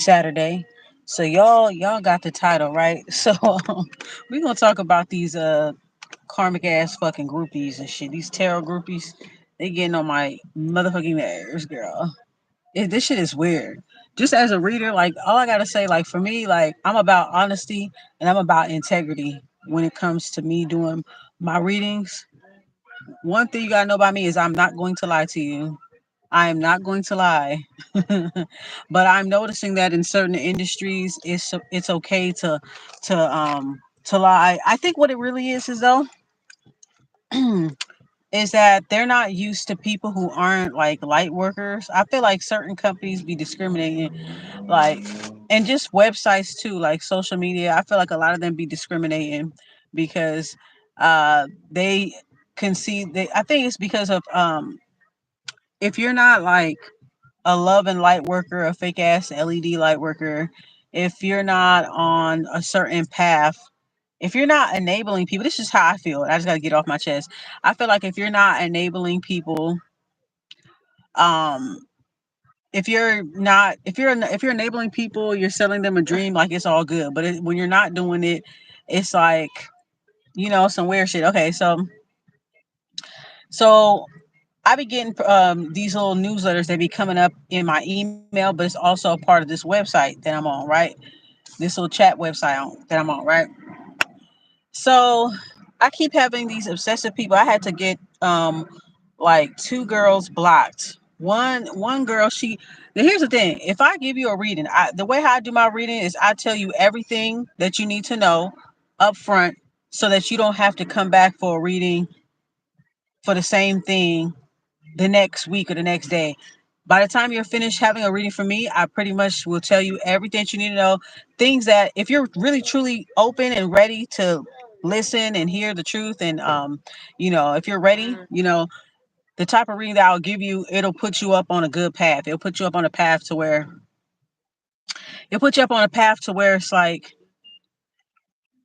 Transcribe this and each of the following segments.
Saturday. So y'all got the title, right? So we're gonna talk about these karmic ass fucking groupies and shit. These tarot groupies, they getting on my motherfucking nerves, girl. This shit is weird. Just as a reader, like all I gotta say, like for me, like I'm about honesty and I'm about integrity when it comes to me doing my readings. One thing you gotta know about me is I'm not going to lie to you. I am not going to lie, but I'm noticing that in certain industries, it's okay to lie. I think what it really is though is that they're not used to people who aren't like light workers. I feel like certain companies be discriminating, like, and just websites too, like social media. I feel like a lot of them be discriminating because they can see. I think it's because of if you're not like a love and light worker, a fake ass LED light worker, if you're not on a certain path, if you're not enabling people, this is how I feel. I just got to get off my chest. I feel like if you're not enabling people, um, if you're enabling people, you're selling them a dream, like it's all good. But when you're not doing it, it's like some weird shit. Okay, so I be getting these little newsletters that be coming up in my email, but it's also a part of this website that I'm on, right? This little chat website that I'm on, right? So I keep having these obsessive people. I had to get like two girls blocked. One girl, she now here's the thing. If I give you a reading, the way how I do my reading is I tell you everything that you need to know up front so that you don't have to come back for a reading for the same thing the next week or the next day. By the time you're finished having a reading from me, I pretty much will tell you everything you need to know. Things that if you're really truly open and ready to listen and hear the truth and if you're ready, the type of reading that I'll give you, it'll put you up on a good path. It'll put you up on a path to where it's like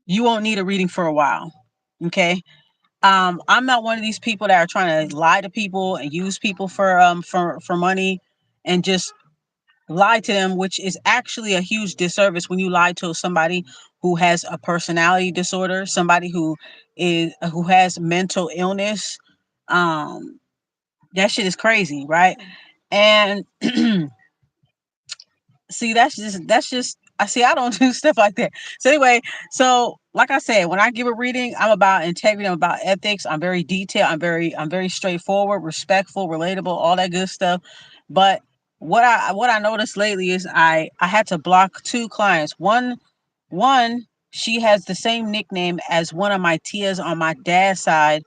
you won't need a reading for a while. Okay. I'm not one of these people that are trying to lie to people and use people for money and just lie to them, which is actually a huge disservice when you lie to somebody who has a personality disorder, somebody who has mental illness. Um, that shit is crazy, right? And see, that's just I see. I don't do stuff like that. So anyway, so like I said, when I give a reading, I'm about integrity. I'm about ethics. I'm very detailed. I'm very straightforward, respectful, relatable, all that good stuff. But what I noticed lately is I had to block two clients. One she has the same nickname as one of my tias on my dad's side,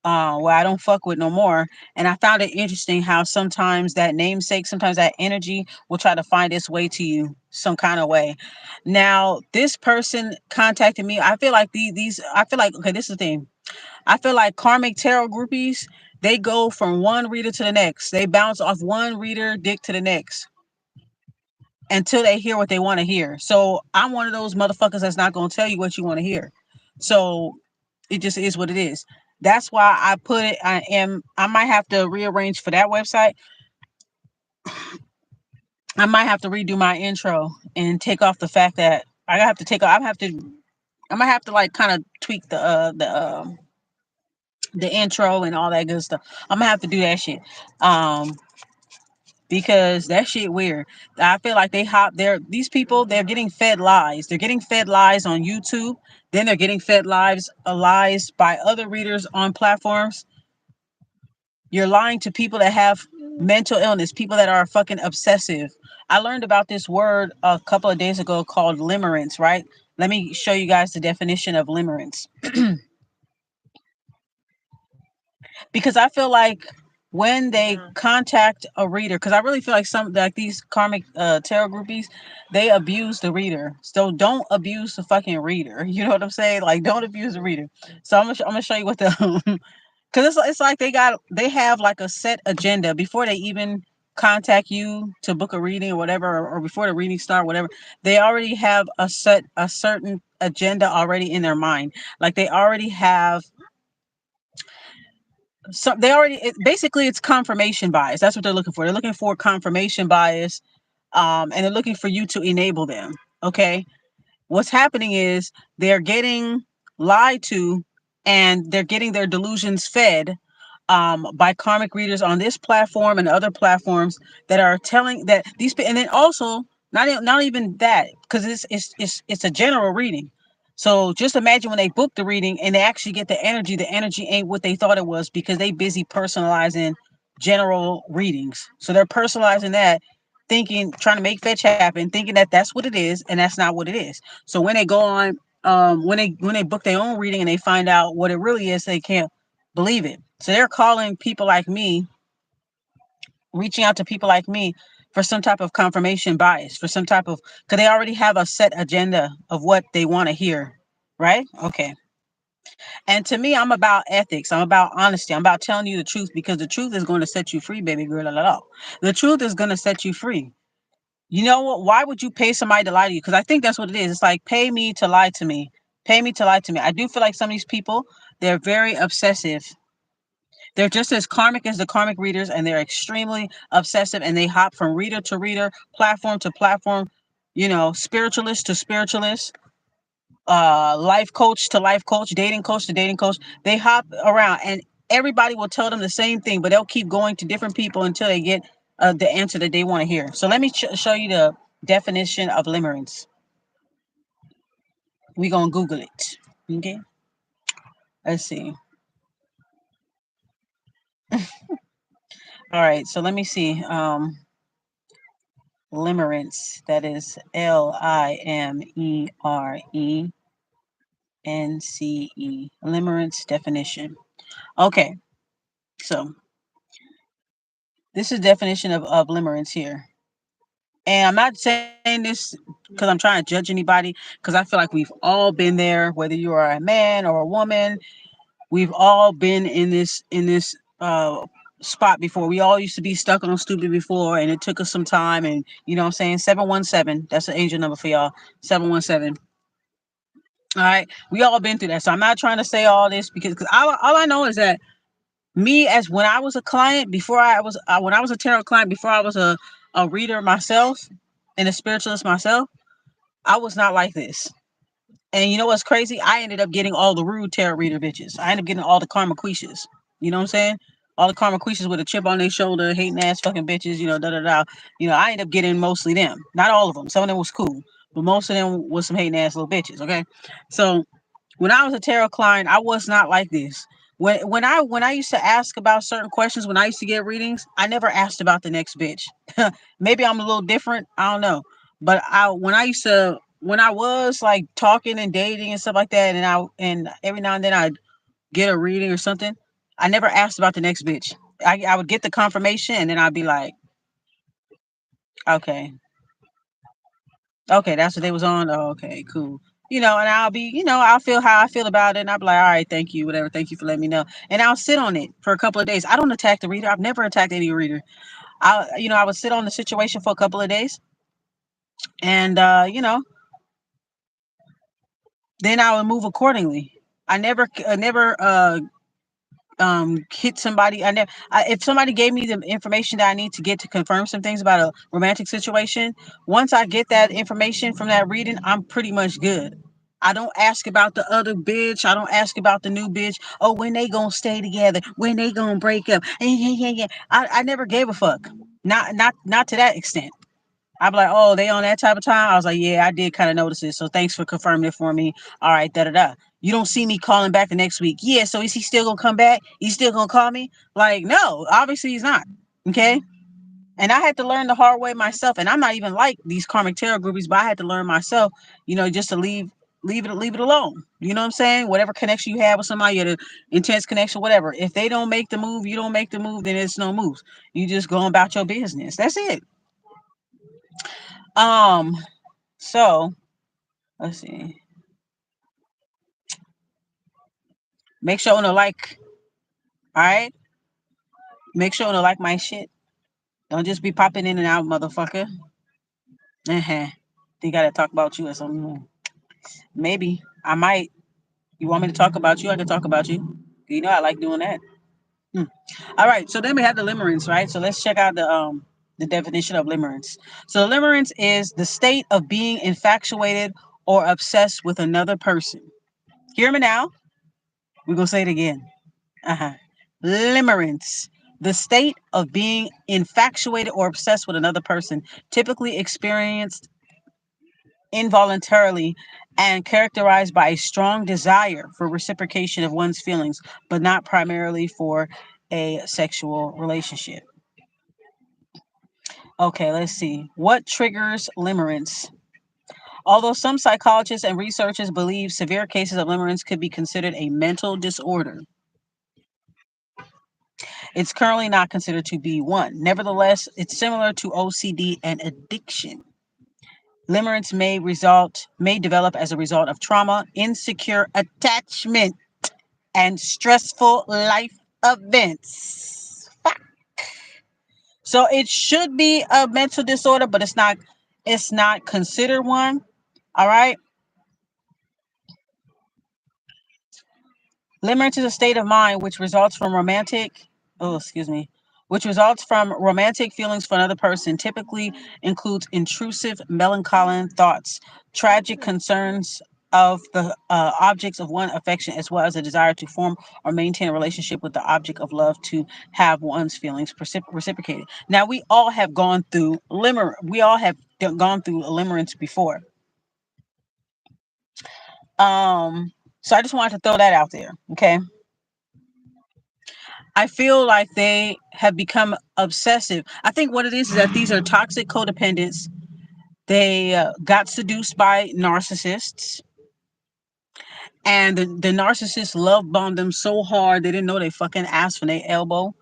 where I don't fuck with no more. And I found it interesting how sometimes that namesake, sometimes that energy will try to find its way to you some kind of way. Now, this person contacted me. I feel like I feel like, okay, this is the thing. I feel like karmic tarot groupies, they go from one reader to the next. They bounce off one reader dick to the next until they hear what they want to hear. So I'm one of those motherfuckers that's not going to tell you what you want to hear. So it just is what it is. That's why I put it. I might have to rearrange for that website. I might have to redo my intro and take off the fact that I have to take off. I might have to like kind of tweak the intro and all that good stuff. I'm gonna have to do that shit. Um, because that shit weird. I feel like these people, they're getting fed lies. They're getting fed lies on YouTube. Then they're getting fed lies by other readers on platforms. You're lying to people that have mental illness, people that are fucking obsessive. I learned about this word a couple of days ago called limerence, right? Let me show you guys the definition of limerence. Because I feel like when they contact a reader, because I really feel like some like these karmic tarot groupies, they abuse the reader. So don't abuse the fucking reader. You know what I'm saying? Like don't abuse the reader. So I'm gonna show you what the because it's like they have like a set agenda before they even contact you to book a reading or whatever, or before the reading start, whatever. They already have a certain agenda already in their mind. Like they already have basically it's confirmation bias. That's what they're looking for. They're looking for confirmation bias. and they're looking for you to enable them. Okay. What's happening is they're getting lied to, and they're getting their delusions fed by karmic readers on this platform and other platforms that are telling that these, and then also not even that, because it's a general reading. So just imagine when they book the reading and they actually get the energy ain't what they thought it was, because they busy personalizing general readings. So they're personalizing that, thinking, trying to make fetch happen, thinking that that's what it is, and that's not what it is. So when they go on, when they book their own reading and they find out what it really is, they can't believe it. So they're calling people like me, reaching out to people like me for some type of confirmation bias, for some type of, because they already have a set agenda of what they want to hear, right? Okay. And to me, I'm about ethics. I'm about honesty. I'm about telling you the truth, because the truth is going to set you free, baby girl. La, la, la. The truth is going to set you free. You know what? Why would you pay somebody to lie to you? Because I think that's what it is. It's like, pay me to lie to me. Pay me to lie to me. I do feel like some of these people, they're very obsessive. They're just as karmic as the karmic readers, and they're extremely obsessive, and they hop from reader to reader, platform to platform, spiritualist to spiritualist, life coach to life coach, dating coach to dating coach. They hop around, and everybody will tell them the same thing, but they'll keep going to different people until they get the answer that they want to hear. So let me show you the definition of limerence. We're going to Google it. Okay. Let's see. All right. So let me see. Limerence. That is Limerence. Limerence definition. Okay. So this is definition of limerence here. And I'm not saying this because I'm trying to judge anybody, because I feel like we've all been there, whether you are a man or a woman. We've all been in this spot before. We all used to be stuck on stupid before, and it took us some time. And you know what I'm saying? 717. That's the angel number for y'all. 717. All right. We all been through that. So I'm not trying to say all this, because all I know is that me, as when I was a client, before when I was a tarot client, before I was a reader myself and a spiritualist myself, I was not like this. And you know what's crazy? I ended up getting all the rude tarot reader bitches. I ended up getting all the karma quishas. You know what I'm saying? All the karma quishas with a chip on their shoulder, hating ass fucking bitches, da da da. I ended up getting mostly them. Not all of them. Some of them was cool, but most of them was some hating ass little bitches. Okay. So when I was a tarot client, I was not like this. When I used to ask about certain questions, when I used to get readings, I never asked about the next bitch. Maybe I'm a little different. I don't know. But when I was like talking and dating and stuff like that, and every now and then I'd get a reading or something, I never asked about the next bitch. I would get the confirmation, and then I'd be like, okay, okay, that's what they was on. Oh, okay, cool. And I'll be, I'll feel how I feel about it, and I'll be like, all right, thank you, whatever, thank you for letting me know. And I'll sit on it for a couple of days. I don't attack the reader. I've never attacked any reader. I would sit on the situation for a couple of days, and then I would move accordingly. I never hit somebody. If somebody gave me the information that I need to get to confirm some things about a romantic situation, once I get that information from that reading, I'm pretty much good. I don't ask about the other bitch. I don't ask about the new bitch. Oh, when they gonna stay together, when they gonna break up. I never gave a fuck. Not to that extent. I'd be like, oh, they on that type of time? I was like, yeah, I did kind of notice it. So thanks for confirming it for me. All right, da da da. You don't see me calling back the next week. Yeah, so is he still gonna come back? He's still gonna call me? Like, no, obviously he's not. Okay. And I had to learn the hard way myself. And I'm not even like these karmic tarot groupies, but I had to learn myself, just to leave it alone. You know what I'm saying? Whatever connection you have with somebody, the intense connection, whatever. If they don't make the move, you don't make the move, then it's no moves. You just go about your business. That's it. Um, so let's see. Make sure to like, all right? Make sure to like my shit. Don't just be popping in and out, motherfucker. Uh-huh. Think I gotta talk about you or something. Maybe. I might. You want me to talk about you? I can talk about you. I like doing that. All right, so then we have the limerence, right? So let's check out the The definition of limerence. So limerence is the state of being infatuated or obsessed with another person. Hear me now. We're going to say it again. Uh-huh. Limerence. The state of being infatuated or obsessed with another person, typically experienced involuntarily and characterized by a strong desire for reciprocation of one's feelings, but not primarily for a sexual relationship. Okay, let's see. What triggers limerence? Although some psychologists and researchers believe severe cases of limerence could be considered a mental disorder, it's currently not considered to be one. Nevertheless, it's similar to OCD and addiction. Limerence may develop as a result of trauma, insecure attachment, and stressful life events. So it should be a mental disorder, but it's not considered one. All right. Limerence is a state of mind which results from romantic feelings for another person, typically includes intrusive, melancholy thoughts, tragic concerns of the objects of one affection, as well as a desire to form or maintain a relationship with the object of love to have one's feelings reciprocated. Now, we all have gone through limerence before. So I just wanted to throw that out there. Okay. I feel like they have become obsessive. I think what it is that these are toxic codependents. They got seduced by narcissists, and the narcissists love bombed them so hard they didn't know they fucking asked from their elbow,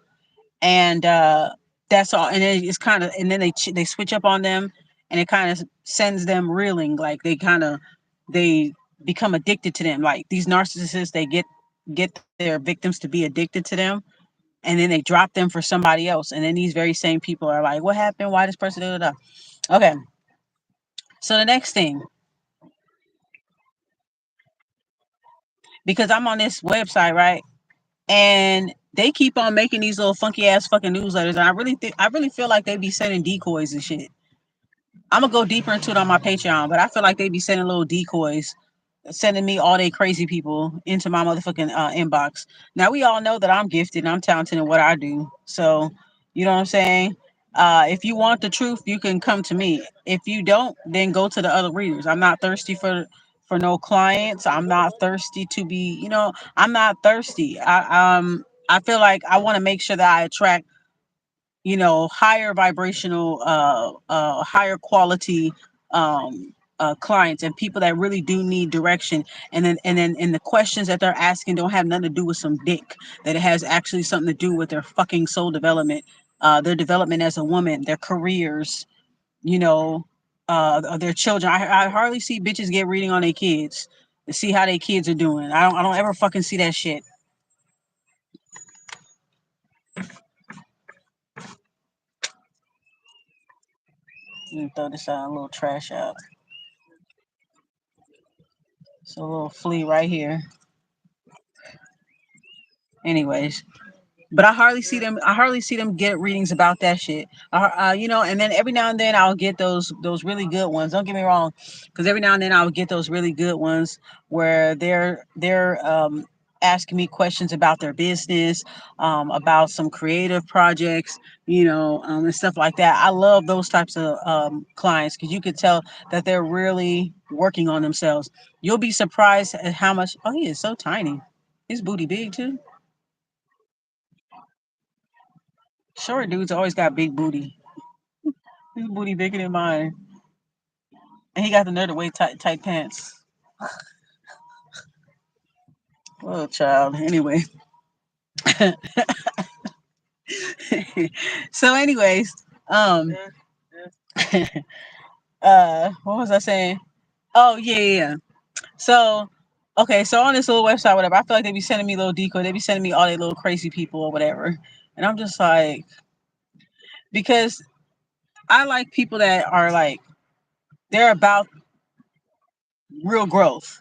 and that's all. And then it's kind of, and then they switch up on them, and it kind of sends them reeling. Like they become addicted to them. Like these narcissists, they get their victims to be addicted to them, and then they drop them for somebody else, and then these very same people are like, what happened, why this person, da, da, da. Okay, so the next thing, because I'm on this website, right, and they keep on making these little funky ass fucking newsletters, and I really feel like they be sending decoys and shit. I'm gonna go deeper into it on my Patreon, but I feel like they be sending little decoys, sending me all they crazy people into my motherfucking inbox. Now we all know that I'm gifted and I'm talented in what I do. So, you know what I'm saying? If you want the truth, you can come to me. If you don't, then go to the other readers. I'm not thirsty for no clients. I'm not thirsty to be, I'm not thirsty. I feel like I want to make sure that I attract, higher vibrational, higher quality clients and people that really do need direction. And the questions that they're asking don't have nothing to do with some dick. That it has actually something to do with their fucking soul development, their development as a woman, their careers, you know, of their children. I hardly see bitches get reading on their kids to see how their kids are doing. I don't ever fucking see that shit. Let me throw this a little trash out. It's a little flea right here. Anyways, but I hardly see them get readings about that shit. And then every now and then I'll get those really good ones. Don't get me wrong, because every now and then I'll get those really good ones where they're asking me questions about their business, about some creative projects, and stuff like that. I love those types of clients because you could tell that they're really working on themselves. You'll be surprised at how much. Oh, he is so tiny. His booty big too. Short dudes always got big booty. His booty bigger than mine, and he got the nerve to wear tight pants. Oh, child. Anyway, so anyways, um, what was I saying? Oh yeah. So, okay, so on this little website, whatever, I feel like they be sending me little decoy. They be sending me all their little crazy people or whatever, and I'm just like, because I like people that are like they're about real growth.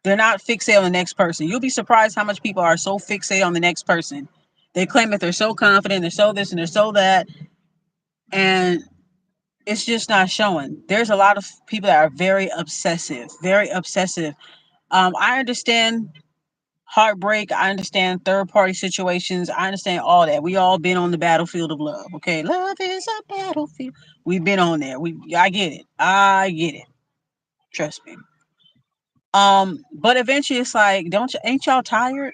They're not fixated on the next person. You'll be surprised how much people are so fixated on the next person. They claim that they're so confident, they're so this and they're so that, and it's just not showing. There's a lot of people that are very obsessive, very obsessive. I understand heartbreak. I understand third party situations. I understand all that. We all been on the battlefield of love. Okay, love is a battlefield. We've been on there. I get it. I get it. Trust me. But eventually it's like, don't you, ain't y'all tired?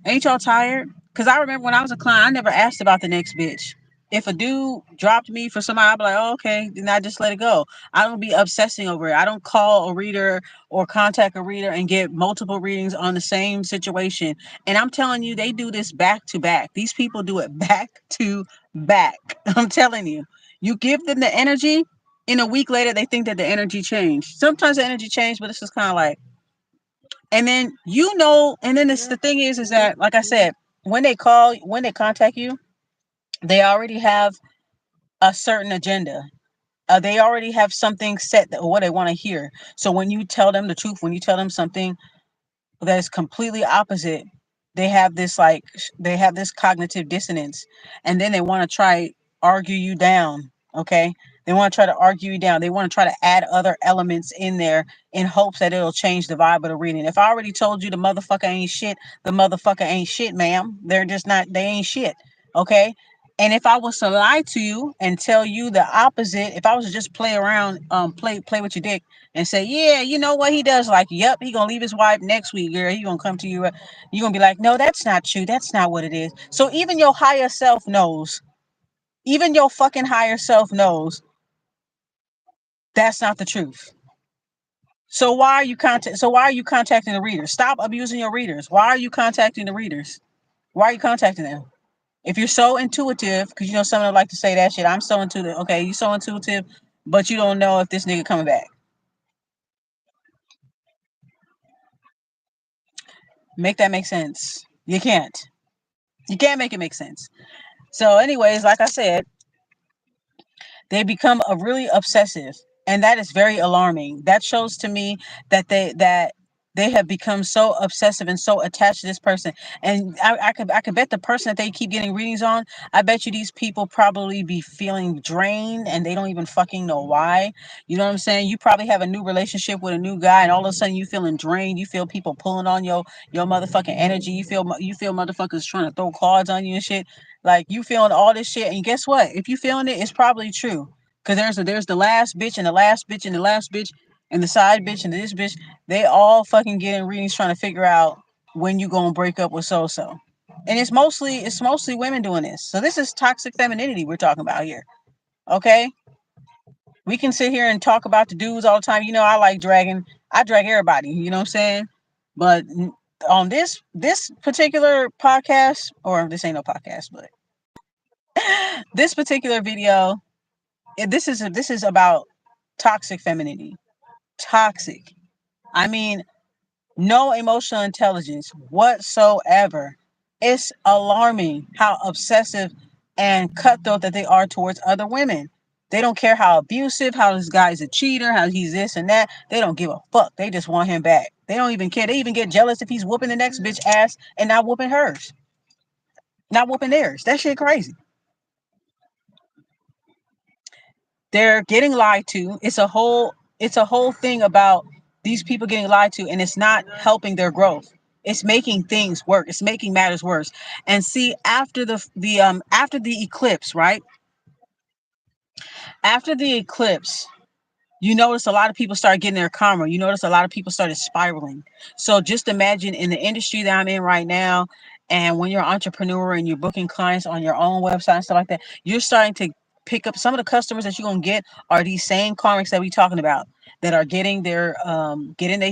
Ain't y'all tired? Because I remember when I was a client, I never asked about the next bitch. If a dude dropped me for somebody, I'd be like, oh, okay, then I just let it go. I don't be obsessing over it. I don't call a reader or contact a reader and get multiple readings on the same situation. And I'm telling you, they do this back to back. These people do it back to back. I'm telling you. You give them the energy, in a week later, they think that the energy changed. Sometimes the energy changed, but it's just kind of like, and then and then it's the thing is that, like I said, when they contact you, they already have a certain agenda. They already have something set that what they want to hear. So when you tell them the truth, when you tell them something that is completely opposite, they have this cognitive dissonance, and then they want to try argue you down. Okay, they want to try to argue you down. They want to try to add other elements in there in hopes that it'll change the vibe of the reading. If I already told you the motherfucker ain't shit, the motherfucker ain't shit, ma'am. They're just not. They ain't shit. Okay. And if I was to lie to you and tell you the opposite, if I was to just play around, play with your dick and say, yeah, you know what he does? Like, yep, he gonna leave his wife next week, girl. He gonna come to you. You gonna be like, no, that's not true. That's not what it is. So even your higher self knows. Even your fucking higher self knows that's not the truth. So why are you contacting the readers? Stop abusing your readers. Why are you contacting the readers? Why are you contacting them? If you're so intuitive, because you know some of them like to say that shit. I'm so intuitive. Okay, you so intuitive, but you don't know if this nigga coming back. Make that make sense. You can't. You can't make it make sense. So, anyways, like I said, they become a really obsessive, and that is very alarming. That shows to me that they have become so obsessive and so attached to this person. And I could bet the person that they keep getting readings on, I bet you these people probably be feeling drained and they don't even fucking know why. You know what I'm saying? You probably have a new relationship with a new guy, and all of a sudden you feeling drained. You feel people pulling on your motherfucking energy. You feel motherfuckers trying to throw cards on you and shit. Like, you feeling all this shit, and guess what? If you feeling it, it's probably true. Cause there's the last bitch and the last bitch and the last bitch and the side bitch and this bitch. They all fucking getting readings trying to figure out when you gonna break up with so so. And it's mostly women doing this. So this is toxic femininity we're talking about here. Okay, we can sit here and talk about the dudes all the time. You know, I drag everybody. You know what I'm saying? But on this particular podcast, or this ain't no podcast, but this particular video, this is about toxic femininity. Toxic. I mean, no emotional intelligence whatsoever. It's alarming how obsessive and cutthroat that they are towards other women. They don't care how abusive, how this guy's a cheater, how he's this and that. They don't give a fuck. They just want him back. They don't even care. They even get jealous if he's whooping the next bitch ass and not whooping hers, not whooping theirs. That shit crazy. They're getting lied to. It's a whole thing about these people getting lied to, and it's not helping their growth. It's making things work. It's making matters worse. And see, after the eclipse, right? After the eclipse, you notice a lot of people started getting their karma. You notice a lot of people started spiraling. So just imagine in the industry that I'm in right now, and when you're an entrepreneur and you're booking clients on your own website and stuff like that, you're starting to pick up some of the customers that you're gonna get are these same karmics that we talking about, that are getting their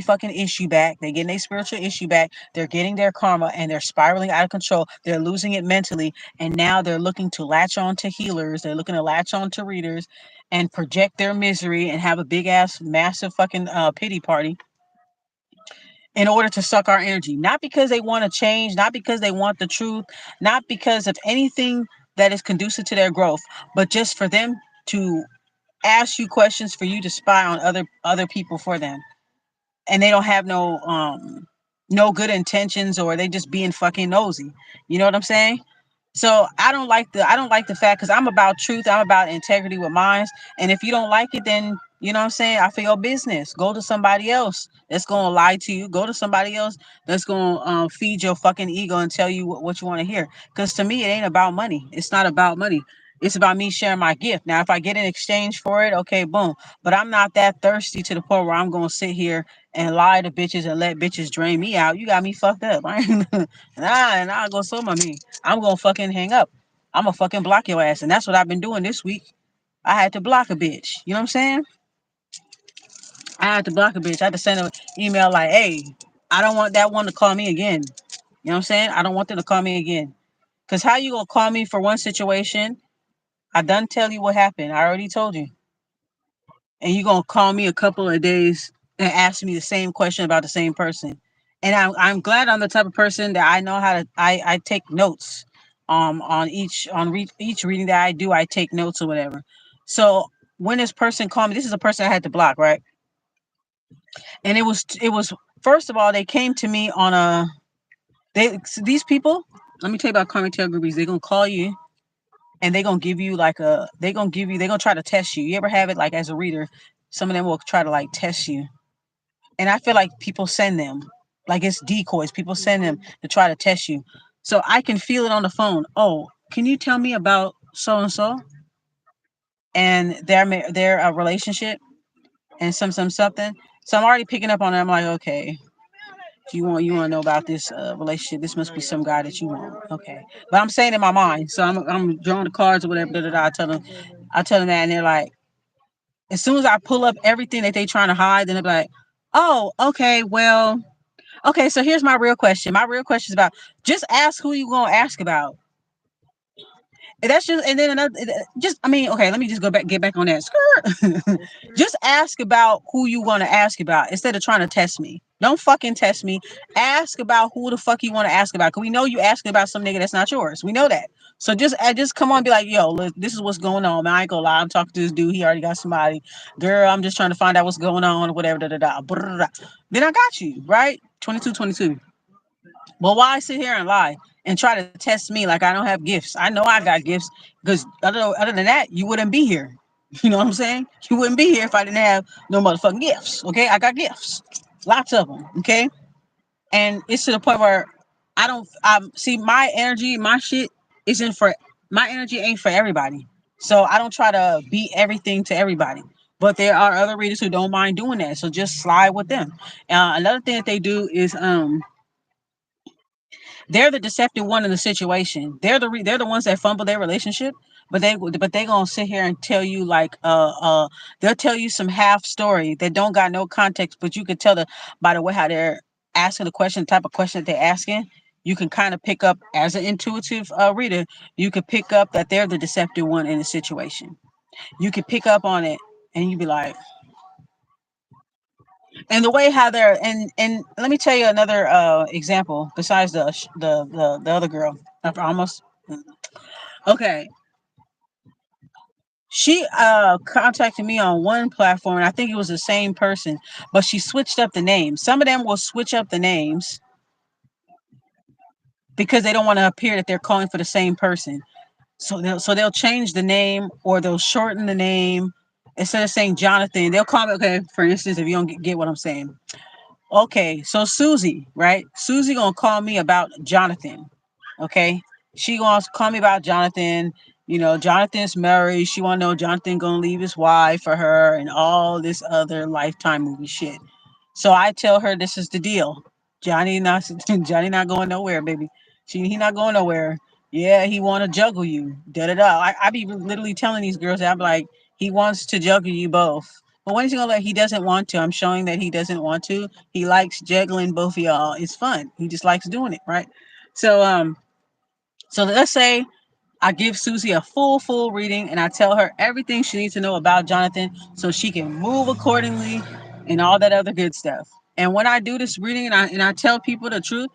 fucking issue back. They're getting their spiritual issue back. They're getting their karma, and they're spiraling out of control. They're losing it mentally, and now they're looking to latch on to healers. They're looking to latch on to readers and project their misery and have a big ass massive fucking pity party in order to suck our energy, not because they want to change, not because they want the truth, not because of anything that is conducive to their growth, but just for them to ask you questions, for you to spy on other people for them. And they don't have no good intentions, or they just being fucking nosy. You know what I'm saying? So I don't like the fact, because I'm about truth. I'm about integrity with minds. And if you don't like it, then you know what I'm saying, I feel your business. Go to somebody else that's gonna lie to you. Go to somebody else that's gonna feed your fucking ego and tell you what you want to hear. Because to me, it ain't about money. It's not about money. It's about me sharing my gift. Now, if I get an exchange for it, okay, boom. But I'm not that thirsty to the point where I'm gonna sit here and lie to bitches and let bitches drain me out. You got me fucked up. I ain't nah, go so my me. I'm gonna fucking hang up. I'm gonna fucking block your ass. And that's what I've been doing this week. I had to block a bitch. You know what I'm saying? I had to block a bitch. I had to send an email like, hey, I don't want that one to call me again. You know what I'm saying? I don't want them to call me again. Cause how you gonna call me for one situation? I done tell you what happened. I already told you. And you gonna call me a couple of days and ask me the same question about the same person. And I'm glad I'm the type of person that I know how to I take notes on each reading that I do. I take notes or whatever. So when this person called me, this is a person I had to block, right? And it was first of all, they came to me on a these people, let me tell you about Karmic Groupies. They're gonna call you and they're gonna give you like they're gonna try to test you. You ever have it like as a reader, some of them will try to like test you. And I feel like people send them, like it's decoys. People send them to try to test you. So I can feel it on the phone. Oh, can you tell me about so and so and their relationship and something. So I'm already picking up on it. I'm like, okay, you want to know about this relationship? This must be some guy that you want. Okay, but I'm saying in my mind. So I'm drawing the cards or whatever. Da, da, da. I tell them that, and they're like, as soon as I pull up everything that they trying to hide, then they're like, oh, okay, well. Okay, so here's my real question. My real question is about just ask who you gonna ask about. And that's just, and then another, just, I mean, okay, let me just get back on that. Just ask about who you want to ask about instead of trying to test me. Don't fucking test me. Ask about who the fuck you want to ask about. Cause we know you asking about some nigga that's not yours. We know that. So just come on, and be like, yo, look, this is what's going on. Man, I ain't gonna lie. I'm talking to this dude. He already got somebody. Girl, I'm just trying to find out what's going on or whatever. Da, da, da. Then I got you, right? 22. But why sit here and lie and try to test me like I don't have gifts? I know I got gifts because other than that, you wouldn't be here. You know what I'm saying? You wouldn't be here if I didn't have no motherfucking gifts. Okay, I got gifts, lots of them. Okay, and it's to the point where I don't. See my energy, my shit isn't for my energy ain't for everybody. So I don't try to be everything to everybody. But there are other readers who don't mind doing that. So just slide with them. Another thing that they do is they're the deceptive one in the situation. They're the ones that fumble their relationship, but they gonna sit here and tell you like they'll tell you some half story that don't got no context, but you could tell by the way how they're asking the question, the type of question that they're asking. You can kind of pick up as an intuitive reader. You could pick up that they're the deceptive one in the situation. You could pick up on it, and you be like, and the way how they're and let me tell you another example besides the other girl. I almost okay. She contacted me on one platform, and I think it was the same person, but she switched up the names. Some of them will switch up the names because they don't want to appear that they're calling for the same person. So they'll change the name or they'll shorten the name instead of saying Jonathan. They'll call me, okay. For instance, if you don't get what I'm saying, okay, so Susie, right? Susie gonna call me about Jonathan. Okay. She gonna call me about Jonathan. Jonathan's married. She wanna know Jonathan gonna leave his wife for her and all this other lifetime movie shit. So I tell her this is the deal. Johnny not going nowhere, baby. He not going nowhere. Yeah, he wanna juggle you. Da da da. I be literally telling these girls that I'm like, he wants to juggle you both. But when he's gonna let he doesn't want to, I'm showing that he doesn't want to. He likes juggling both of y'all. It's fun. He just likes doing it, right? So so let's say I give Susie a full reading and I tell her everything she needs to know about Jonathan so she can move accordingly and all that other good stuff. And when I do this reading and I tell people the truth,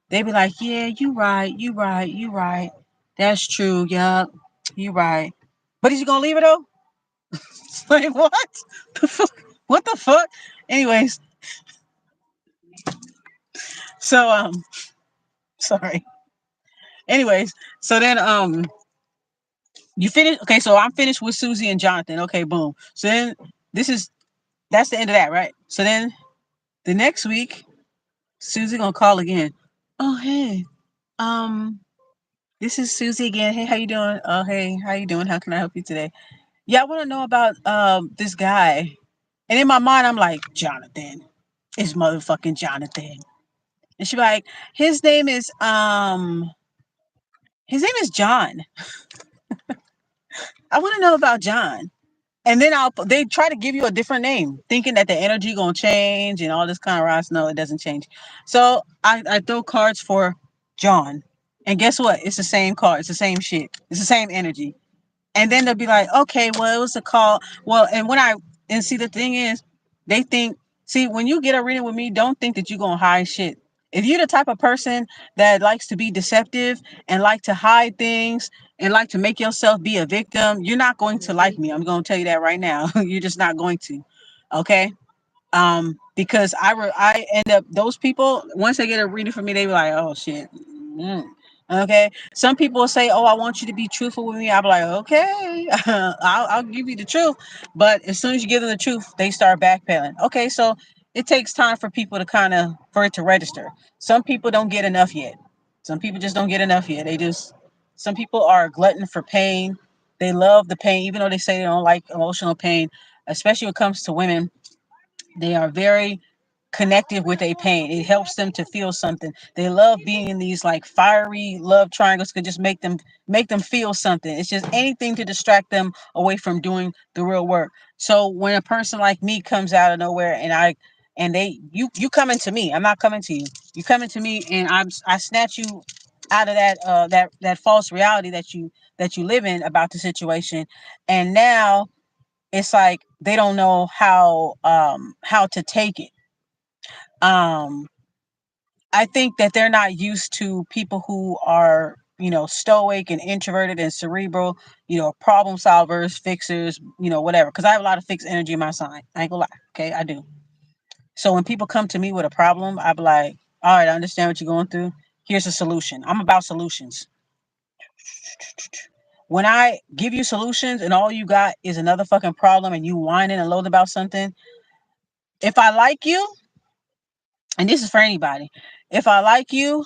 they be like, yeah, you right. That's true. Yeah, you right. But is you gonna leave it though? Like what? The fuck? What the fuck? Anyways, so sorry. Anyways, so then you finish. Okay, so I'm finished with Susie and Jonathan. Okay, boom. So then this is that's the end of that, right? So then the next week, Susie gonna call again. Oh hey, um, this is Susie again. Hey, how you doing? Oh hey, how you doing? How can I help you today? Yeah, I want to know about this guy. And in my mind, I'm like, Jonathan. It's motherfucking Jonathan. And she be like, his name is John. I want to know about John. And then they try to give you a different name, thinking that the energy gonna change and all this kind of rocks. No, it doesn't change. So I throw cards for John. And guess what? It's the same card. It's the same shit. It's the same energy. And then they'll be like, okay, well, it was a call. Well, and see, the thing is, they think, see, when you get a reading with me, don't think that you're going to hide shit. If you're the type of person that likes to be deceptive and like to hide things and like to make yourself be a victim, you're not going to like me. I'm going to tell you that right now. You're just not going to. Okay. Because I end up, those people, once they get a reading from me, they be like, oh shit. Mm. Okay. Some people say, oh, I want you to be truthful with me. I'll be like, okay, I'll give you the truth. But as soon as you give them the truth, they start backpedaling. Okay. So it takes time for people to for it to register. Some people don't get enough yet. Some people just don't get enough yet. Some people are a glutton for pain. They love the pain, even though they say they don't like emotional pain, especially when it comes to women. They are very connected with a pain. It helps them to feel something. They love being in these like fiery love triangles, could just make them feel something. It's just anything to distract them away from doing the real work. So when a person like me comes out of nowhere and you coming to me, I'm not coming to you. You coming to me and I snatch you out of that false reality that you live in about the situation. And now it's like they don't know how to take it. um I think that they're not used to people who are, stoic and introverted and cerebral, problem solvers, fixers, whatever, because I have a lot of fixed energy in my sign. I ain't gonna lie. Okay, I do. So when people come to me with a problem, I be like, all right, I understand what you're going through. Here's a solution. I'm about solutions. When I give you solutions and all you got is another fucking problem and you whining and loathing about something, if I like you, and this is for anybody, if I like you,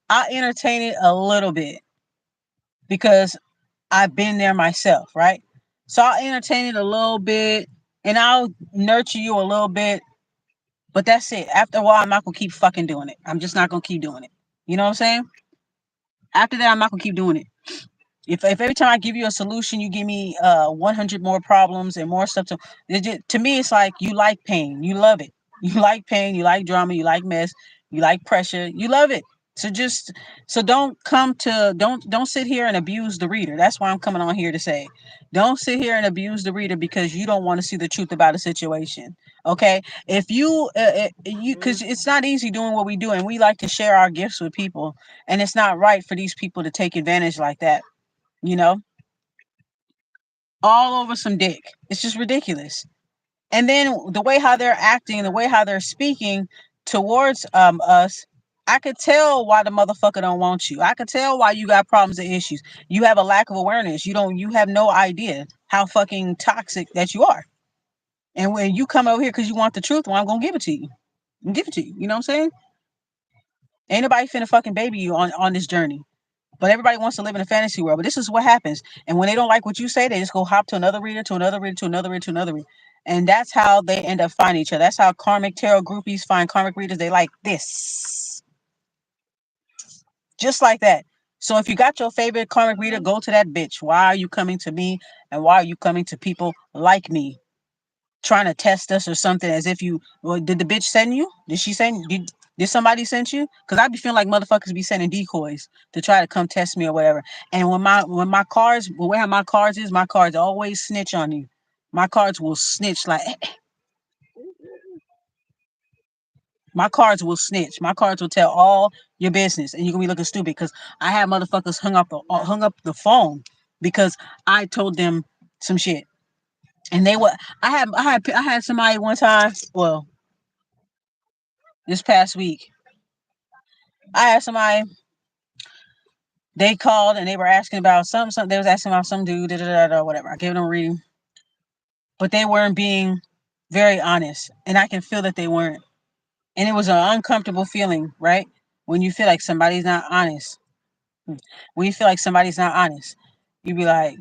I entertain it a little bit because I've been there myself, right? So I'll entertain it a little bit and I'll nurture you a little bit, but that's it. After a while, I'm not gonna keep fucking doing it. I'm just not gonna keep doing it. You know what I'm saying? After that, I'm not gonna keep doing it. If every time I give you a solution, you give me 100 more problems and more stuff to me, it's like you like pain, you love it, you like pain, you like drama, you like mess, you like pressure, you love it. So just so don't sit here and abuse the reader. That's why I'm coming on here to say, don't sit here and abuse the reader because you don't want to see the truth about a situation. Okay, if you because it's not easy doing what we do, and we like to share our gifts with people, and it's not right for these people to take advantage like that, you know, all over some dick. It's just ridiculous. And then the way how they're acting, the way how they're speaking towards us, I could tell why the motherfucker don't want you. I could tell why you got problems and issues. You have a lack of awareness. You have no idea how fucking toxic that you are. And when you come over here because you want the truth, well, I'm gonna give it to you. Give it to you. You know what I'm saying? Ain't nobody finna fucking baby you on this journey. But everybody wants to live in a fantasy world. But this is what happens. And when they don't like what you say, they just go hop to another reader, to another reader, to another reader, to another reader. And that's how they end up finding each other. That's how karmic tarot groupies find karmic readers. They like this. Just like that. So if you got your favorite karmic reader, go to that bitch. Why are you coming to me? And why are you coming to people like me? Trying to test us or something, as if did the bitch send you? Did she send did somebody send you? Because I be feeling like motherfuckers be sending decoys to try to come test me or whatever. And when my cards, where my cards is, my cards always snitch on you. My cards will snitch like my cards will snitch. My cards will tell all your business, and you're gonna be looking stupid because I had motherfuckers hung up the phone because I told them some shit. And they were I had somebody one time, well, this past week, I had somebody They called and they were asking about something. They was asking about some dude, whatever. I gave them a reading, but they weren't being very honest, and I can feel that they weren't. And it was an uncomfortable feeling, right? When you feel like somebody's not honest. When you feel like somebody's not honest, you be like,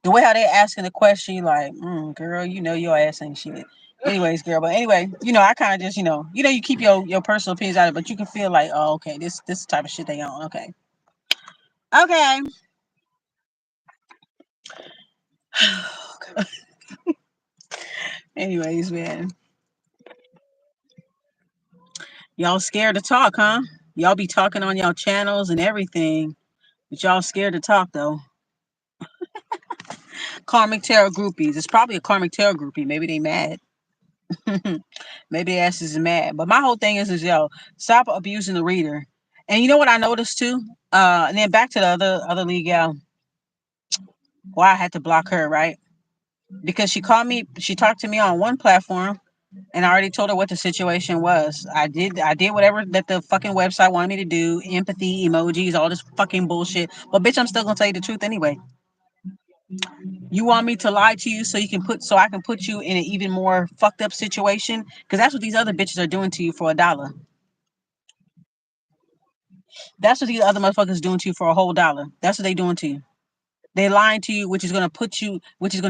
the way how they asking the question, you like, girl, you know your ass ain't shit. Anyways, girl, but anyway, I kind of just, you keep your personal opinions out of it, but you can feel like, oh, okay, this type of shit they on. Okay. Okay. Anyways, man. Y'all scared to talk, huh? Y'all be talking on y'all channels and everything, but y'all scared to talk though. Karmic tarot groupies. It's probably a karmic tarot groupie. Maybe they mad. Maybe their asses is mad. But my whole thing is yo, stop abusing the reader. And you know what I noticed too? And then back to the other league gal. Why I had to block her, right? Because she talked to me on one platform, and I already told her what the situation was. I did whatever that the fucking website wanted me to do, empathy, emojis, all this fucking bullshit. But bitch, I'm still gonna tell you the truth anyway. You want me to lie to you so I can put you in an even more fucked up situation? Because that's what these other bitches are doing to you for $1. That's what these other motherfuckers doing to you for a whole $1. That's what they doing to you. They lying to you, which is gonna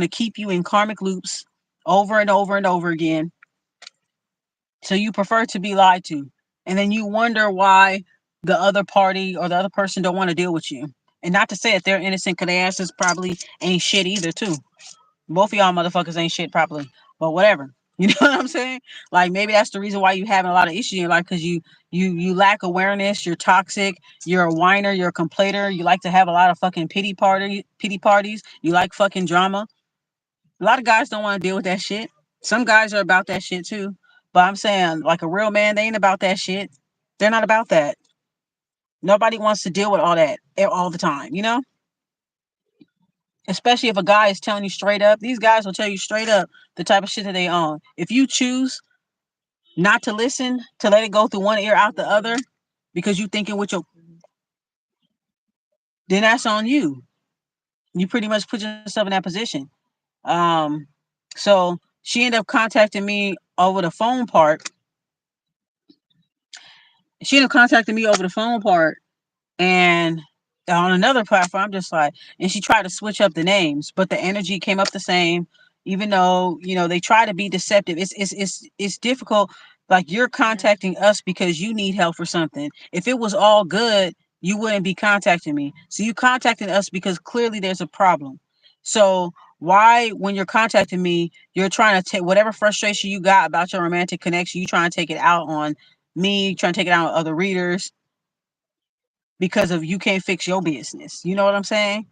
keep you in karmic loops over and over and over again. So you prefer to be lied to. And then you wonder why the other party or the other person don't want to deal with you. And not to say that they're innocent, because their asses probably ain't shit either, too. Both of y'all motherfuckers ain't shit properly. But whatever. You know what I'm saying? Like maybe that's the reason why you having a lot of issues in your life, because you lack awareness, you're toxic, you're a whiner, you're a complainer, you like to have a lot of fucking pity parties, you like fucking drama. A lot of guys don't want to deal with that shit. Some guys are about that shit too. But I'm saying, like a real man, they ain't about that shit. They're not about that. Nobody wants to deal with all that all the time, Especially if a guy is telling you straight up. These guys will tell you straight up the type of shit that they own. If you choose not to listen, to let it go through one ear out the other, because you thinking with your, then that's on you. You pretty much put yourself in that position. Um, so she ended up contacting me over the phone part. She ended up contacting me over the phone part, and on another platform, I'm just like, and she tried to switch up the names, but the energy came up the same, even though, they try to be deceptive. It's difficult. Like, you're contacting us because you need help for something. If it was all good, you wouldn't be contacting me. So you contacting us because clearly there's a problem. So why, when you're contacting me, you're trying to take whatever frustration you got about your romantic connection, you trying to take it out on me, trying to take it out on other readers, because of you can't fix your business. You know what I'm saying?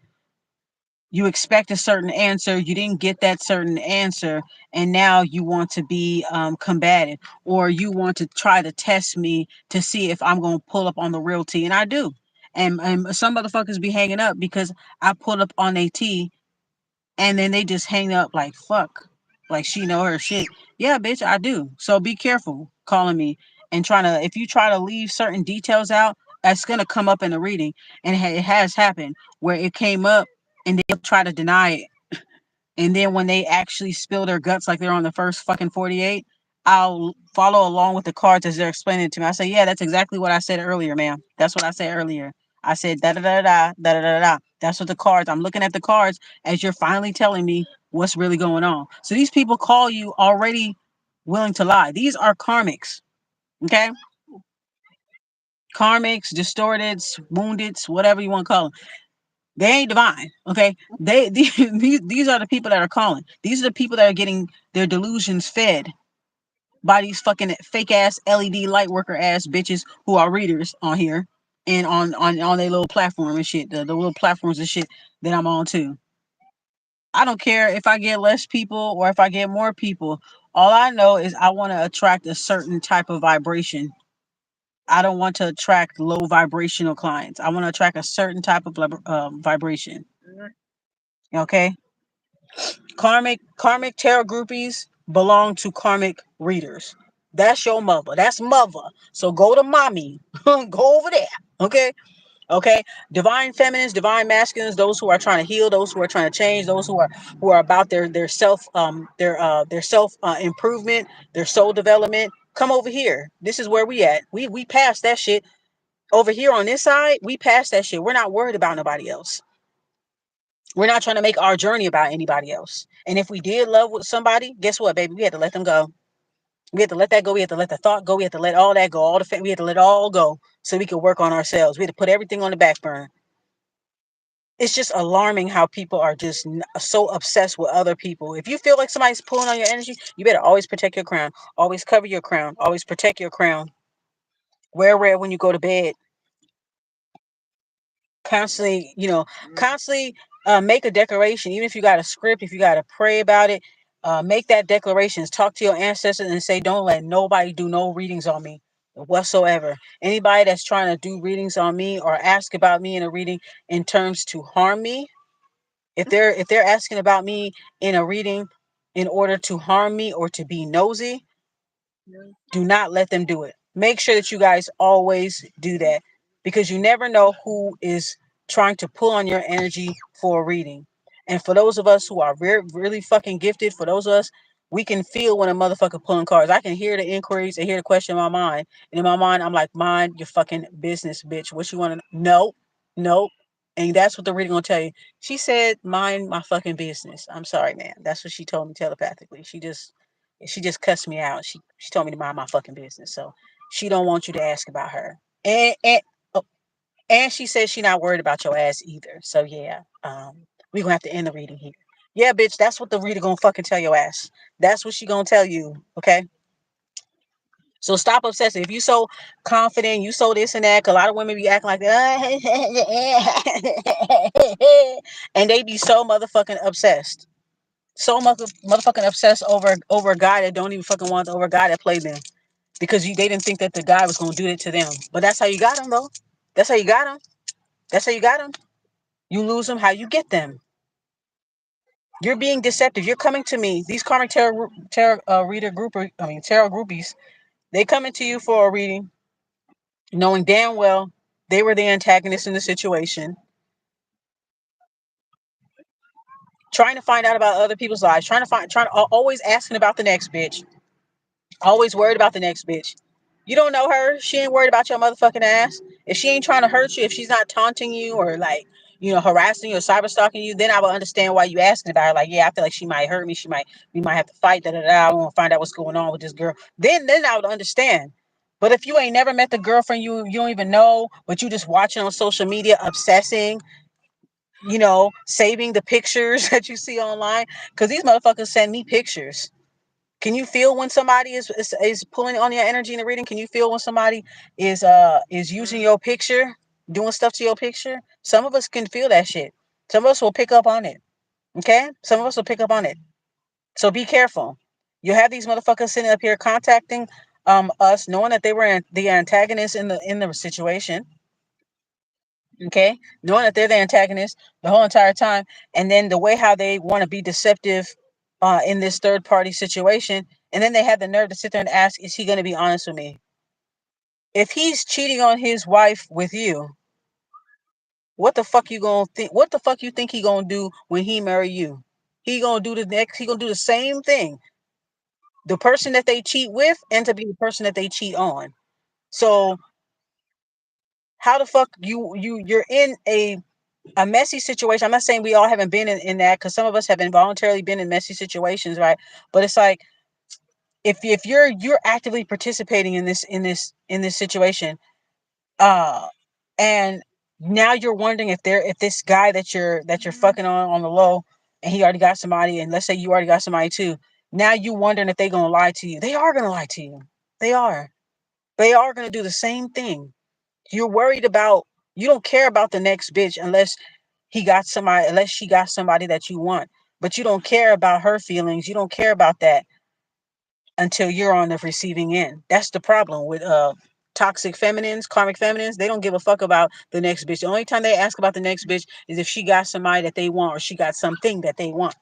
You expect a certain answer, you didn't get that certain answer, and now you want to be combative, or you want to try to test me to see if I'm going to pull up on the real tea, and I do. And some motherfuckers be hanging up because I pull up on a tea, and then they just hang up like, fuck, like she know her shit. Yeah, bitch, I do. So be careful calling me and trying to, if you try to leave certain details out, that's going to come up in the reading. And it has happened where it came up and they'll try to deny it. And then when they actually spill their guts like they're on the first fucking 48, I'll follow along with the cards as they're explaining it to me. I say, yeah, that's exactly what I said earlier, ma'am. That's what I said earlier. I said da da da da da da da da. That's what the cards. I'm looking at the cards as you're finally telling me what's really going on. So these people call you already willing to lie. These are karmics, okay? Karmics, distorteds, woundeds, whatever you want to call them. They ain't divine, okay? These are the people that are calling. These are the people that are getting their delusions fed by these fucking fake ass LED light worker ass bitches who are readers on here and on their little platform and shit, the little platforms and shit that I'm on too. I don't care if I get less people or if I get more people. All I know is I want to attract a certain type of vibration. I don't want to attract low vibrational clients. I want to attract a certain type of vibration. Okay. Karmic tarot groupies belong to karmic readers. That's your mother. That's mother. So go to mommy. Go over there. Okay. Okay, divine feminines, divine masculines, those who are trying to heal, those who are trying to change, those who are about their self their self improvement, their soul development. Come over here. This is where we at. We passed that shit. Over here on this side, we passed that shit. We're not worried about nobody else. We're not trying to make our journey about anybody else. And if we did love with somebody, guess what, baby? We had to let them go. We had to let that go. We had to let the thought go. We had to let all that go. We had to let it all go so we could work on ourselves. We had to put everything on the back burner. It's just alarming how people are just so obsessed with other people. If you feel like somebody's pulling on your energy, you better always protect your crown. Always cover your crown. Always protect your crown. Wear red when you go to bed. Constantly, constantly make a declaration. Even if you got a script, if you got to pray about it, make that declaration. Talk to your ancestors and say, don't let nobody do no readings on me whatsoever. Anybody that's trying to do readings on me or ask about me in a reading in terms to harm me, if they're asking about me in a reading in order to harm me or to be nosy, do not let them do it. Make sure that you guys always do that, because you never know who is trying to pull on your energy for a reading. And for those of us who are really fucking gifted, for those of us, we can feel when a motherfucker pulling cards. I can hear the inquiries and hear the question in my mind. And in my mind, I'm like, mind your fucking business, bitch. What you want to know? Nope. And that's what the reading gonna tell you. She said, mind my fucking business. I'm sorry, man. That's what she told me telepathically. She just cussed me out. She told me to mind my fucking business. So she don't want you to ask about her. Oh, and she says she not worried about your ass either. So yeah, we gonna have to end the reading here. Yeah, bitch, that's what the reader gonna fucking tell your ass. That's what she gonna tell you. Okay. So stop obsessing. If you so confident, you so this and that. 'Cause a lot of women be acting like that, and they be so motherfucking obsessed. So motherfucking obsessed over a guy that don't even fucking want, over a guy that played them, because they didn't think that the guy was gonna do it to them. But that's how you got him, though. That's how you got him. That's how you got him. You lose them, how you get them. You're being deceptive. You're coming to me. These karmic tarot reader tarot groupies. They coming to you for a reading, knowing damn well they were the antagonist in the situation, trying to find out about other people's lives, always asking about the next bitch. Always worried about the next bitch. You don't know her. She ain't worried about your motherfucking ass. If she ain't trying to hurt you, if she's not taunting you or like, harassing you or cyber stalking you, then I would understand why you asking about her. Like, yeah, I feel like she might hurt me. We might have to fight. Da da da. I want to find out what's going on with this girl. Then I would understand. But if you ain't never met the girlfriend, you don't even know, but you just watching on social media, obsessing, saving the pictures that you see online, because these motherfuckers send me pictures. Can you feel when somebody is pulling on your energy in the reading? Can you feel when somebody is using your picture, doing stuff to your picture? Some of us can feel that shit. Some of us will pick up on it. Okay? Some of us will pick up on it. So be careful. You have these motherfuckers sitting up here contacting us, knowing that they were the antagonists in the situation. Okay? Knowing that they're the antagonist the whole entire time, and then the way how they want to be deceptive in this third party situation, and then they have the nerve to sit there and ask, is he going to be honest with me? If he's cheating on his wife with you, what the fuck you gonna think? What the fuck you think he gonna do when he marry you? He gonna do the same thing. The person that they cheat with ends up being the person that they cheat on. So how the fuck you're in a messy situation. I'm not saying we all haven't been in that, because some of us have involuntarily been in messy situations, right? But it's like, if you're actively participating in this situation, uh and now you're wondering if this guy that you're fucking on the low, and he already got somebody, and let's say you already got somebody too, now you wondering if they gonna lie to you. They are gonna lie to you. They are gonna do the same thing. You're worried about, you don't care about the next bitch unless she got somebody that you want. But you don't care about her feelings. You don't care about that until you're on the receiving end. That's the problem with toxic feminines, karmic feminines. They don't give a fuck about the next bitch. The only time they ask about the next bitch is if she got somebody that they want, or she got something that they want.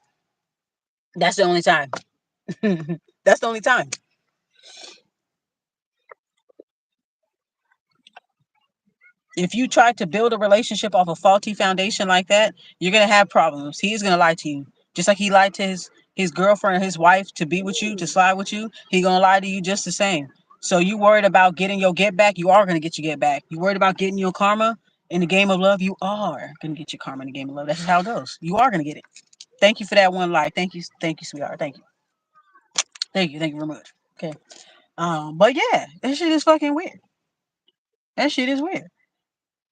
That's the only time. That's the only time. If you try to build a relationship off a faulty foundation like that, you're gonna have problems. He's gonna lie to you, just like he lied to his girlfriend or his wife to be with you, to slide with you. He gonna lie to you just the same. So you worried about getting your get back? You are gonna get your get back. You worried about getting your karma in the game of love? You are gonna get your karma in the game of love. That's just how it goes. You are gonna get it. Thank you for that one lie. Thank you, sweetheart. Thank you very much. Okay. But yeah, that shit is fucking weird. That shit is weird.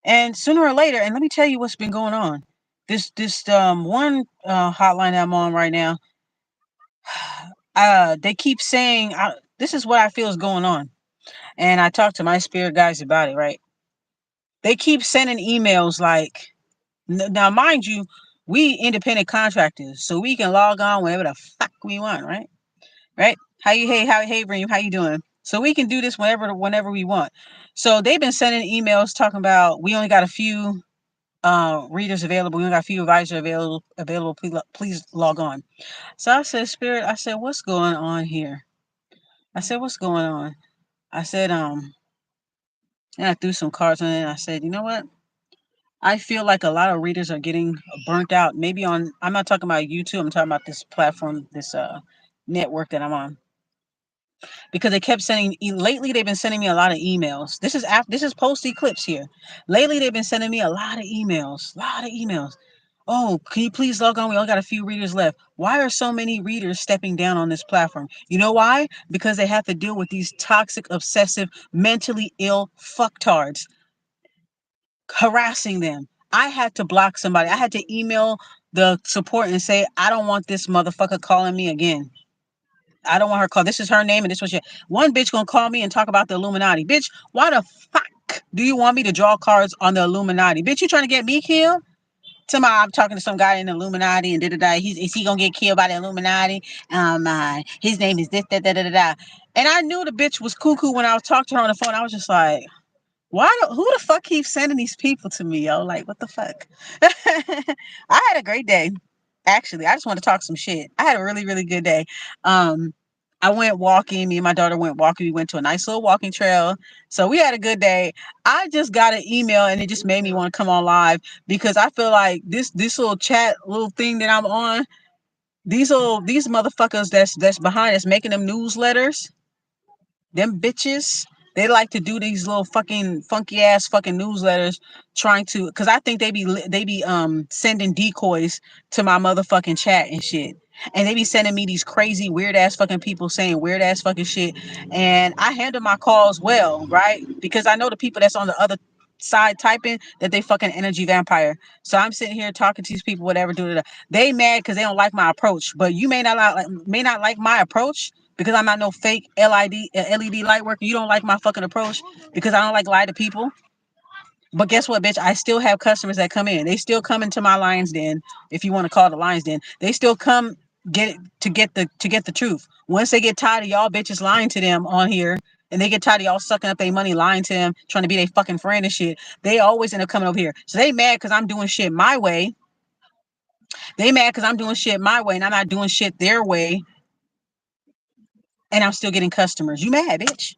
And sooner or later, and let me tell you what's been going on. This one hotline that I'm on right now, they keep saying this is what I feel is going on. And I talked to my spirit guys about it, right? They keep sending emails like, now mind you, we independent contractors, so we can log on whenever the fuck we want, right? Right? Hey Reem, how you doing? So we can do this whenever we want. So they've been sending emails talking about we only got a few readers available. We only got a few advisors available. Please log on. So I said, Spirit, I said, what's going on here? I said, what's going on? I said, and I threw some cards on it. And I said, you know what? I feel like a lot of readers are getting burnt out. Maybe I'm not talking about YouTube. I'm talking about this platform, this network that I'm on. Because they kept sending, lately they've been sending me a lot of emails. This is post eclipse here. Lately they've been sending me a lot of emails. Oh, can you please log on? We only got a few readers left. Why are so many readers stepping down on this platform? You know why? Because they have to deal with these toxic, obsessive, mentally ill fucktards harassing them. I had to block somebody. I had to email the support and say, I don't want this motherfucker calling me again. I don't want her call. This is her name and this was your one bitch gonna call me and talk about the Illuminati. Bitch, why the fuck do you want me to draw cards on the Illuminati? Bitch, you trying to get me killed? Tomorrow I'm talking to some guy in the Illuminati and da. Is he gonna get killed by the Illuminati? His name is this, da. And I knew the bitch was cuckoo when I was talking to her on the phone. I was just like, who the fuck keeps sending these people to me, yo? Like, what the fuck? I had a great day. Actually, I just want to talk some shit. I had a really, really good day. Um, I went walking. Me and my daughter went walking. We went to a nice little walking trail. So we had a good day. I just got an email and it just made me want to come on live because I feel like this little chat little thing that I'm on, these motherfuckers that's behind us making them newsletters, them bitches, they like to do these little fucking funky ass fucking newsletters trying to, because I think they be sending decoys to my motherfucking chat and shit. And they be sending me these crazy weird ass fucking people saying weird ass fucking shit. And I handle my calls well, right? Because I know the people that's on the other side typing that they fucking energy vampire. So I'm sitting here talking to these people, whatever, they mad because they don't like my approach. But you may not like my approach because I'm not no fake LED light worker. You don't like my fucking approach because I don't like lie to people. But guess what, bitch? I still have customers that come in. They still come into my Lions Den, if you want to call it the Lions Den. They still come get the truth. Once they get tired of y'all bitches lying to them on here, and they get tired of y'all sucking up their money, lying to them, trying to be their fucking friend and shit, they always end up coming over here. So they mad because I'm doing shit my way. They mad because I'm doing shit my way and I'm not doing shit their way, and I'm still getting customers. You mad, bitch?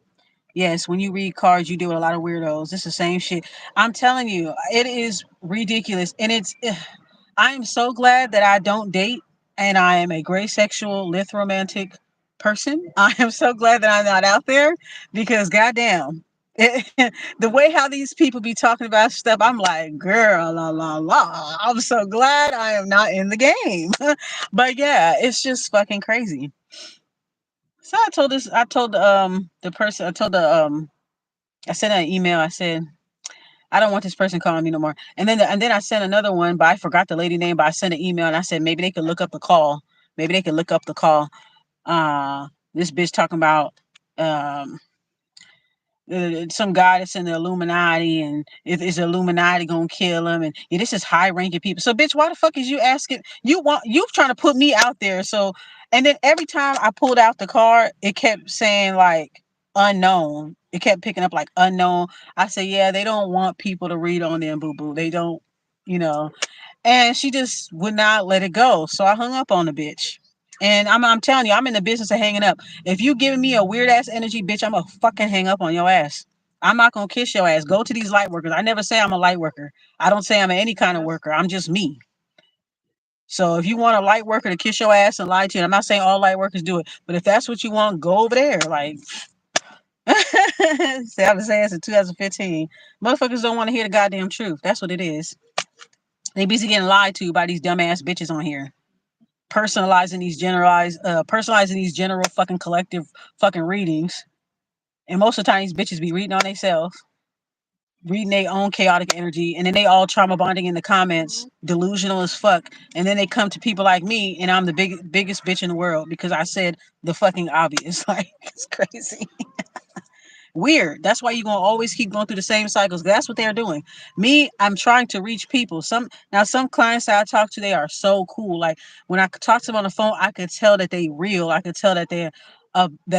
Yes, when you read cards, you deal with a lot of weirdos. It's the same shit. I'm telling you, it is ridiculous. And I am so glad that I don't date and I am a gray sexual, romantic person. I am so glad that I'm not out there because goddamn, the way how these people be talking about stuff, I'm like, girl, la la la. I'm so glad I am not in the game. But yeah, it's just fucking crazy. So I told the person, I sent an email. I said, I don't want this person calling me no more. And then I sent another one, but I forgot the lady name, but I sent an email and I said, maybe they could look up the call. Maybe they could look up the call. This bitch talking about, some guy that's in the Illuminati, and is the Illuminati gonna kill him? And yeah, this is high ranking people. So bitch, why the fuck is you asking? You trying to put me out there? So, and then every time I pulled out the card, it kept saying like unknown. It kept picking up like unknown. I said, yeah, they don't want people to read on them, boo boo. They don't, you know. And she just would not let it go. So I hung up on the bitch. And I'm telling you, I'm in the business of hanging up. If you giving me a weird ass energy, bitch, I'm gonna fucking hang up on your ass. I'm not gonna kiss your ass. Go to these light workers. I never say I'm a light worker. I don't say I'm any kind of worker. I'm just me. So if you want a light worker to kiss your ass and lie to you, I'm not saying all light workers do it, but if that's what you want, go over there. Like, see, I've been saying since 2015. Motherfuckers don't want to hear the goddamn truth. That's what it is. They busy getting lied to by these dumbass bitches on here. Personalizing these general fucking collective fucking readings. And most of the time these bitches be reading on themselves, reading their own chaotic energy, and then they all trauma bonding in the comments, delusional as fuck. And then they come to people like me, and I'm the biggest bitch in the world because I said the fucking obvious. Like, it's crazy. Weird. That's why you're gonna always keep going through the same cycles. That's what they're doing. Me, I'm trying to reach people. Some clients that I talk to, they are so cool. Like when I talk to them on the phone, I could tell that they real. I could tell that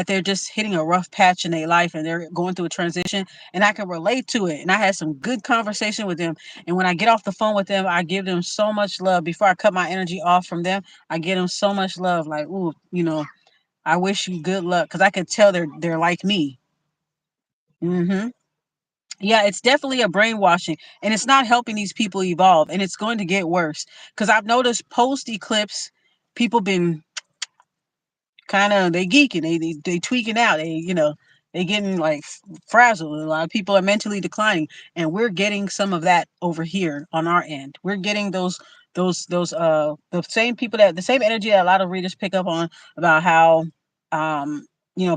they're just hitting a rough patch in their life and they're going through a transition, and I can relate to it. And I had some good conversation with them. And when I get off the phone with them, I give them so much love. Before I cut my energy off from them, I give them so much love. Like, ooh, I wish you good luck, because I could tell they're like me. Mm-hmm. Yeah, it's definitely a brainwashing, and it's not helping these people evolve, and it's going to get worse. Because I've noticed post eclipse, people been kind of, they geeking, they tweaking out, they getting like frazzled. A lot of people are mentally declining, and we're getting some of that over here on our end. We're getting the same people, that the same energy that a lot of readers pick up on, about how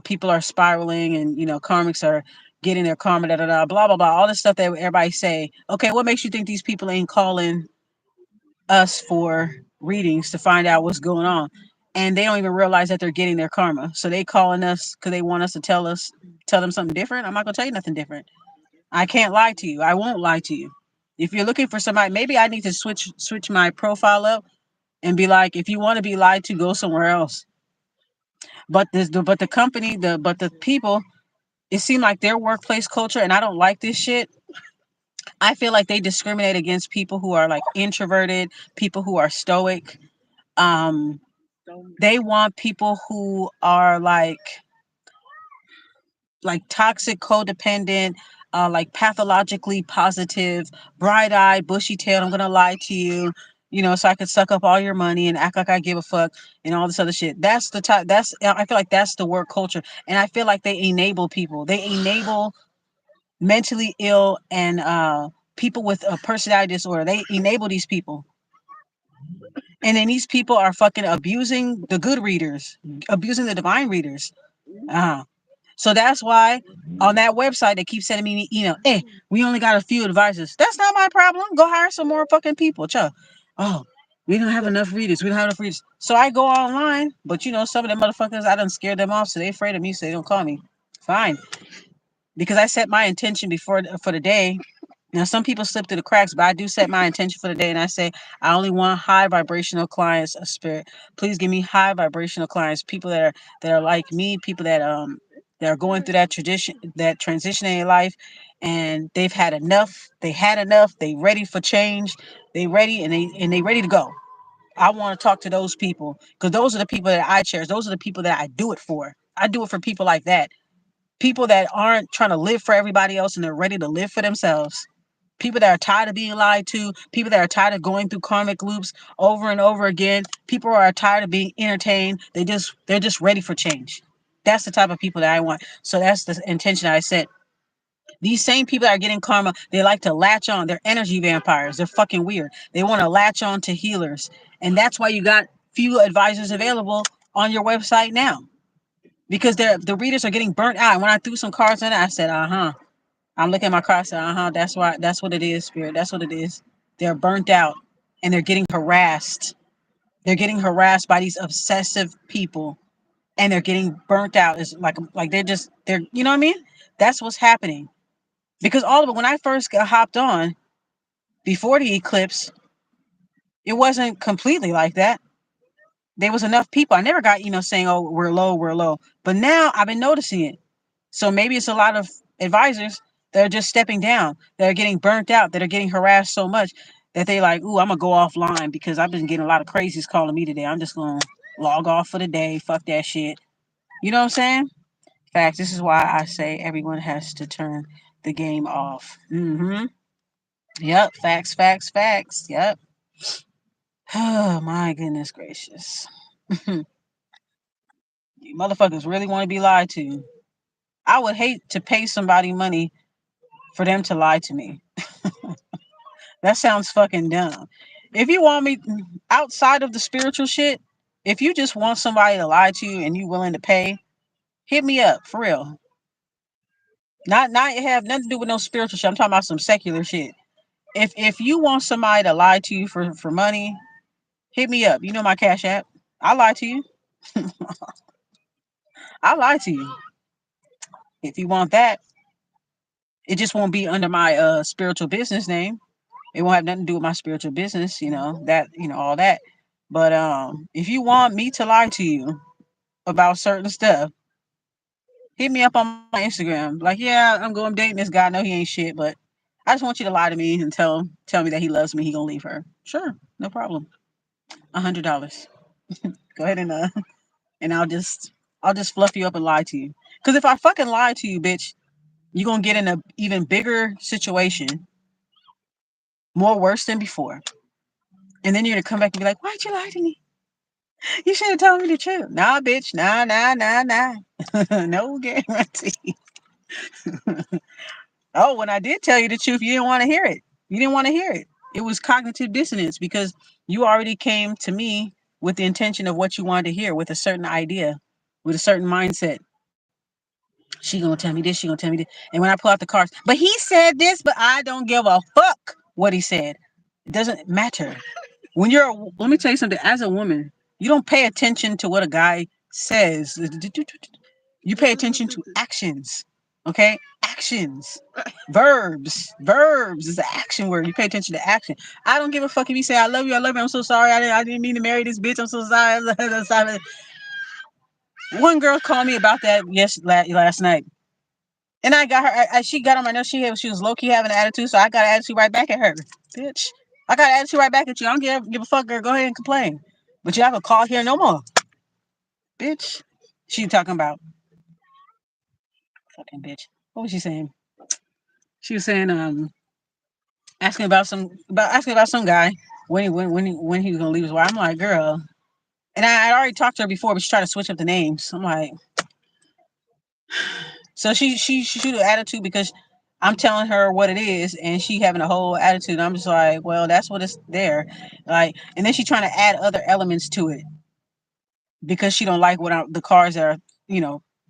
people are spiraling, and karmics are getting their karma, blah blah blah, all this stuff that everybody say. Okay, what makes you think these people ain't calling us for readings to find out what's going on? And they don't even realize that they're getting their karma. So they calling us because they want us to tell them something different. I'm not gonna tell you nothing different. I can't lie to you. I won't lie to you. If you're looking for somebody, maybe I need to switch my profile up and be like, if you want to be lied to, go somewhere else. But the company, the people, it seemed like their workplace culture, and I don't like this shit. I feel like they discriminate against people who are like introverted, people who are stoic. Um, they want people who are like toxic, codependent, like pathologically positive, bright-eyed, bushy-tailed. I'm gonna lie to you, so I could suck up all your money and act like I give a fuck and all this other shit. That's the type. I feel like that's the work culture, and I feel like they enable people. They enable mentally ill and people with a personality disorder. They enable these people. And then these people are fucking abusing the good readers, abusing the divine readers. So that's why on that website they keep sending me, hey, we only got a few advisors. That's not my problem. Go hire some more fucking people. Chuh. Oh, we don't have enough readers. We don't have enough readers. So I go online, but some of them motherfuckers, I done scared them off, so they afraid of me, so they don't call me. Fine. Because I set my intention for the day. Now, some people slip through the cracks, but I do set my intention for the day, and I say I only want high vibrational clients. A spirit, please give me high vibrational clients, people that are like me, people that are going through that transition in their life, and they've had enough. They had enough. They ready for change. They ready, and they ready to go. I want to talk to those people, because those are the people that I cherish. Those are the people that I do it for. I do it for people like that. People that aren't trying to live for everybody else, and they're ready to live for themselves. People that are tired of being lied to, people that are tired of going through karmic loops over and over again, people who are tired of being entertained. They're just ready for change. That's the type of people that I want. So that's the intention I set. These same people that are getting karma, they like to latch on. They're energy vampires. They're fucking weird. They want to latch on to healers. And that's why you got few advisors available on your website now. Because the readers are getting burnt out. And when I threw some cards in it, I said, I'm looking at my card. I said, that's what it is, spirit. That's what it is. They're burnt out, and they're getting harassed. They're getting harassed by these obsessive people, and they're getting burnt out. It's like they're you know what I mean? That's what's happening. Because all of it, when I first got hopped on before the eclipse, it wasn't completely like that. There was enough people. I never got, saying, oh, we're low, we're low. But now I've been noticing it. So maybe it's a lot of advisors that are just stepping down, that are getting burnt out, that are getting harassed so much that they like, ooh, I'm going to go offline because I've been getting a lot of crazies calling me today. I'm just going to log off for the day. Fuck that shit. You know what I'm saying? Facts. This is why I say everyone has to turn the game off. Mm-hmm. Yep. Facts, facts, facts. Yep. Oh my goodness gracious. You motherfuckers really want to be lied to. I would hate to pay somebody money for them to lie to me. That sounds fucking dumb. If you want me outside of the spiritual shit, if you just want somebody to lie to you and you willing to pay, hit me up for real. Not have nothing to do with no spiritual shit. I'm talking about some secular shit. If you want somebody to lie to you for money, hit me up. You know my Cash App. I'll lie to you. I'll lie to you. If you want that, it just won't be under my spiritual business name. It won't have nothing to do with my spiritual business, all that. But if you want me to lie to you about certain stuff, hit me up on my Instagram. Like, yeah, I'm dating this guy. I know he ain't shit, but I just want you to lie to me and tell me that he loves me. He gonna leave her. Sure, no problem. $100. Go ahead and I'll just fluff you up and lie to you. Because if I fucking lie to you, bitch, you're gonna get in a even bigger situation, more worse than before. And then you're gonna come back and be like, why'd you lie to me? You should have told me the truth. Nah, bitch. Nah. No guarantee. Oh, when I did tell you the truth, you didn't want to hear it. You didn't want to hear it. It was cognitive dissonance because you already came to me with the intention of what you wanted to hear, with a certain idea, with a certain mindset. She gonna tell me this, she gonna tell me this. And when I pull out the cards, but he said this, but I don't give a fuck what he said. It doesn't matter. Let me tell you something. As a woman, you don't pay attention to what a guy says. You pay attention to actions. Okay? Actions. Verbs is the action word. You pay attention to action. I don't give a fuck if you say I love you, I'm so sorry. I didn't mean to marry this bitch. I'm so sorry. I'm sorry. One girl called me about that last night. And I got her. She got on my nerves. She was low key having an attitude, so I got an attitude right back at her, bitch. I got an attitude right back at you. I don't give a fuck, girl. Go ahead and complain, but you have a call here no more, bitch. She talking about fucking bitch. What was she saying? She was saying asking about some guy when he was gonna leave his wife. I'm like, girl, and I already talked to her before, but she tried to switch up the names. I'm like, so she shoot an attitude because I'm telling her what it is, and she having a whole attitude. I'm just like, well, that's what it's there, like, and then she trying to add other elements to it because she don't like the cards that are,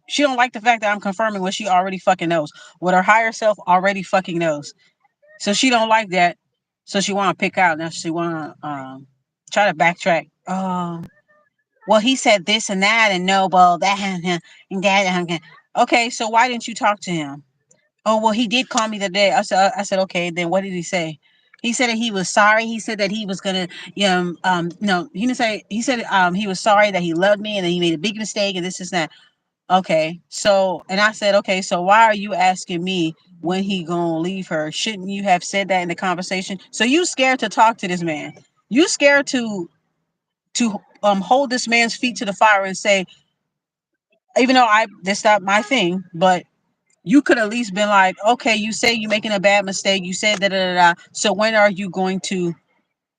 she don't like the fact that I'm confirming what she already fucking knows, what her higher self already fucking knows. So she don't like that. So she want to pick out. Now she want to try to backtrack. Well, he said this and that, and no, well, that and that. Okay, so why didn't you talk to him? Oh, well, he did call me today. I said, okay, then what did he say? He said that he was sorry. He said that he was gonna, no, he didn't say. He said he was sorry that he loved me and that he made a big mistake and this is that. Okay, so and I said, okay, so why are you asking me when he gonna leave her? Shouldn't you have said that in the conversation? So you scared to talk to this man? You scared to hold this man's feet to the fire and say, even though that's not my thing, but you could at least been like, okay, you say you're making a bad mistake. You said that. So when are you going to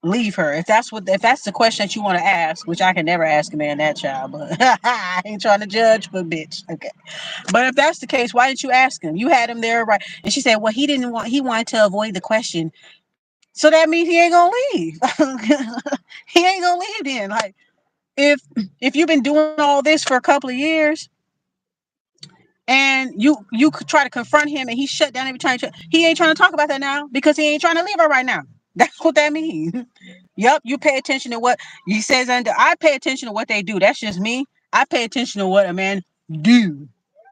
leave her? If that's the question that you want to ask, which I can never ask a man that, child, but I ain't trying to judge, but bitch, okay. But if that's the case, why didn't you ask him? You had him there, right? And she said, well, he wanted to avoid the question. So that means he ain't gonna leave. He ain't gonna leave then. Like if you've been doing all this for a couple of years and you try to confront him and he shut down every time, he ain't trying to talk about that now because he ain't trying to leave her right now. That's what that means. Yep, you pay attention to what he says, and I pay attention to what they do. That's just me. I pay attention to what a man do,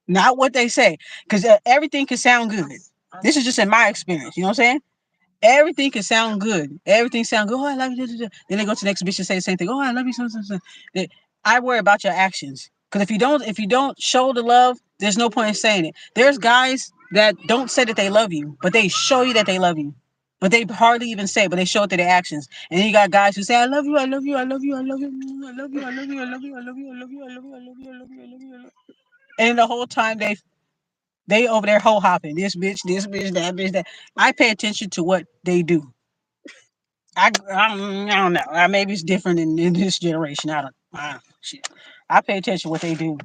not what they say, because everything can sound good. This is just in my experience. You know what I'm saying? Everything can sound good. Everything sound good. Oh, I love you. Then they go to the next bitch and say the same thing. Oh, I love you. I worry about your actions. Because if you don't show the love, there's no point in saying it. There's guys that don't say that they love you, but they show you that they love you. But they hardly even say it, but they show it through their actions. And then you got guys who say, I love you, I love you, I love you, I love you, I love you, I love you, I love you, I love you, I love you, I love you, I love you, I love you, I love you, I love you. And the whole time They over there hoe hopping. This bitch, that bitch, that. I pay attention to what they do. I don't know. Maybe it's different in this generation. Shit. I pay attention to what they do.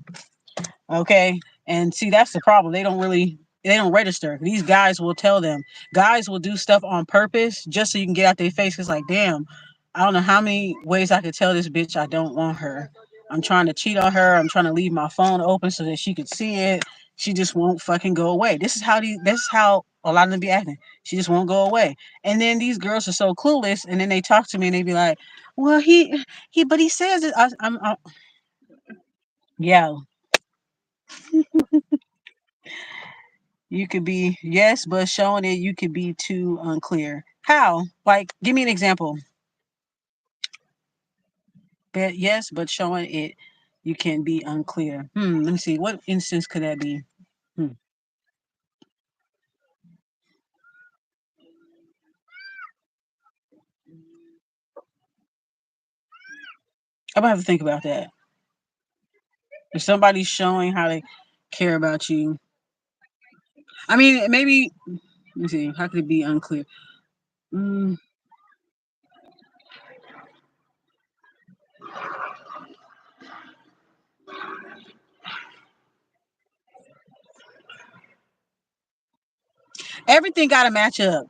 Okay. And see, that's the problem. They don't register. These guys will tell them. Guys will do stuff on purpose just so you can get out their face. It's like, damn, I don't know how many ways I could tell this bitch I don't want her. I'm trying to cheat on her. I'm trying to leave my phone open so that she could see it. She just won't fucking go away. This is how a lot of them be acting. She just won't go away. And then these girls are so clueless, and then they talk to me and they be like, well, but he says it. Yeah, you could be, yes, but showing it, you could be too unclear. How? Like, give me an example. But yes, but showing it, you can be unclear. Let me see. What instance could that be? Hmm. I'm gonna have to think about that. If somebody's showing how they care about you, I mean, maybe. Let me see. How could it be unclear? Mm, everything got to match up.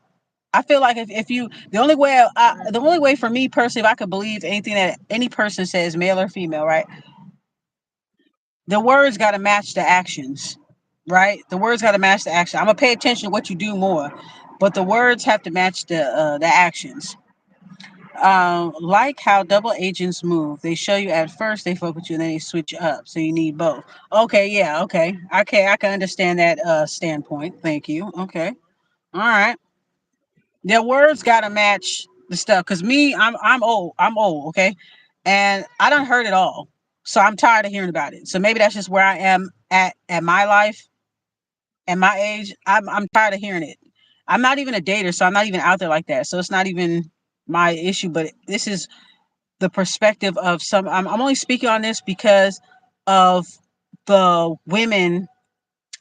I feel like if you the only way for me personally, if I could believe anything that any person says, male or female, right? The words got to match the actions, right? The words got to match the action. I'm gonna pay attention to what you do more, but the words have to match the actions. Like how double agents move. They show you at first, they focus you, and then they switch up. So you need both. Okay, yeah, okay, I can understand that standpoint. Thank you. Okay, all right. Their words gotta match the stuff. Cause me, I'm old. I'm old. Okay, and I done heard it all. So I'm tired of hearing about it. So maybe that's just where I am at my life, at my age. I'm tired of hearing it. I'm not even a dater, so I'm not even out there like that. So it's not even my issue. But this is the perspective of some. I'm only speaking on this because of the women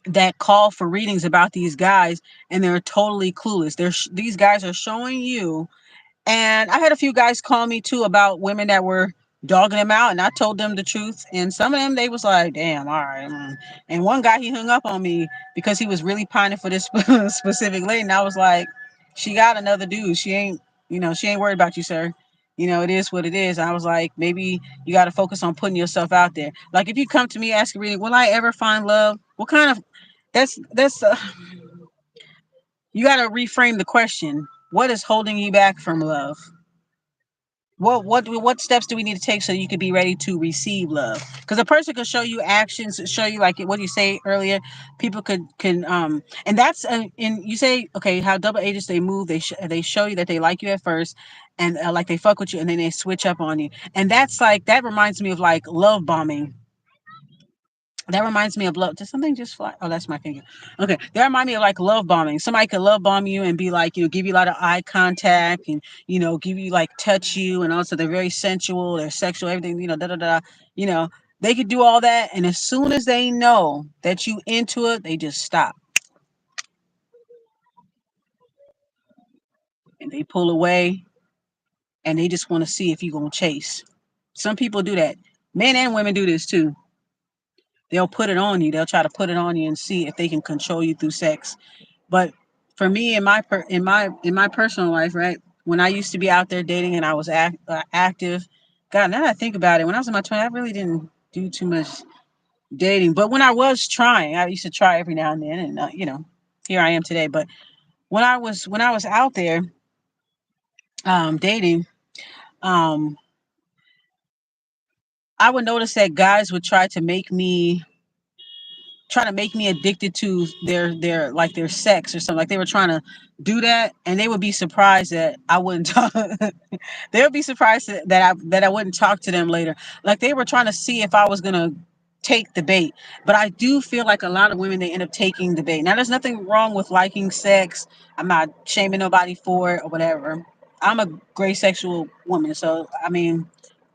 that call for readings about these guys, and they're totally clueless. These guys are showing you, and I had a few guys call me too about women that were dogging them out, and I told them the truth. And some of them, they was like, "Damn, all right." And one guy, he hung up on me because he was really pining for this specific lady, and I was like, "She got another dude. She ain't, she ain't worried about you, sir. It is what it is." I was like, maybe you got to focus on putting yourself out there. Like if you come to me asking, "Really, will I ever find love?" What kind of that's you got to reframe the question. What is holding you back from love? What steps do we need to take so you could be ready to receive love? Because a person could show you actions, show you like what you say earlier. People can and that's and you say okay, how double agents they move, they show you that they like you at first, and like they fuck with you, and then they switch up on you, and that's like that reminds me of like love bombing. That reminds me of love. Did something just fly? Oh, that's my finger. Okay. That reminds me of like love bombing. Somebody could love bomb you and be like, give you a lot of eye contact and, give you like touch you. And also they're very sensual. They're sexual, everything, da da da. You know, they could do all that. And as soon as they know that you into it, they just stop and they pull away and they just want to see if you're going to chase. Some people do that. Men and women do this too. They'll put it on you. They'll try to put it on you and see if they can control you through sex. But for me, in my personal life, right, when I used to be out there dating and I was active, God, now that I think about it, when I was in my 20s, I really didn't do too much dating. But when I was trying, I used to try every now and then, and here I am today. But when I was out there dating, um, I would notice that guys would try to make me addicted to their sex or something. Like they were trying to do that, and they would be surprised that I wouldn't talk. They would be surprised that I wouldn't talk to them later. Like they were trying to see if I was gonna take the bait. But I do feel like a lot of women, they end up taking the bait. Now there's nothing wrong with liking sex. I'm not shaming nobody for it or whatever. I'm a great sexual woman, so I mean,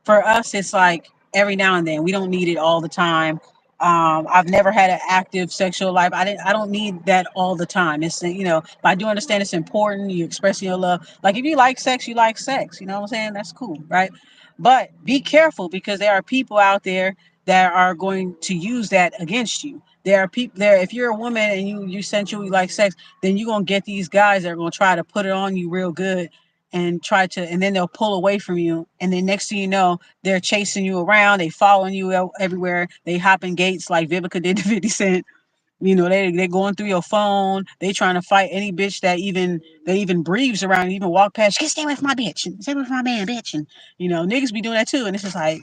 for us, it's like every now and then. We don't need it all the time. I've never had an active sexual life. I don't need that all the time. It's, but I do understand it's important. You expressing your love. Like if you like sex, you like sex. You know what I'm saying? That's cool, right? But be careful because there are people out there that are going to use that against you. There are people there. If you're a woman and you sensually like sex, then you're gonna get these guys that are gonna try to put it on you real good and try to, and then they'll pull away from you. And then next thing you know, they're chasing you around. They following you everywhere. They hopping gates like Vivica did to 50 Cent. They going through your phone. They trying to fight any bitch that even breathes around, even walk past. Get stay away from my bitch. And stay away from my man, bitch. And niggas be doing that too. And it's just like,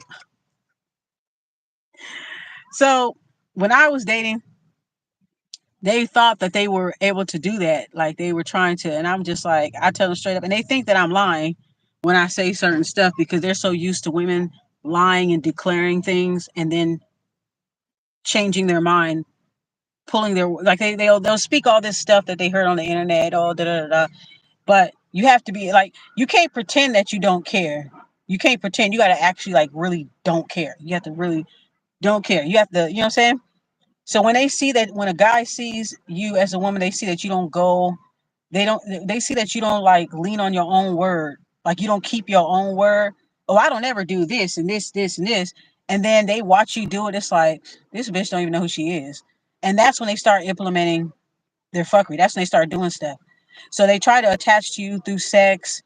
so when I was dating, they thought that they were able to do that. Like they were trying to, and I'm just like, I tell them straight up, and they think that I'm lying when I say certain stuff because they're so used to women lying and declaring things and then changing their mind, pulling their, like they'll speak all this stuff that they heard on the internet, all da da da da. But you have to be like, you can't pretend that you don't care. You can't pretend. You got to actually like really don't care. You have to really don't care. You have to, you know what I'm saying? So when they see that, when a guy sees you as a woman, they see that you don't go, they see that you don't like lean on your own word. Like you don't keep your own word. Oh, I don't ever do this and this and this. And then they watch you do it. It's like, this bitch don't even know who she is. And that's when they start implementing their fuckery. That's when they start doing stuff. So they try to attach to you through sex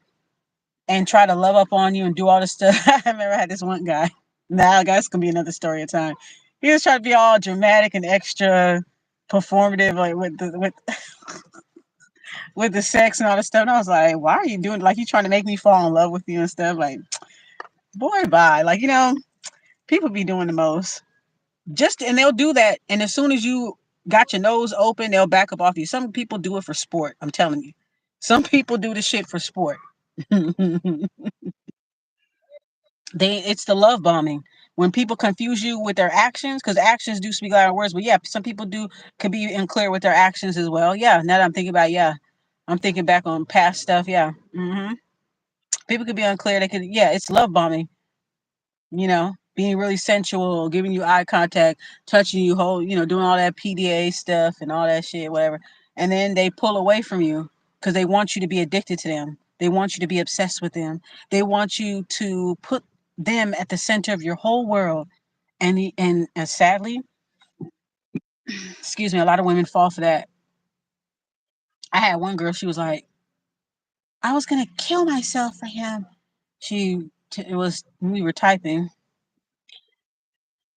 and try to love up on you and do all this stuff. I remember I had this one guy. Now, that's gonna be another story of time. He was trying to be all dramatic and extra performative, like with the sex and all this stuff. And I was like, why are you doing? Like, you trying to make me fall in love with you and stuff? Like, boy, bye. Like, people be doing the most. And they'll do that. And as soon as you got your nose open, they'll back up off you. Some people do it for sport. I'm telling you. Some people do this shit for sport. It's the love bombing when people confuse you with their actions, because actions do speak louder words. But yeah, some people could be unclear with their actions as well. Yeah, now that I'm thinking about it, yeah, I'm thinking back on past stuff. Yeah, people could be unclear. They could, yeah, it's love bombing. Being really sensual, giving you eye contact, touching you, doing all that PDA stuff and all that shit, whatever. And then they pull away from you because they want you to be addicted to them. They want you to be obsessed with them. They want you to put them at the center of your whole world. And sadly, excuse me, a lot of women fall for that. I had one girl, she was like, I was going to kill myself for him. It was, we were typing.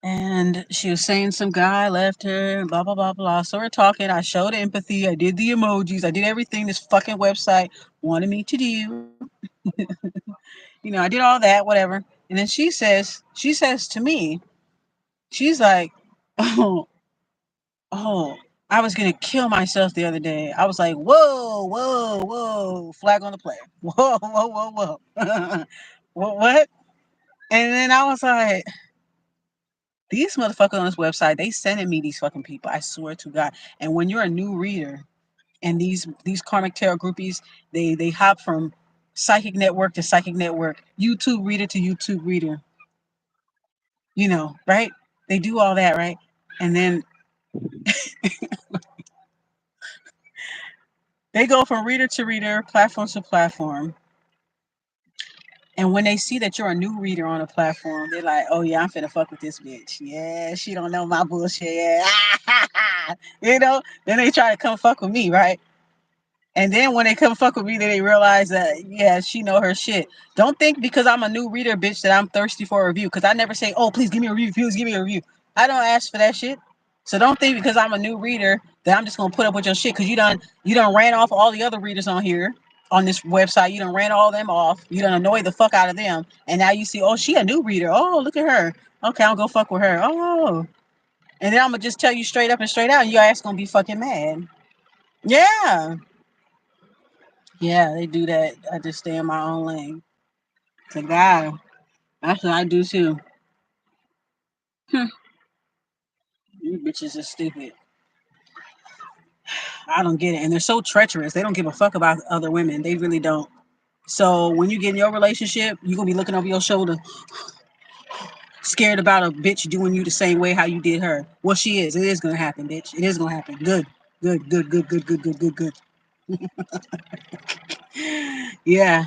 And she was saying some guy left her and blah, blah, blah, blah. So we're talking. I showed empathy. I did the emojis. I did everything this fucking website wanted me to do. I did all that, whatever. And then she says to me, she's like, oh, I was going to kill myself the other day. I was like, whoa, whoa, whoa, flag on the play. Whoa, whoa, whoa, whoa. What? And then I was like, these motherfuckers on this website, they sending me these fucking people. I swear to God. And when you're a new reader, and these karmic tarot groupies, they hop from psychic network to psychic network, YouTube reader to YouTube reader. Right? They do all that, right? And then they go from reader to reader, platform to platform. And when they see that you're a new reader on a platform, they're like, oh yeah, I'm finna fuck with this bitch. Yeah, she don't know my bullshit. Yeah. Then they try to come fuck with me, right? And then when they come fuck with me, then they realize that, yeah, she know her shit. Don't think because I'm a new reader, bitch, that I'm thirsty for a review. Because I never say, oh, please give me a review. Please give me a review. I don't ask for that shit. So don't think because I'm a new reader that I'm just going to put up with your shit. Because you done ran off all the other readers on here, on this website. You done ran all them off. You done annoyed the fuck out of them. And now you see, oh, she a new reader. Oh, look at her. Okay, I'll go fuck with her. Oh. And then I'm going to just tell you straight up and straight out. And your ass going to be fucking mad. Yeah. Yeah, they do that. I just stay in my own lane. To God, that's what I do too. You bitches are stupid. I don't get it. And they're so treacherous. They don't give a fuck about other women. They really don't. So when you get in your relationship, you're going to be looking over your shoulder. Scared about a bitch doing you the same way how you did her. Well, she is. It is gonna happen, bitch. It is gonna happen. Good. Good, good, good, good, good, good, good, good. Yeah.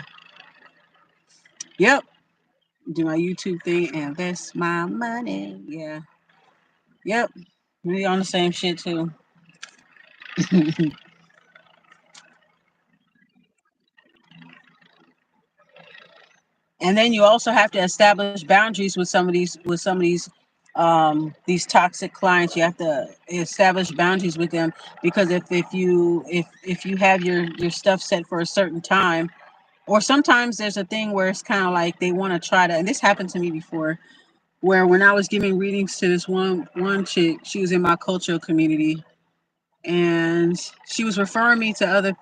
Yep. Do my YouTube thing and invest my money. Yeah. Yep. We on the same shit too. And then you also have to establish boundaries with some of these toxic clients. You have to establish boundaries with them, because if you have your stuff set for a certain time, or sometimes there's a thing where it's kind of like they want to try to, and this happened to me before, where when I was giving readings to this one chick, she was in my cultural community, and she was referring me to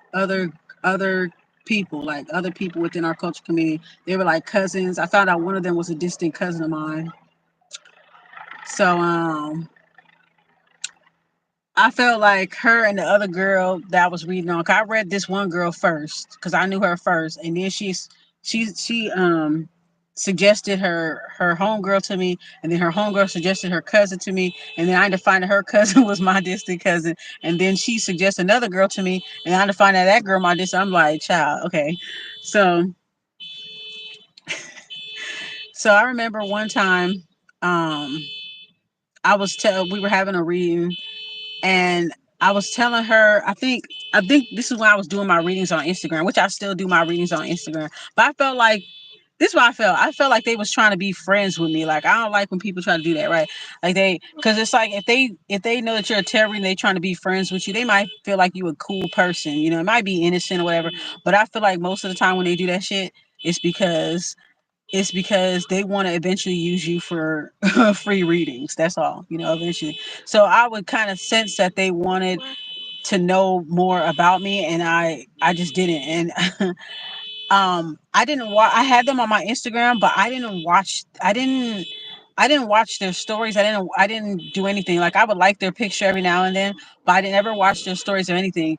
other people, like other people within our culture community. They were like cousins. I found out one of them was a distant cousin of mine. So I felt like her and the other girl that I was reading on, 'cause I read this one girl first because I knew her first, and then she suggested her homegirl to me, and then her homegirl suggested her cousin to me, and then I had to find that her cousin was my distant cousin, and then she suggested another girl to me, and I had to find out that girl my distant. I'm like, child, okay. So I remember one time, um, we were having a reading, and I was telling her, I think this is when I was doing my readings on Instagram, which I still do my readings on Instagram. But I felt like this is what I felt. I felt like they was trying to be friends with me. Like, I don't like when people try to do that, right? Like, because it's like if they know that you're a terror and they trying to be friends with you, they might feel like you a cool person. You know, it might be innocent or whatever. But I feel like most of the time when they do that shit, it's because it's because they want to eventually use you for free readings. That's all, eventually. So I would kind of sense that they wanted to know more about me, and I just didn't. And I didn't I had them on my Instagram, but I didn't watch their stories. I didn't do anything. Like, I would like their picture every now and then, but I didn't ever watch their stories or anything,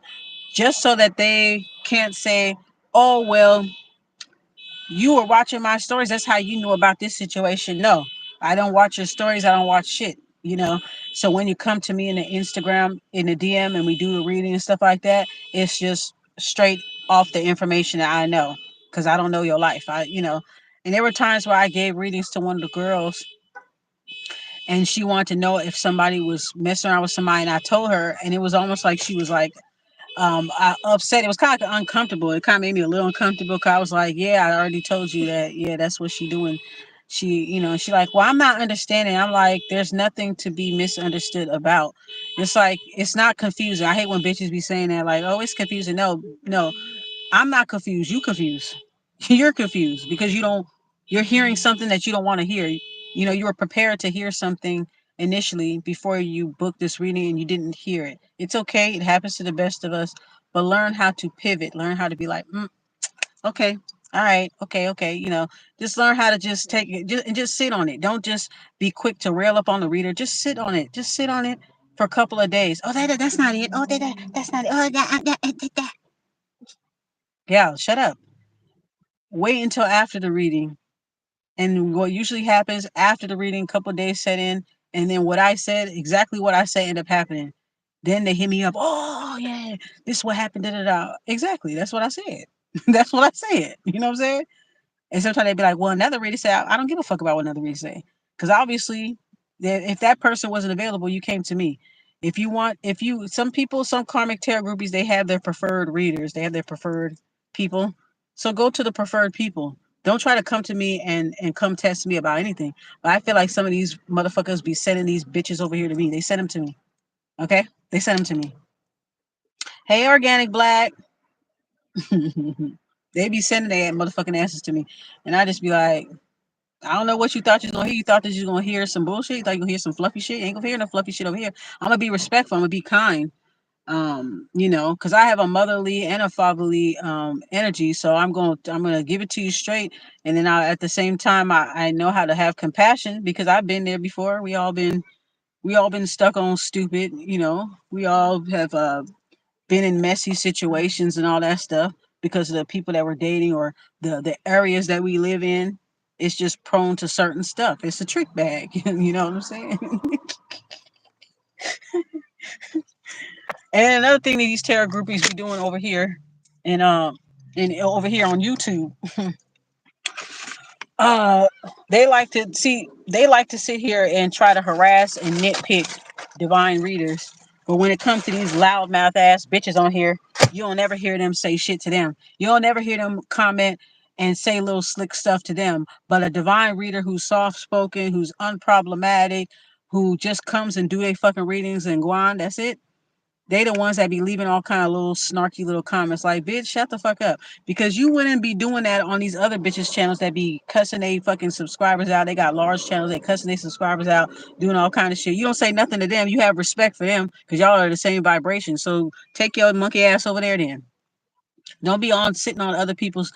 just so that they can't say, "Oh, well, you were watching my stories. That's how you knew about this situation." No, I don't watch your stories. I don't watch shit. So when you come to me in the Instagram, in the DM, and we do the reading and stuff like that, it's just straight off the information that I know, because I don't know your life. And there were times where I gave readings to one of the girls, and she wanted to know if somebody was messing around with somebody, and I told her, and it was almost like she was like, upset. It was kind of like uncomfortable. It kind of made me a little uncomfortable, because I was like, yeah, I already told you that. Yeah, that's what she doing. She like, well, I'm not understanding. I'm like, there's nothing to be misunderstood about. It's like, it's not confusing. I hate when bitches be saying that, like, oh, it's confusing. No, no, I'm not confused. You confused. You're confused because you're hearing something that you don't want to hear. You were prepared to hear something initially before you booked this reading, and you didn't hear it. It's okay. It happens to the best of us. But learn how to pivot. Learn how to be like, okay, all right, okay, okay. Just learn how to just take it, and just sit on it. Don't just be quick to rail up on the reader. Just sit on it. Just sit on it for a couple of days. Oh, that's not it. Oh, that's not it. Oh, that. Yeah, shut up. Wait until after the reading. And what usually happens after the reading, a couple of days set in, and then exactly what I say, end up happening. Then they hit me up. Oh yeah, this is what happened. Da, da, da. Exactly. That's what I said. That's what I said. You know what I'm saying? And sometimes they'd be like, well, another reader said, I don't give a fuck about what another reader say. Because obviously, if that person wasn't available, you came to me. Some people, some karmic tarot groupies, they have their preferred readers. They have their preferred people. So go to the preferred people. Don't try to come to me and come test me about anything. But I feel like some of these motherfuckers be sending these bitches over here to me. They send them to me. Okay? They send them to me. Hey, Organic Black. They be sending their motherfucking asses to me. And I just be like, I don't know what you thought you was gonna hear. You thought that you was gonna hear some bullshit. You thought you gonna hear some fluffy shit. You ain't gonna hear no fluffy shit over here. I'm gonna be respectful. I'm gonna be kind. Because I have a motherly and a fatherly energy. So I'm gonna give it to you straight. And then at the same time, I know how to have compassion, because I've been there before. We all been stuck on stupid. We all have been in messy situations and all that stuff because of the people that we're dating, or the areas that we live in. It's just prone to certain stuff. It's a trick bag. You know what I'm saying? And another thing that these tarot groupies be doing over here, and over here on YouTube, uh, they like to sit here and try to harass and nitpick divine readers. But when it comes to these loudmouth ass bitches on here, you don't ever hear them say shit to them. You don't ever hear them comment and say little slick stuff to them. But a divine reader who's soft spoken, who's unproblematic, who just comes and do their fucking readings and go on, that's it. They the ones that be leaving all kind of little snarky little comments like, bitch, shut the fuck up. Because you wouldn't be doing that on these other bitches channels that be cussing they fucking subscribers out. They got large channels, they cussing their subscribers out, doing all kind of shit. You don't say nothing to them. You have respect for them because y'all are the same vibration. So take your monkey ass over there then. Don't be on sitting on other people's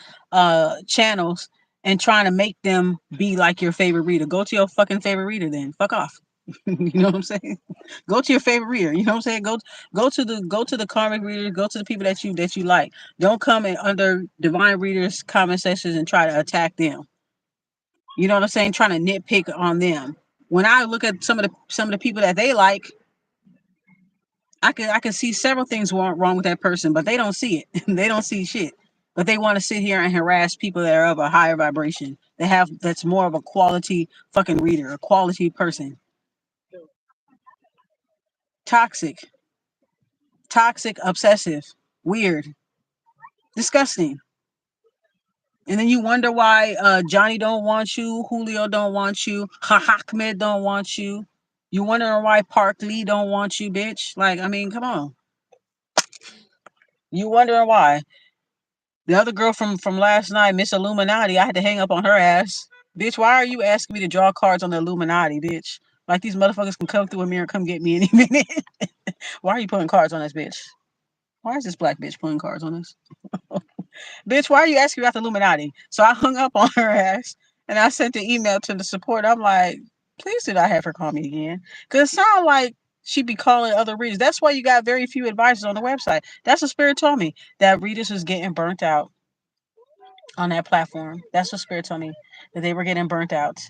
channels and trying to make them be like your favorite reader. Go to your fucking favorite reader then. Fuck off. You know what I'm saying? Go to your favorite reader. You know what I'm saying? Go to the karmic reader. Go to the people that you like. Don't come in under divine readers comment sections and try to attack them. You know what I'm saying? Trying to nitpick on them. When I look at some of the people that they like, I can see several things wrong with that person, but they don't see it. They don't see shit. But they want to sit here and harass people that are of a higher vibration. That's more of a quality fucking reader, a quality person. Toxic, obsessive, weird, disgusting. And then you wonder why Johnny don't want you, Julio don't want you, Ahmed don't want you. You wondering why Park Lee don't want you, bitch. Like, I mean, come on. You wondering why? The other girl from last night, Miss Illuminati, I had to hang up on her ass. Bitch, why are you asking me to draw cards on the Illuminati, bitch? Like these motherfuckers can come through a mirror and come get me any minute. Why are you putting cards on this bitch? Why is this black bitch putting cards on this? Bitch, why are you asking about the Illuminati? So I hung up on her ass and I sent the email to the support. I'm like, please do not have her call me again. Because it sounds like she be calling other readers. That's why you got very few advisors on the website. That's what Spirit told me. That readers was getting burnt out on that platform. That's what Spirit told me. That they were getting burnt out.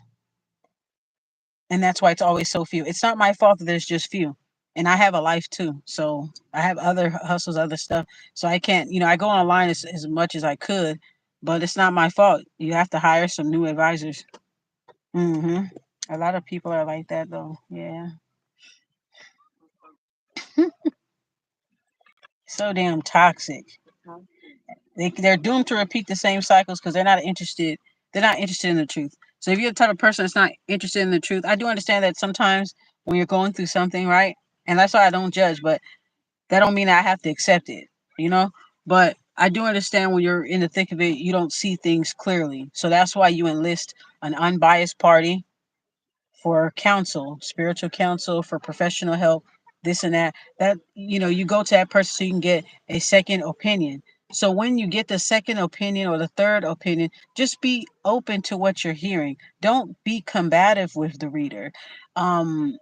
And that's why it's always so few. It's not my fault that there's just few. And I have a life too. So I have other hustles, other stuff. So I can't, I go online as much as I could, but it's not my fault. You have to hire some new advisors. Mm-hmm. A lot of people are like that though. Yeah. So damn toxic. They're doomed to repeat the same cycles because they're not interested. They're not interested in the truth. So if you're the type of person that's not interested in the truth, I do understand that sometimes when you're going through something, right? And that's why I don't judge, but that don't mean I have to accept it, you know? But I do understand when you're in the thick of it, you don't see things clearly. So that's why you enlist an unbiased party for counsel, spiritual counsel, for professional help, this and that. That, you go to that person so you can get a second opinion. So when you get the second opinion or the third opinion, just be open to what you're hearing. Don't be combative with the reader. Um,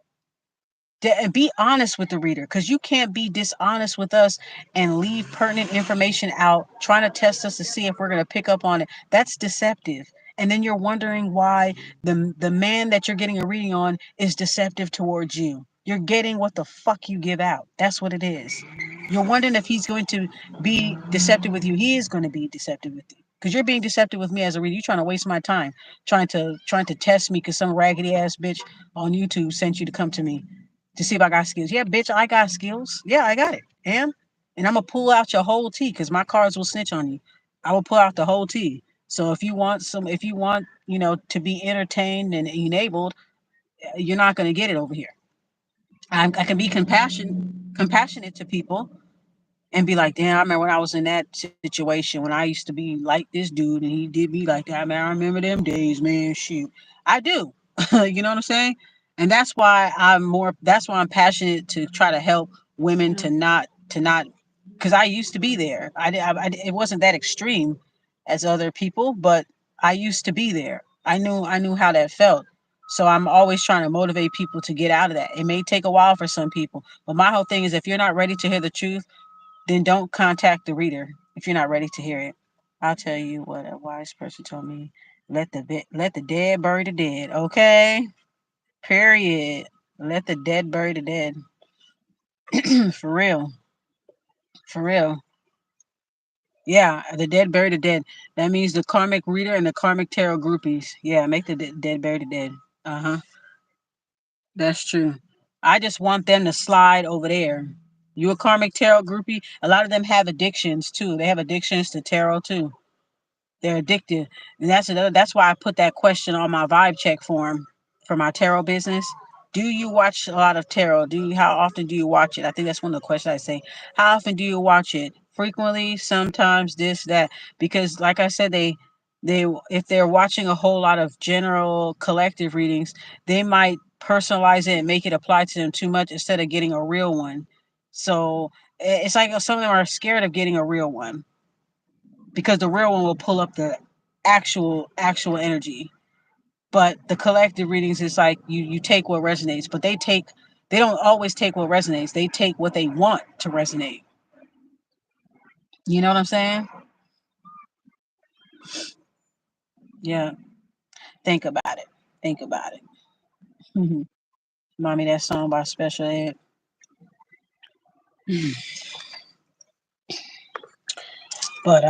and be honest with the reader, because you can't be dishonest with us and leave pertinent information out trying to test us to see if we're going to pick up on it. That's deceptive. And then you're wondering why the man that you're getting a reading on is deceptive towards you. You're getting what the fuck you give out. That's what it is. You're wondering if he's going to be deceptive with you. He is going to be deceptive with you because you're being deceptive with me as a reader. You're trying to waste my time, trying to test me because some raggedy ass bitch on YouTube sent you to come to me to see if I got skills. Yeah, bitch, I got skills. Yeah, I got it. And I'm gonna pull out your whole tea because my cards will snitch on you. I will pull out the whole tea. So if you want, to be entertained and enabled, you're not gonna get it over here. I can be compassionate to people and be like, damn, I remember when I was in that situation when I used to be like this dude and he did me like that, man. I remember them days, man. Shoot. I do. You know what I'm saying? And that's why I'm passionate to try to help women to not, because I used to be there. It wasn't that extreme as other people, but I used to be there. I knew how that felt. So I'm always trying to motivate people to get out of that. It may take a while for some people, but my whole thing is if you're not ready to hear the truth, then don't contact the reader if you're not ready to hear it. I'll tell you what a wise person told me. Let the dead bury the dead. Okay. Period. Let the dead bury the dead. For real. For real. Yeah, the dead bury the dead. That means the karmic reader and the karmic tarot groupies. Yeah, make the dead bury the dead. Uh huh. That's true. I just want them to slide over there. You a karmic tarot groupie? A lot of them have addictions too. They have addictions to tarot too. They're addicted, and that's why I put that question on my vibe check form for my tarot business. Do you watch a lot of tarot? How often do you watch it? I think that's one of the questions I say. How often do you watch it? Frequently, sometimes, this, that. Because like I said, they if they're watching a whole lot of general collective readings, they might personalize it and make it apply to them too much instead of getting a real one. So it's like some of them are scared of getting a real one because the real one will pull up the actual energy. But the collective readings is like you take what resonates, but they don't always take what resonates. They take what they want to resonate. You know what I'm saying? Yeah. Think about it. Think about it. Mommy, that song by Special Ed. But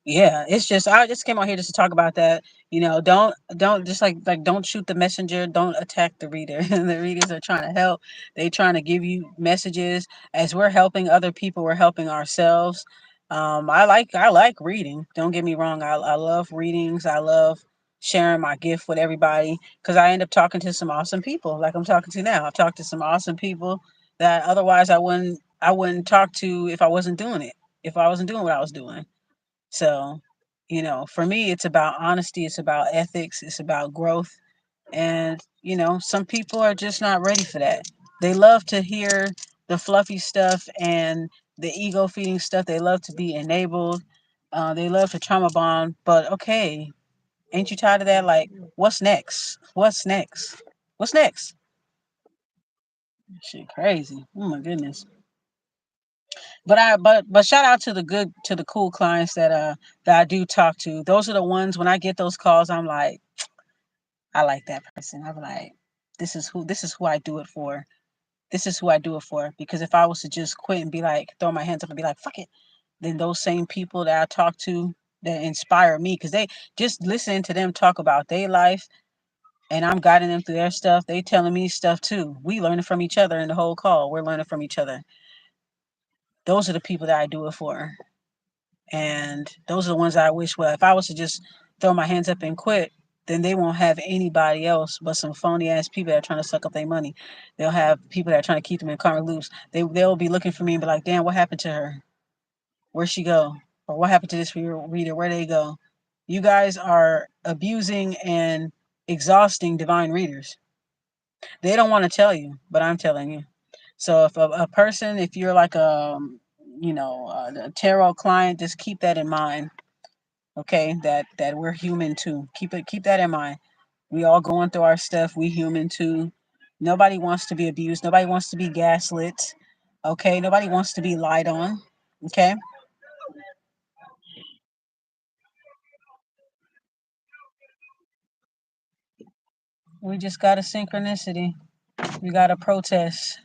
yeah, it's just I just came out here just to talk about that. Don't just like don't shoot the messenger, don't attack the reader. The readers are trying to help. They trying to give you messages. As we're helping other people, we're helping ourselves. I like reading. Don't get me wrong. I love readings. I love sharing my gift with everybody because I end up talking to some awesome people like I'm talking to now. I've talked to some awesome people that otherwise I wouldn't talk to if I wasn't doing it, if I wasn't doing what I was doing. So, for me, it's about honesty, it's about ethics, it's about growth. And, some people are just not ready for that. They love to hear the fluffy stuff and the ego feeding stuff. They love to be enabled. They love to trauma bond. But okay, ain't you tired of that? Like, what's next? What's next? What's next? Shit, crazy. Oh my goodness. But shout out to the cool clients that I do talk to. Those are the ones when I get those calls, I'm like, I like that person. I'm like, this is who I do it for. This is who I do it for. Because if I was to just quit and be like, throw my hands up and be like, fuck it, then those same people that I talk to that inspire me, because they just listening to them talk about their life and I'm guiding them through their stuff, they telling me stuff too. We learning from each other in the whole call. We're learning from each other. Those are the people that I do it for. And those are the ones I wish, well, if I was to just throw my hands up and quit, then they won't have anybody else but some phony ass people that are trying to suck up their money. They'll have people that are trying to keep them in karmic loops. They'll be looking for me and be like, damn, what happened to her? Where'd she go? Or what happened to this reader? Where'd they go? You guys are abusing and exhausting divine readers. They don't want to tell you, but I'm telling you. So if a person, if you're like a tarot client, just keep that in mind. Okay, that we're human too. Keep that in mind. We all going through our stuff. We human too. Nobody wants to be abused. Nobody wants to be gaslit. Okay, nobody wants to be lied on. Okay, we just got a synchronicity. We got a protest.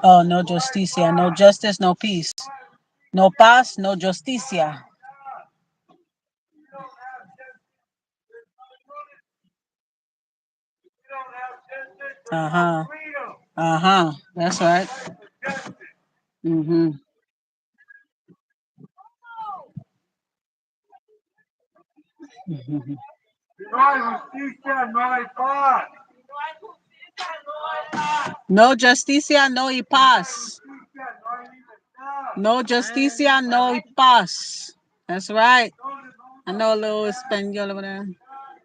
Oh, no justicia, no justice, no peace, no paz, no justicia. Uh huh. Uh huh. That's right. Mm-hmm. Mm-hmm. No justicia, no y paz. No justicia, no y paz. That's right. I know a little Espanol over there.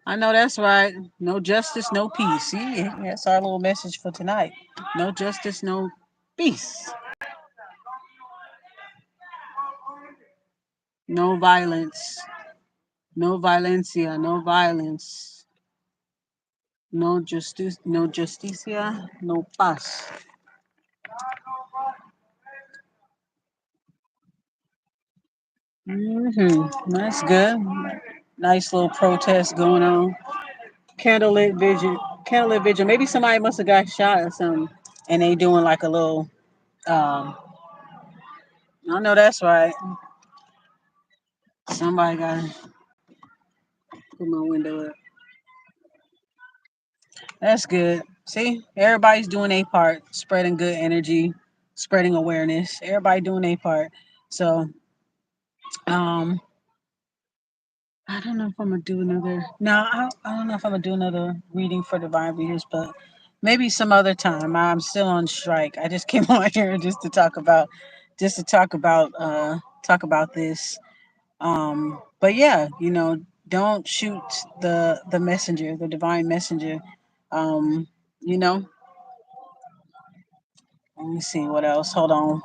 I know that's right. No justice, no peace. See, that's our little message for tonight. No justice, no peace. No violence. No violencia. No violence. No justice, no justicia, no paz. That's good. Nice little protest going on. Candlelit vigil. Candlelit vigil. Maybe somebody must have got shot or something, and they doing like a little. I know that's right. Somebody got to put my window up. That's good. See, everybody's doing a part, spreading good energy, spreading awareness. Everybody doing a part. So, um, I don't know if I'm gonna do another. No, I don't know if I'm gonna do another reading for divine readers, but maybe some other time. I'm still on strike. I just came on here just to talk about this. But yeah, don't shoot the messenger, the divine messenger. Um, you know. Let me see what else. Hold on.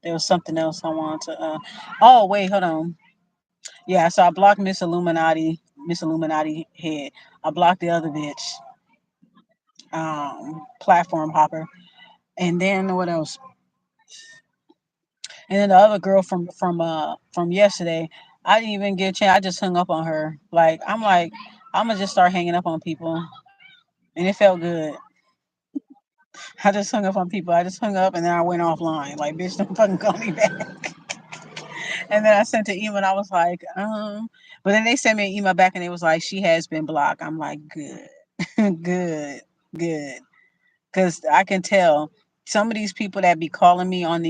There was something else I wanted to. Oh wait, hold on. Yeah, so I blocked Miss Illuminati head. I blocked the other bitch, platform hopper, and then what else? And then the other girl from yesterday. I didn't even get a chance. I just hung up on her. Like I'm gonna just start hanging up on people, and it felt good. I just hung up on people. I just hung up and then I went offline. Like, bitch, don't fucking call me back. And then I sent an email and I was like, but then they sent me an email back and it was like, she has been blocked. I'm like, good, good, good. Cause I can tell some of these people that be calling me on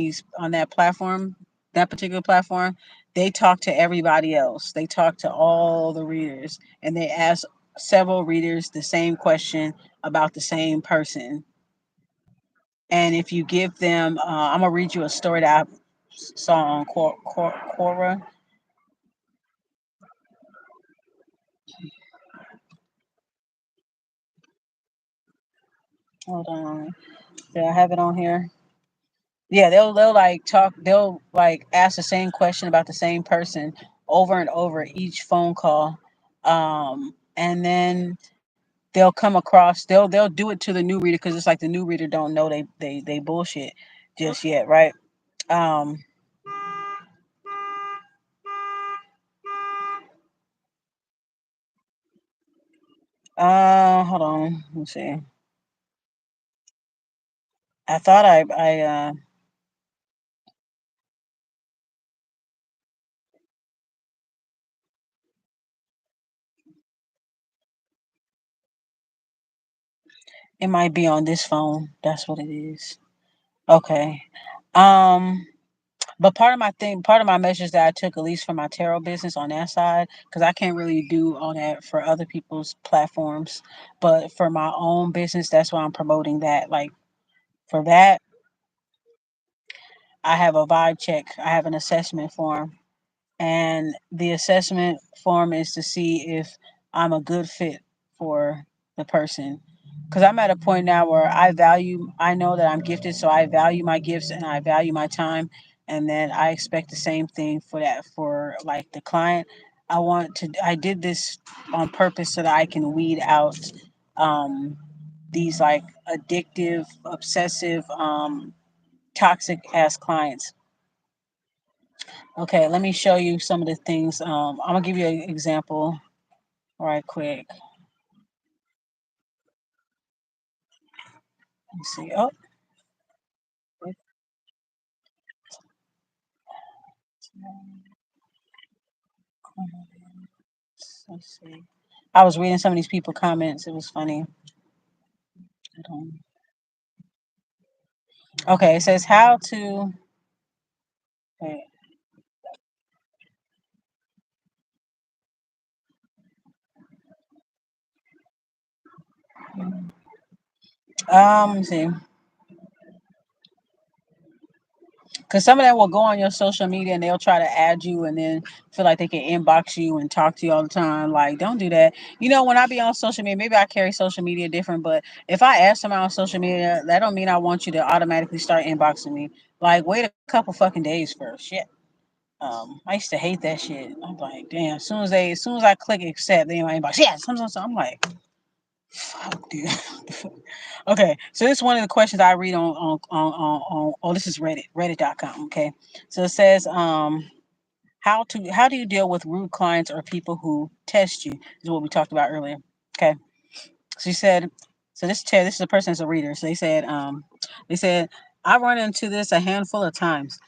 that platform, that particular platform, they talk to everybody else. They talk to all the readers and they ask several readers the same question about the same person. And if you give them, I'm gonna read you a story that I saw on Quora. Hold on. Do I have it on here? Yeah, they'll like talk. They'll like ask the same question about the same person over and over each phone call, and then they'll come across. They'll do it to the new reader because it's like the new reader don't know they bullshit just yet, right? Um, hold on. Let's see. I thought it might be on this phone. That's what it is. Okay. Um. But part of my measures that I took, at least for my tarot business on that side, because I can't really do all that for other people's platforms. But for my own business, that's why I'm promoting that. Like for that, I have a vibe check. I have an assessment form. And the assessment form is to see if I'm a good fit for the person. Because I'm at a point now where I know that I'm gifted, so I value my gifts and I value my time. And then I expect the same thing for that, for like the client. I did this on purpose so that I can weed out um, these like addictive, obsessive, toxic ass clients. Okay, let me show you some of the things. I'm gonna give you an example right quick. Let's see. Oh, let's see. I was reading some of these people comments. It was funny. Okay, it says how to. Wait, let me see. Because some of them will go on your social media and they'll try to add you and then feel like they can inbox you and talk to you all the time. Like, don't do that. When I be on social media, maybe I carry social media different, but if I ask somebody on social media, that don't mean I want you to automatically start inboxing me. Like, wait a couple fucking days first. Shit. I used to hate that shit. I'm like, damn. As soon as I click accept, they in my inbox. Yeah, I'm like, Fuck, dude. Okay, so this is one of the questions I read on oh, this is Reddit, reddit.com. Okay, so it says how do you deal with rude clients or people who test you? This is what we talked about earlier. Okay, so she said, so this is a person that's a reader. So they said I run into this a handful of times.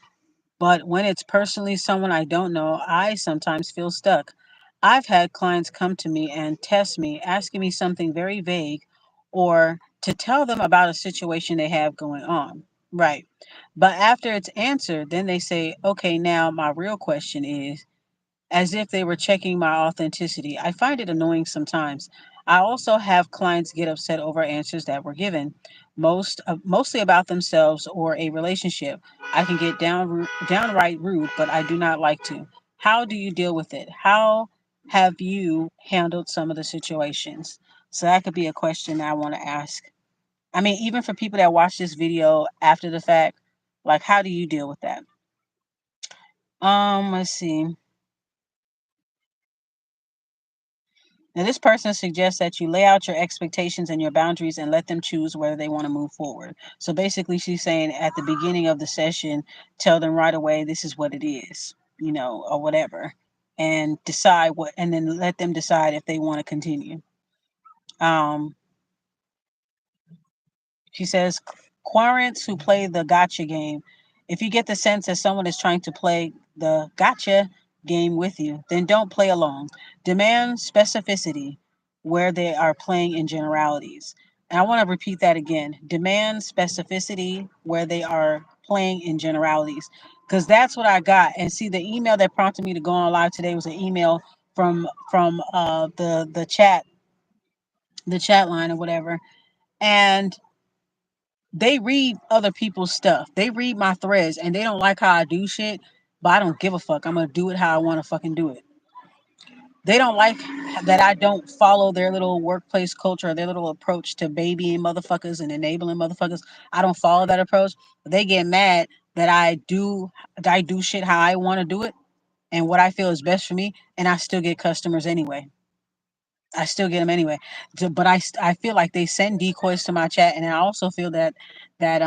But when it's personally someone I don't know, I sometimes feel stuck. I've had clients come to me and test me, asking me something very vague or to tell them about a situation they have going on. Right. But after it's answered, then they say, okay, now my real question is, as if they were checking my authenticity. I find it annoying sometimes. I also have clients get upset over answers that were given, mostly about themselves or a relationship. I can get downright rude, but I do not like to. How do you deal with it? How have you handled some of the situations? So that could be a question that I want to ask. I mean, even for people that watch this video after the fact, like how do you deal with that? Let's see. Now, this person suggests that you lay out your expectations and your boundaries and let them choose whether they want to move forward. So basically, she's saying at the beginning of the session, tell them right away, this is what it is, or whatever, and decide what, and then let them decide if they want to continue. Um, She says, Quarants who play the gotcha game. If you get the sense that someone is trying to play the gotcha game with you, then don't play along. Demand specificity where they are playing in generalities. And I want to repeat that again. Demand specificity where they are playing in generalities. Because that's what I got. And see, the email that prompted me to go on live today was an email from the chat line or whatever. And they read other people's stuff. They read my threads and they don't like how I do shit, but I don't give a fuck. I'm gonna do it how I want to fucking do it. They don't like that I don't follow their little workplace culture or their little approach to babying motherfuckers and enabling motherfuckers. I don't follow that approach. They get mad that I do shit how I want to do it and what I feel is best for me, and I still get customers anyway. I still get them anyway. But I feel like they send decoys to my chat, and I also feel that they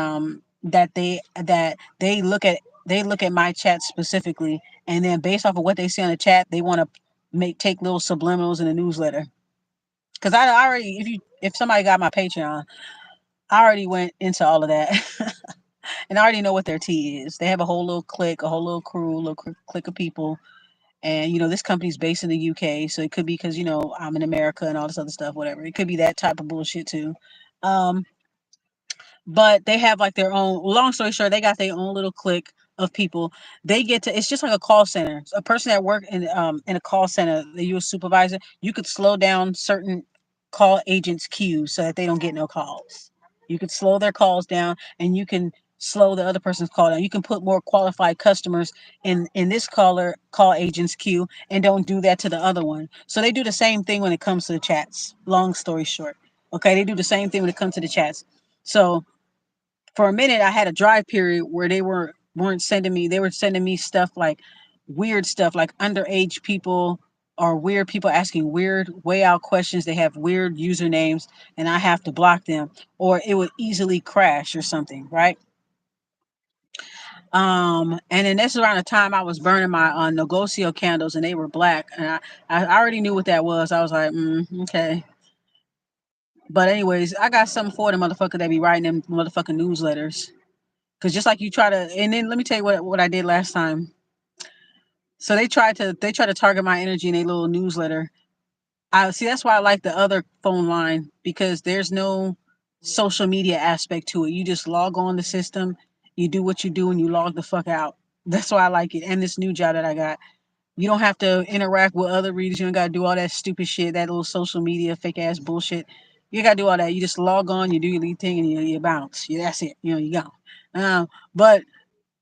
look at my chat specifically, and then based off of what they see on the chat, they want to take little subliminals in the newsletter. Because I already, if somebody got my Patreon, I already went into all of that, and I already know what their tea is. They have a whole little clique, a whole little crew, a little clique of people. And this company's based in the UK, so it could be because I'm in America and all this other stuff, whatever. It could be that type of bullshit too. Um, but they have like their own. Long story short, they got their own little clique of people. They get to. It's just like a call center. A person that work in a call center, the U.S. supervisor, you could slow down certain call agents' queues so that they don't get no calls. You could slow their calls down, and you can slow the other person's call down. You can put more qualified customers in this call agent's queue, and don't do that to the other one. So they do the same thing when it comes to the chats. Long story short, okay, they do the same thing when it comes to the chats. So for a minute I had a dry period where weren't sending me. They were sending me stuff like weird stuff, like underage people or weird people asking weird way out questions. They have weird usernames, and I have to block them, or it would easily crash or something, right? And then this is around the time I was burning my negocio candles, and they were black, and I already knew what that was. I was like, okay. But anyways, I got something for the motherfucker that be writing them motherfucking newsletters. Cause just like you try to, and then let me tell you what I did last time. So they try to target my energy in a little newsletter. I see, that's why I like the other phone line, because there's no social media aspect to it. You just log on the system, you do what you do, and you log the fuck out. That's why I like it. And this new job that I got, you don't have to interact with other readers. You don't gotta do all that stupid shit, that little social media fake ass bullshit. You gotta do all that. You just log on, you do your lead thing, and you bounce. Yeah, that's it. You go. But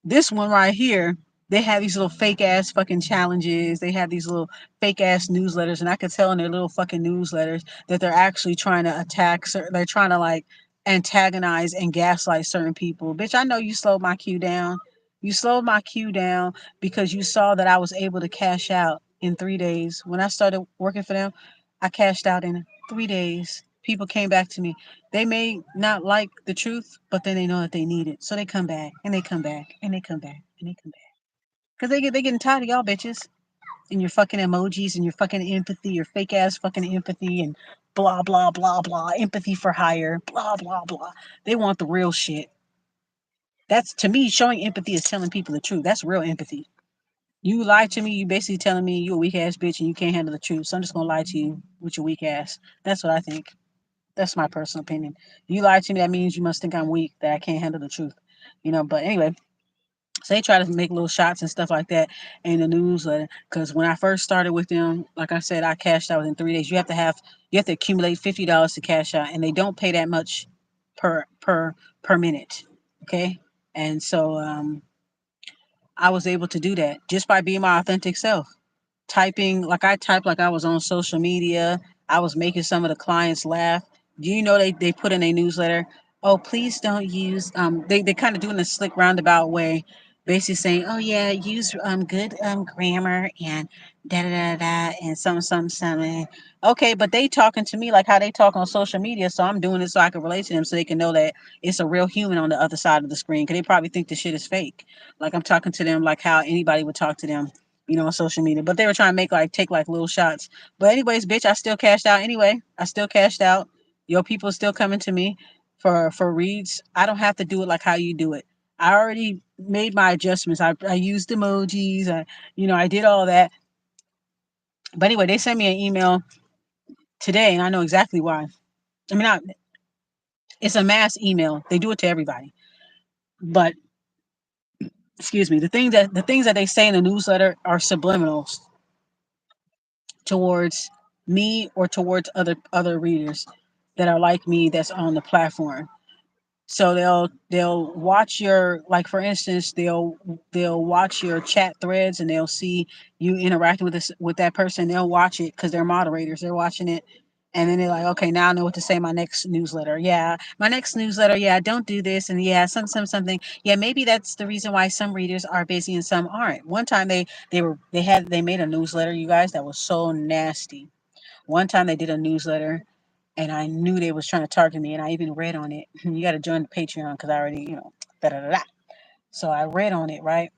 this one right here, they have these little fake ass fucking challenges. They have these little fake ass newsletters, and I could tell in their little fucking newsletters that they're actually trying to attack. They're trying to like antagonize and gaslight certain people. Bitch, I know you slowed my queue down. You slowed my queue down because you saw that I was able to cash out in 3 days. When I started working for them, I cashed out in 3 days. people came back to me. They may not like the truth, but then they know that they need it. So they come back and they come back and they come back and they come back. Because they getting tired of y'all bitches and your fucking emojis and your fucking empathy, your fake ass fucking empathy and blah, blah, blah, blah. Empathy for hire, blah, blah, blah. They want the real shit. That's, to me, showing empathy is telling people the truth. That's real empathy. You lie to me, you basically telling me you a weak ass bitch and you can't handle the truth. So I'm just gonna lie to you with your weak ass. That's what I think. That's my personal opinion. You lie to me, that means you must think I'm weak, that I can't handle the truth. But anyway, so they try to make little shots and stuff like that in the newsletter. Because when I first started with them, like I said, I cashed out within 3 days. You have to accumulate $50 to cash out, and they don't pay that much per minute. Okay, and so I was able to do that just by being my authentic self. Typing like I typed like I was on social media. I was making some of the clients laugh. Do you know they put in a newsletter? Oh, please don't use they kind of doing a slick roundabout way, basically saying, oh yeah, use good grammar and da da da da and some. Okay, but they talking to me like how they talk on social media, so I'm doing it so I can relate to them so they can know that it's a real human on the other side of the screen. Because they probably think the shit is fake. Like I'm talking to them like how anybody would talk to them on social media. But they were trying to take like little shots. But anyways, bitch, I still cashed out anyway. I still cashed out. Your people are still coming to me for reads. I don't have to do it like how you do it. I already made my adjustments. I used emojis. I did all that. But anyway, they sent me an email today, and I know exactly why. I mean, it's a mass email. They do it to everybody. But excuse me, the things that they say in the newsletter are subliminals towards me or towards other readers that are like me that's on the platform. So they'll watch your, like for instance, they'll watch your chat threads and they'll see you interacting with that person. They'll watch it because they're moderators. They're watching it. And then they're like, okay, now I know what to say in my next newsletter. Yeah, my next newsletter. Yeah, don't do this. And yeah, something. Yeah, maybe that's the reason why some readers are busy and some aren't. One time they made a newsletter, you guys, that was so nasty. One time they did a newsletter and I knew they was trying to target me, and I even read on it. You got to join the Patreon because I already, da da da da. So I read on it, right?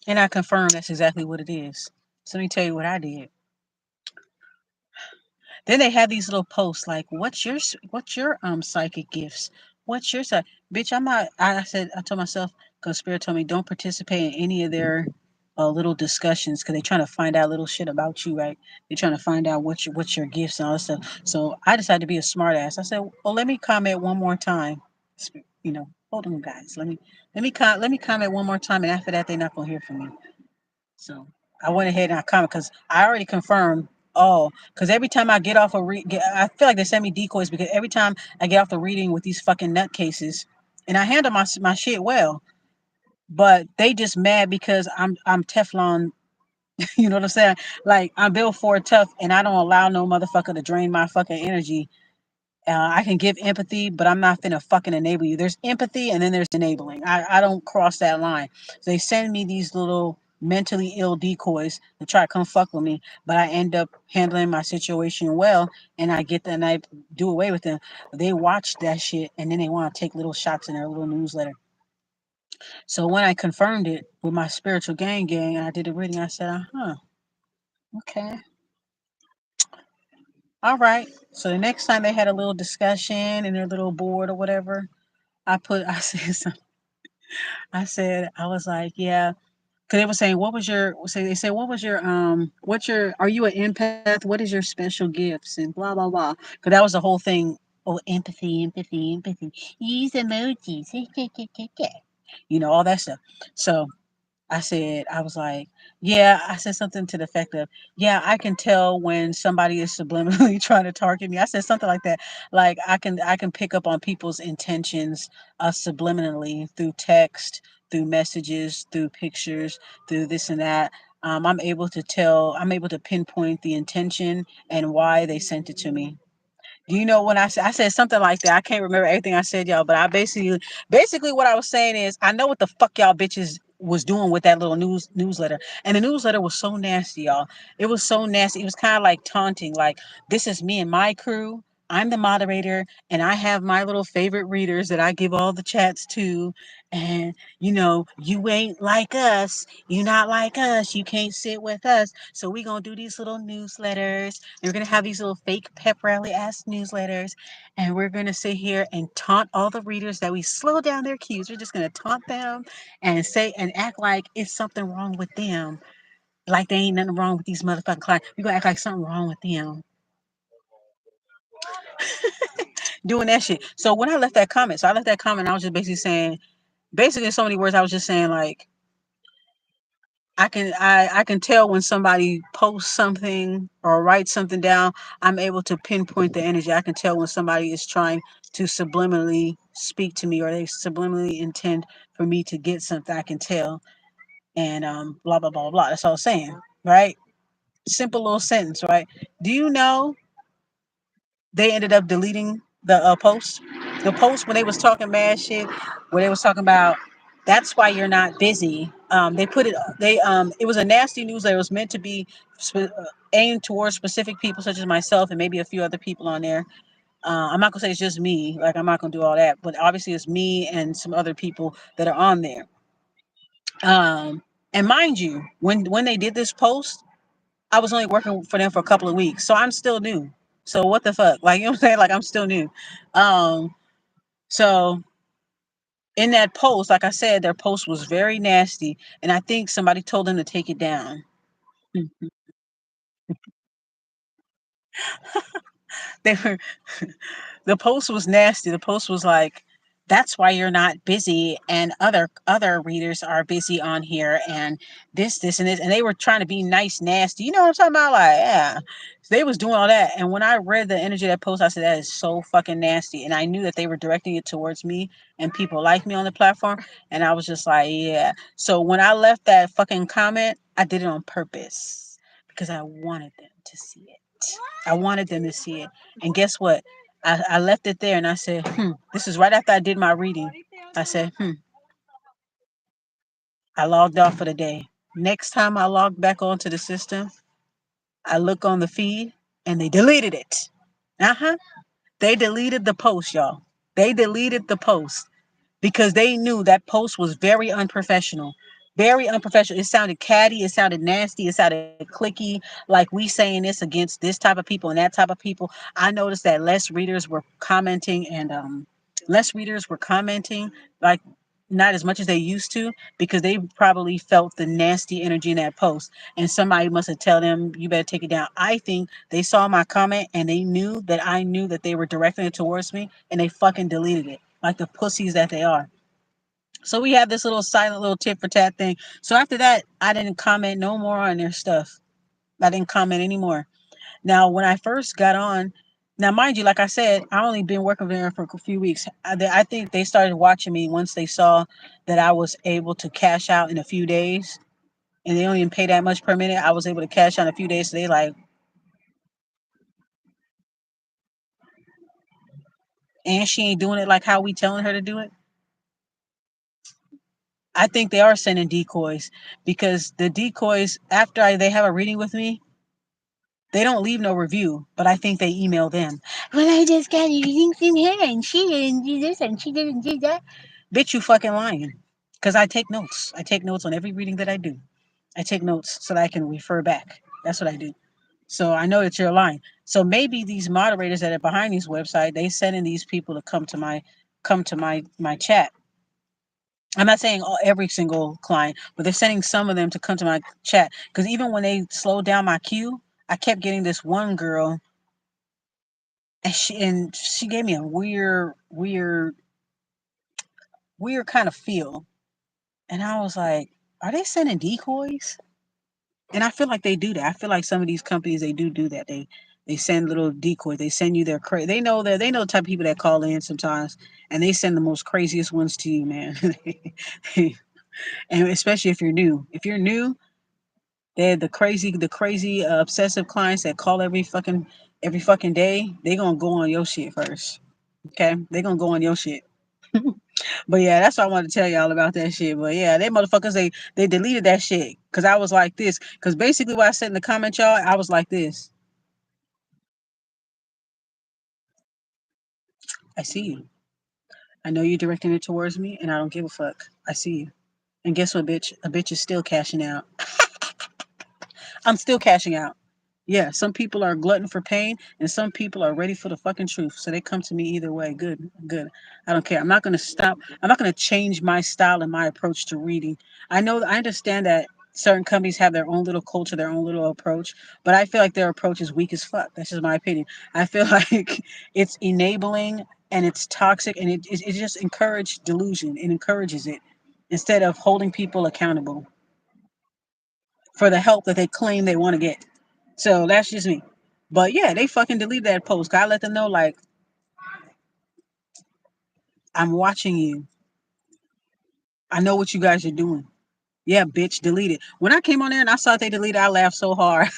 And I confirmed that's exactly what it is. So let me tell you what I did. Then they have these little posts like, "What's your psychic gifts? What's your side?" Bitch, I'm not. I told myself, because Spirit told me don't participate in any of their little discussions because they're trying to find out little shit about you, right? They're trying to find out what's your gifts and all that stuff. So I decided to be a smart ass. I said, well, let me comment one more time. Hold on, guys. Let me comment one more time, and after that, they're not gonna hear from me. So I went ahead and I commented because I already confirmed. Oh, because every time I get off I feel like they send me decoys because every time I get off the reading with these fucking nutcases, and I handle my shit well, but they just mad because I'm Teflon. You know what I'm saying? Like I'm built for tough, and I don't allow no motherfucker to drain my fucking energy. I can give empathy, but I'm not finna fucking enable you. There's empathy and then there's enabling. I don't cross that line. So they send me these little mentally ill decoys to try to come fuck with me, but I end up handling my situation well, and I get that, and I do away with them. They watch that shit and then they want to take little shots in their little newsletter. So when I confirmed it with my spiritual gang and I did the reading, I said, okay, all right. So the next time they had a little discussion in their little board or whatever, I said something. I was like, yeah, because they were saying, they said, are you an empath? What is your special gifts? And blah, blah, blah. Because that was the whole thing. Oh, empathy. Use emojis. All that stuff. So I was like, yeah, I said something to the effect of, yeah, I can tell when somebody is subliminally trying to target me. I said something like that. Like I can pick up on people's intentions subliminally through text, through messages, through pictures, through this and that. I'm able to pinpoint the intention and why they sent it to me. Do you know when I said something like that? I can't remember everything I said, y'all, but I basically what I was saying is I know what the fuck y'all bitches was doing with that little newsletter. And the newsletter was so nasty, y'all. It was so nasty. It was kind of like taunting, like, this is me and my crew. I'm the moderator, and I have my little favorite readers that I give all the chats to. And, you ain't like us. You not like us. You can't sit with us. So we going to do these little newsletters. And we're going to have these little fake pep rally ass newsletters. And we're going to sit here and taunt all the readers that we slow down their queues. We're just going to taunt them and say and act like it's something wrong with them. Like there ain't nothing wrong with these motherfucking clients. We're going to act like something wrong with them. Doing that shit. So when I left that comment, I was just basically saying, basically in so many words, I was just saying, like, I can tell when somebody posts something or writes something down. I'm able to pinpoint the energy. I can tell when somebody is trying to subliminally speak to me, or they subliminally intend for me to get something. I can tell. And blah blah blah blah. That's all I'm saying, right? Simple little sentence, right? Do you know they ended up deleting the post? The post when they was talking mad shit, where they was talking about, that's why you're not busy. They put it. It was a nasty newsletter. It was meant to be aimed towards specific people, such as myself and maybe a few other people on there. I'm not gonna say it's just me. Like, I'm not gonna do all that, but obviously it's me and some other people that are on there. And mind you, when they did this post, I was only working for them for a couple of weeks, so I'm still new. So what the fuck? Like, you know what I'm saying? Like, I'm still new. So in that post, like I said, their post was very nasty, and I think somebody told them to take it down. They were the post was nasty. The post was like, that's why you're not busy, and other readers are busy on here, and this and this, and they were trying to be nice, nasty. You know what I'm talking about? Like, yeah. So they was doing all that. And when I read the energy of that post, I said, that is so fucking nasty. And I knew that they were directing it towards me and people like me on the platform. And I was just like, yeah. So when I left that fucking comment, I did it on purpose because I wanted them to see it. I wanted them to see it. And guess what? I left it there and I said, this is right after I did my reading. I said, I logged off for the day. Next time I log back onto the system, I look on the feed and they deleted it. Uh-huh. They deleted the post, y'all. They deleted the post because they knew that post was very unprofessional. Very unprofessional. It sounded catty. It sounded nasty. It sounded clicky. Like, we saying this against this type of people and that type of people. I noticed that less readers were commenting, like, not as much as they used to, because they probably felt the nasty energy in that post, and somebody must have tell them, you better take it down. I think they saw my comment and they knew that I knew that they were directing it towards me, and they fucking deleted it like the pussies that they are. So we have this little silent little tit for tat thing. So after that, I didn't comment no more on their stuff. I didn't comment anymore. Now, when I first got on, now mind you, like I said, I only been working there for a few weeks. I think they started watching me once they saw that I was able to cash out in a few days, and they don't even pay that much per minute. I was able to cash out in a few days, so they like, and she ain't doing it like how we telling her to do it. I think they are sending decoys, because the decoys, after they have a reading with me, they don't leave no review, but I think they email them. Well, I just got a reading from her, and she didn't do this, and she didn't do that. Bitch, you fucking lying. Because I take notes. I take notes on every reading that I do. I take notes so that I can refer back. That's what I do. So I know that you're lying. So maybe these moderators that are behind these websites, they sending these people to come to my chat. I'm not saying every single client, but they're sending some of them to come to my chat. Because even when they slowed down my queue, I kept getting this one girl, and she gave me a weird kind of feel. And I was like, are they sending decoys? And I feel like they do that. I feel like some of these companies, they do that. They send little decoys. They send you their they know the type of people that call in sometimes, and they send the most craziest ones to you, man. And especially if you're new. If you're new, they're the crazy obsessive clients that call every fucking day. They gonna go on your shit first. Okay, they gonna go on your shit. But yeah, that's what I wanted to tell y'all about that shit. But yeah, they motherfuckers, they deleted that shit because I was like this. Because basically, what I said in the comment, y'all, I was like this. I see you. I know you're directing it towards me, and I don't give a fuck. I see you. And guess what, bitch? A bitch is still cashing out. I'm still cashing out. Yeah, some people are glutton for pain, and some people are ready for the fucking truth. So they come to me either way. Good, good. I don't care. I'm not gonna stop. I'm not gonna change my style and my approach to reading. I understand that certain companies have their own little culture, their own little approach, but I feel like their approach is weak as fuck. That's just my opinion. I feel like it's enabling and it's toxic, and it just encourages delusion. It encourages it instead of holding people accountable for the help that they claim they want to get. So that's just me. But yeah, they fucking deleted that post. I let them know, like, I'm watching you. I know what you guys are doing. Yeah, bitch, delete it. When I came on there and I saw they deleted, I laughed so hard.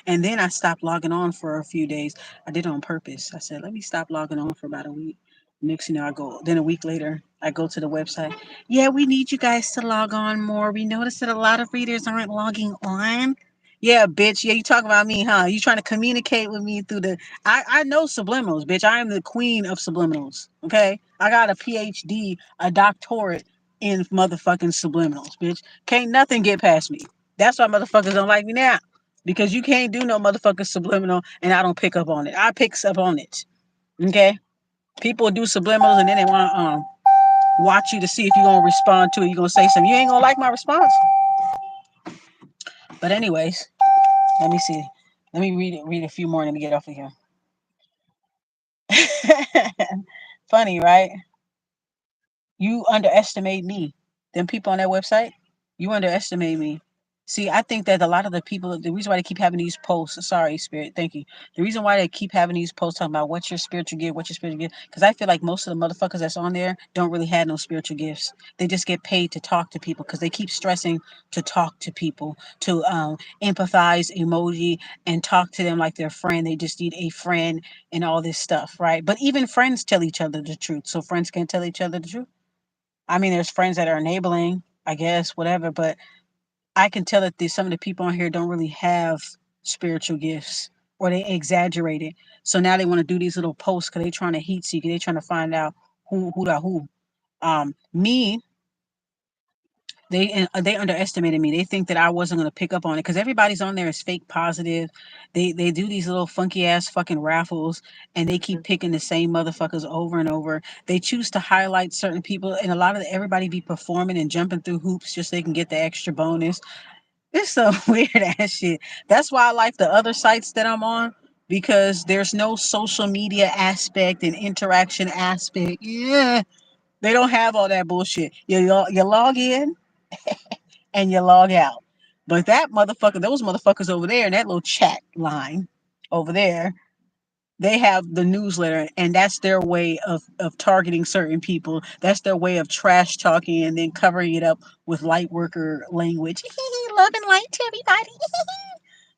And then I stopped logging on for a few days. I did it on purpose. I said, let me stop logging on for about a week. Next, I go. Then a week later, I go to the website. Yeah, we need you guys to log on more. We noticed that a lot of readers aren't logging on. Yeah, bitch. Yeah, you talk about me, huh? You trying to communicate with me through the. I know subliminals, bitch. I am the queen of subliminals. Okay, I got a PhD, a doctorate in motherfucking subliminals, bitch. Can't nothing get past me. That's why motherfuckers don't like me now. Because you can't do no motherfucking subliminal and I don't pick up on it. I picks up on it. Okay? People do subliminals and then they want to watch you to see if you're going to respond to it. You're going to say something. You ain't going to like my response. But anyways, let me see. Let me read a few more and let me get off of here. Funny, right? You underestimate me. Them people on that website, you underestimate me. See, I think that a lot of the people, the reason why they keep having these posts, sorry, Spirit, thank you. The reason why they keep having these posts talking about what's your spiritual gift, what's your spiritual gift, because I feel like most of the motherfuckers that's on there don't really have no spiritual gifts. They just get paid to talk to people because they keep stressing to talk to people, to empathize, emoji, and talk to them like their friend. They just need a friend and all this stuff, right? But even friends tell each other the truth. So friends can't tell each other the truth. I mean, there's friends that are enabling, I guess, whatever, but I can tell that some of the people on here don't really have spiritual gifts or they exaggerate it. So now they want to do these little posts because they're trying to heat seek. They're trying to find out who da who. Me, they underestimated me. They think that I wasn't gonna pick up on it because everybody's on there is fake positive. They do these little funky ass fucking raffles and they keep picking the same motherfuckers over and over. They choose to highlight certain people and a lot of everybody be performing and jumping through hoops just so they can get the extra bonus. It's some weird ass shit. That's why I like the other sites that I'm on because there's no social media aspect and interaction aspect. Yeah, they don't have all that bullshit. You log in and you log out. But that motherfucker, those motherfuckers over there in that little chat line over there, they have the newsletter and that's their way of targeting certain people. That's their way of trash talking and then covering it up with light worker language. Love and light to everybody.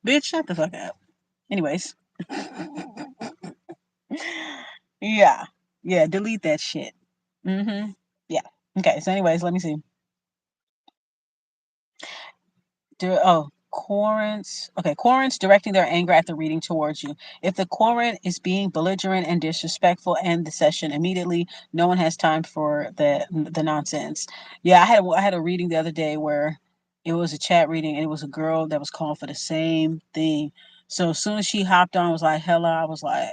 Bitch, shut the fuck up. Anyways, yeah. Yeah, delete that shit. Mm-hmm. Yeah. Okay, so anyways, let me see. Quorants. Okay, quorants directing their anger at the reading towards you. If the quorant is being belligerent and disrespectful, end the session immediately. No one has time for the nonsense. Yeah, I had a reading the other day where it was a chat reading and it was a girl that was calling for the same thing. So as soon as she hopped on, was like, "Hello," I was like,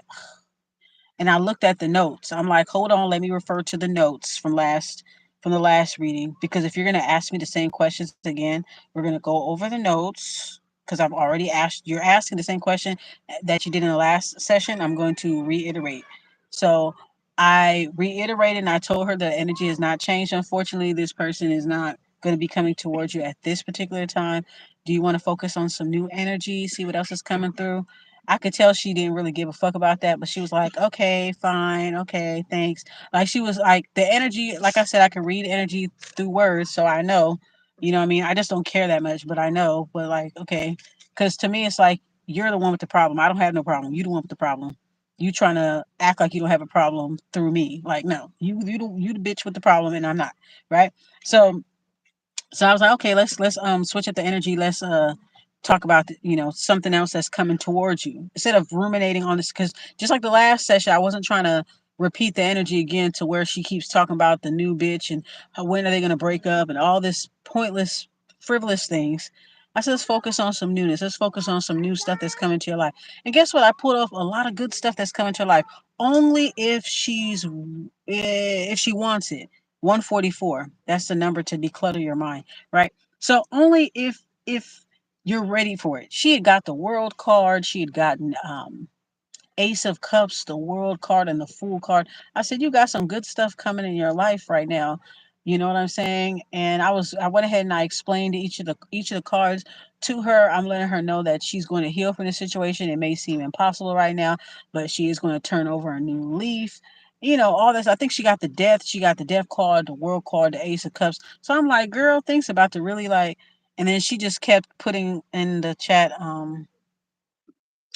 and I looked at the notes. I'm like, hold on, let me refer to the notes from the last reading because if you're gonna ask me the same questions again, we're gonna go over the notes because I've already asked. You're asking the same question that you did in the last session. I'm going to reiterate. So I reiterated and I told her the energy has not changed. Unfortunately, this person is not going to be coming towards you at this particular time. Do you want to focus on some new energy? See what else is coming through? I could tell she didn't really give a fuck about that, but she was like, okay, fine, okay, thanks. Like she was like the energy, like I said, I can read energy through words, so I know, you know what I mean? I just don't care that much, but I know, but like, okay. Cause to me it's like you're the one with the problem. I don't have no problem. You the one with the problem. You trying to act like you don't have a problem through me. Like, no, you the bitch with the problem and I'm not. Right? So I was like, okay, let's switch up the energy. Let's talk about something else that's coming towards you instead of ruminating on this. Because just like the last session, I wasn't trying to repeat the energy again to where she keeps talking about the new bitch and when are they gonna break up and all this pointless, frivolous things. I said, let's focus on some newness. Let's focus on some new stuff that's coming to your life. And guess what? I pulled off a lot of good stuff that's coming to your life. Only if she wants it. 144. That's the number to declutter your mind, right? So only if you're ready for it. She had got the world card. She had gotten Ace of Cups, the World card, and the Fool card. I said, you got some good stuff coming in your life right now. You know what I'm saying? And I went ahead and I explained each of the cards to her. I'm letting her know that she's going to heal from the situation. It may seem impossible right now, but she is going to turn over a new leaf. All this. I think she got the death. She got the death card, the world card, the Ace of Cups. So I'm like, girl, things about to really like. And then she just kept putting in the chat,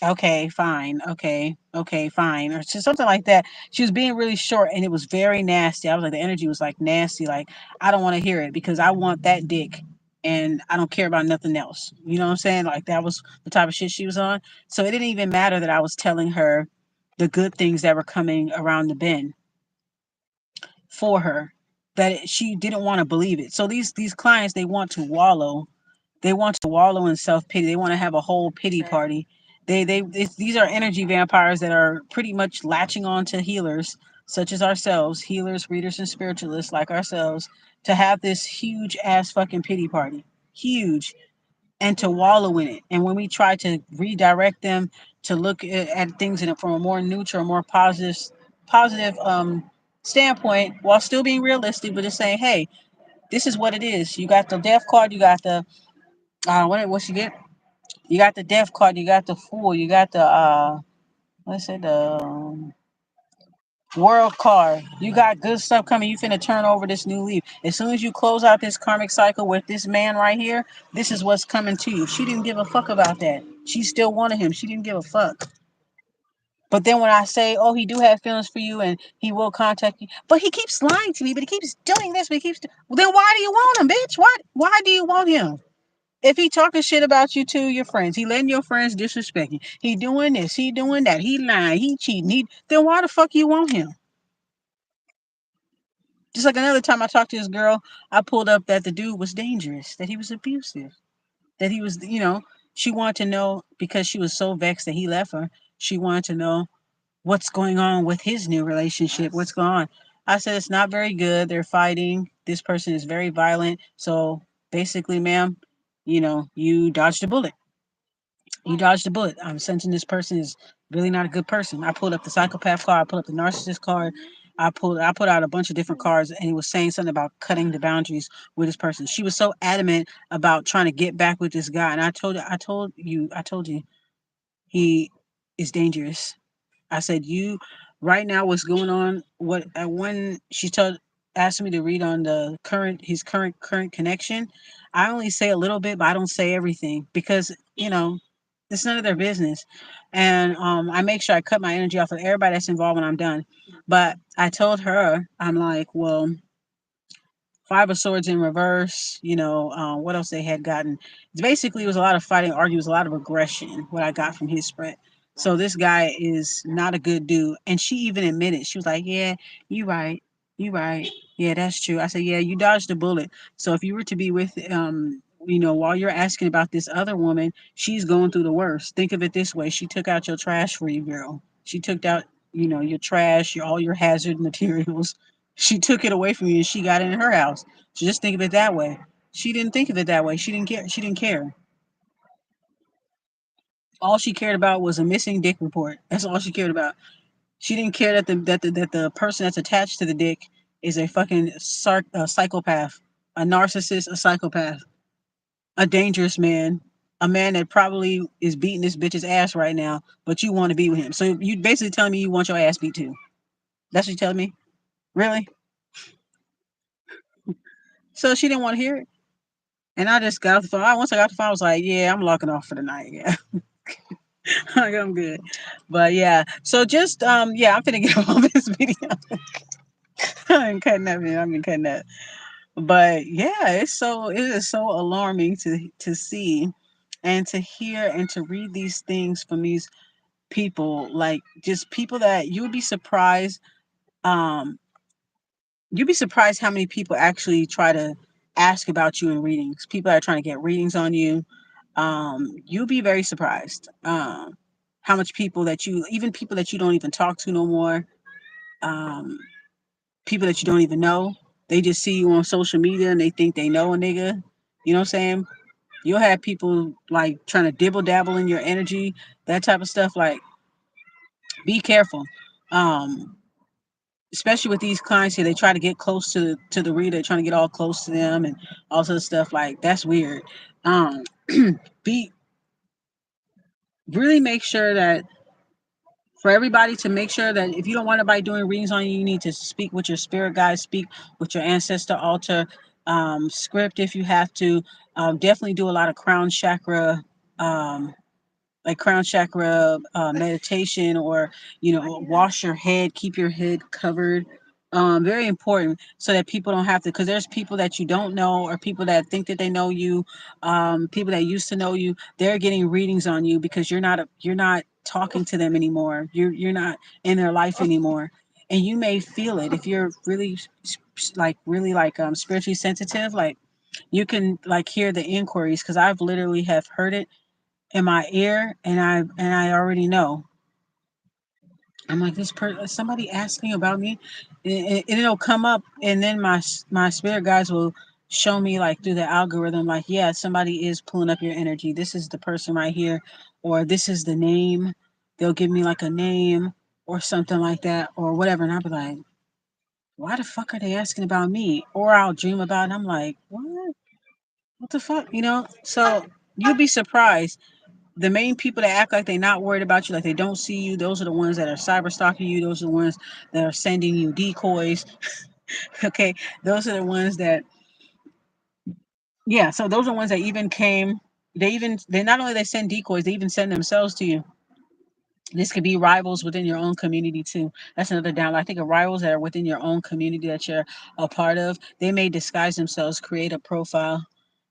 okay, fine. Okay, okay, fine. Or just something like that. She was being really short and it was very nasty. I was like, the energy was like nasty. Like, I don't want to hear it because I want that dick and I don't care about nothing else. You know what I'm saying? Like, that was the type of shit she was on. So it didn't even matter that I was telling her the good things that were coming around the bend for her, that she didn't want to believe it. So these clients, they want to wallow. They want to wallow in self pity. They want to have a whole pity party. These are energy vampires that are pretty much latching on to healers such as ourselves, healers, readers, and spiritualists like ourselves, to have this huge ass fucking pity party, huge, and to wallow in it. And when we try to redirect them to look at things from a more neutral, more positive standpoint, while still being realistic, but just saying, hey, this is what it is. You got the death card. You got the what you get? You got the death card. You got the fool. You got the what's it? The world card. You got good stuff coming. You finna turn over this new leaf. As soon as you close out this karmic cycle with this man right here, this is what's coming to you. She didn't give a fuck about that. She still wanted him. She didn't give a fuck. But then when I say, oh, he do have feelings for you and he will contact you, but he keeps lying to me, but he keeps doing this, but he keeps. Well, then why do you want him, bitch? Why do you want him? If he talking shit about you to your friends, he letting your friends disrespect you. He doing this, he doing that, he lying, he cheating. Then why the fuck you want him? Just like another time I talked to this girl, I pulled up that the dude was dangerous, that he was abusive, that he was, she wanted to know because she was so vexed that he left her. She wanted to know what's going on with his new relationship. What's going on? I said it's not very good. They're fighting. This person is very violent. So basically, ma'am, you dodged a bullet. You dodged a bullet. I'm sensing this person is really not a good person. I pulled up the psychopath card. I pulled up the narcissist card. I put out a bunch of different cards, and it was saying something about cutting the boundaries with this person. She was so adamant about trying to get back with this guy, and I told you, he is dangerous. I said, you right now, what's going on? What when she told asked me to read on his current connection, I only say a little bit, but I don't say everything because it's none of their business. And I make sure I cut my energy off of everybody that's involved when I'm done. But I told her, I'm like, well, Five of Swords in reverse. What else they had gotten? Basically, it was a lot of fighting, arguing, a lot of aggression. What I got from his spread. So this guy is not a good dude, and she even admitted. She was like, "Yeah, you right, you right. Yeah, that's true." I said, "Yeah, you dodged a bullet. So if you were to be with, while you're asking about this other woman, she's going through the worst. Think of it this way: she took out your trash for you, girl. She took out, your trash, all your hazard materials." She took it away from you and she got it in her house. So just think of it that way. She didn't think of it that way. She didn't care. She didn't care. All she cared about was a missing dick report. That's all she cared about. She didn't care that the person that's attached to the dick is a fucking psychopath, a narcissist, a psychopath, a dangerous man, a man that probably is beating this bitch's ass right now, but you want to be with him. So you basically telling me you want your ass beat too. That's what you telling me? Really? So she didn't want to hear it. And I just got off the phone. Once I got off the phone, I was like, yeah, I'm locking off for the night. Yeah. Like, I'm good. But yeah. So just yeah, I'm finna get off this video. I'm cutting that video. I've been cutting that. But yeah, it is so alarming to see and to hear and to read these things from these people, like just people that you would be surprised. Um, you'd be surprised how many people actually try to ask about you in readings. People that are trying to get readings on you. You'll be very surprised. How much people that you, even people that you don't even talk to no more, um, people that you don't even know, they just see you on social media and they think they know a nigga. You know what I'm saying? You'll have people like trying to dibble dabble in your energy, that type of stuff. Like, be careful. Um, Especially with these clients here, they try to get close to the reader, trying to get all close to them and all sort of stuff. Like, that's weird. Um, be Really make sure that for everybody to make sure that if you don't want anybody doing readings on you, you need to speak with your spirit guides, speak with your ancestor altar, script if you have to. Definitely do a lot of crown chakra um, like crown chakra meditation, or wash your head, keep your head covered. Very important, so that people don't have to, because there's people that you don't know, or people that think that they know you, people that used to know you, they're getting readings on you because you're not talking to them anymore, you're not in their life anymore, and you may feel it if you're really spiritually sensitive. Like, you can like hear the inquiries, because I've literally have heard it in my ear, and I already know. I'm like, somebody asking about me, and it'll come up, and then my spirit guides will show me like through the algorithm, like, yeah, somebody is pulling up your energy. This is the person right here, or this is the name. They'll give me like a name or something like that, or whatever, and I'll be like, why the fuck are they asking about me? Or I'll dream about it. I'm like, what the fuck, So you'd be surprised. The main people that act like they're not worried about you, like they don't see you, those are the ones that are cyber stalking you. Those are the ones that are sending you decoys. Okay, those are the ones that, yeah. So those are the ones that even came. They not only they send decoys, they even send themselves to you. This could be rivals within your own community too. That's another download. I think of rivals that are within your own community that you're a part of. They may disguise themselves, create a profile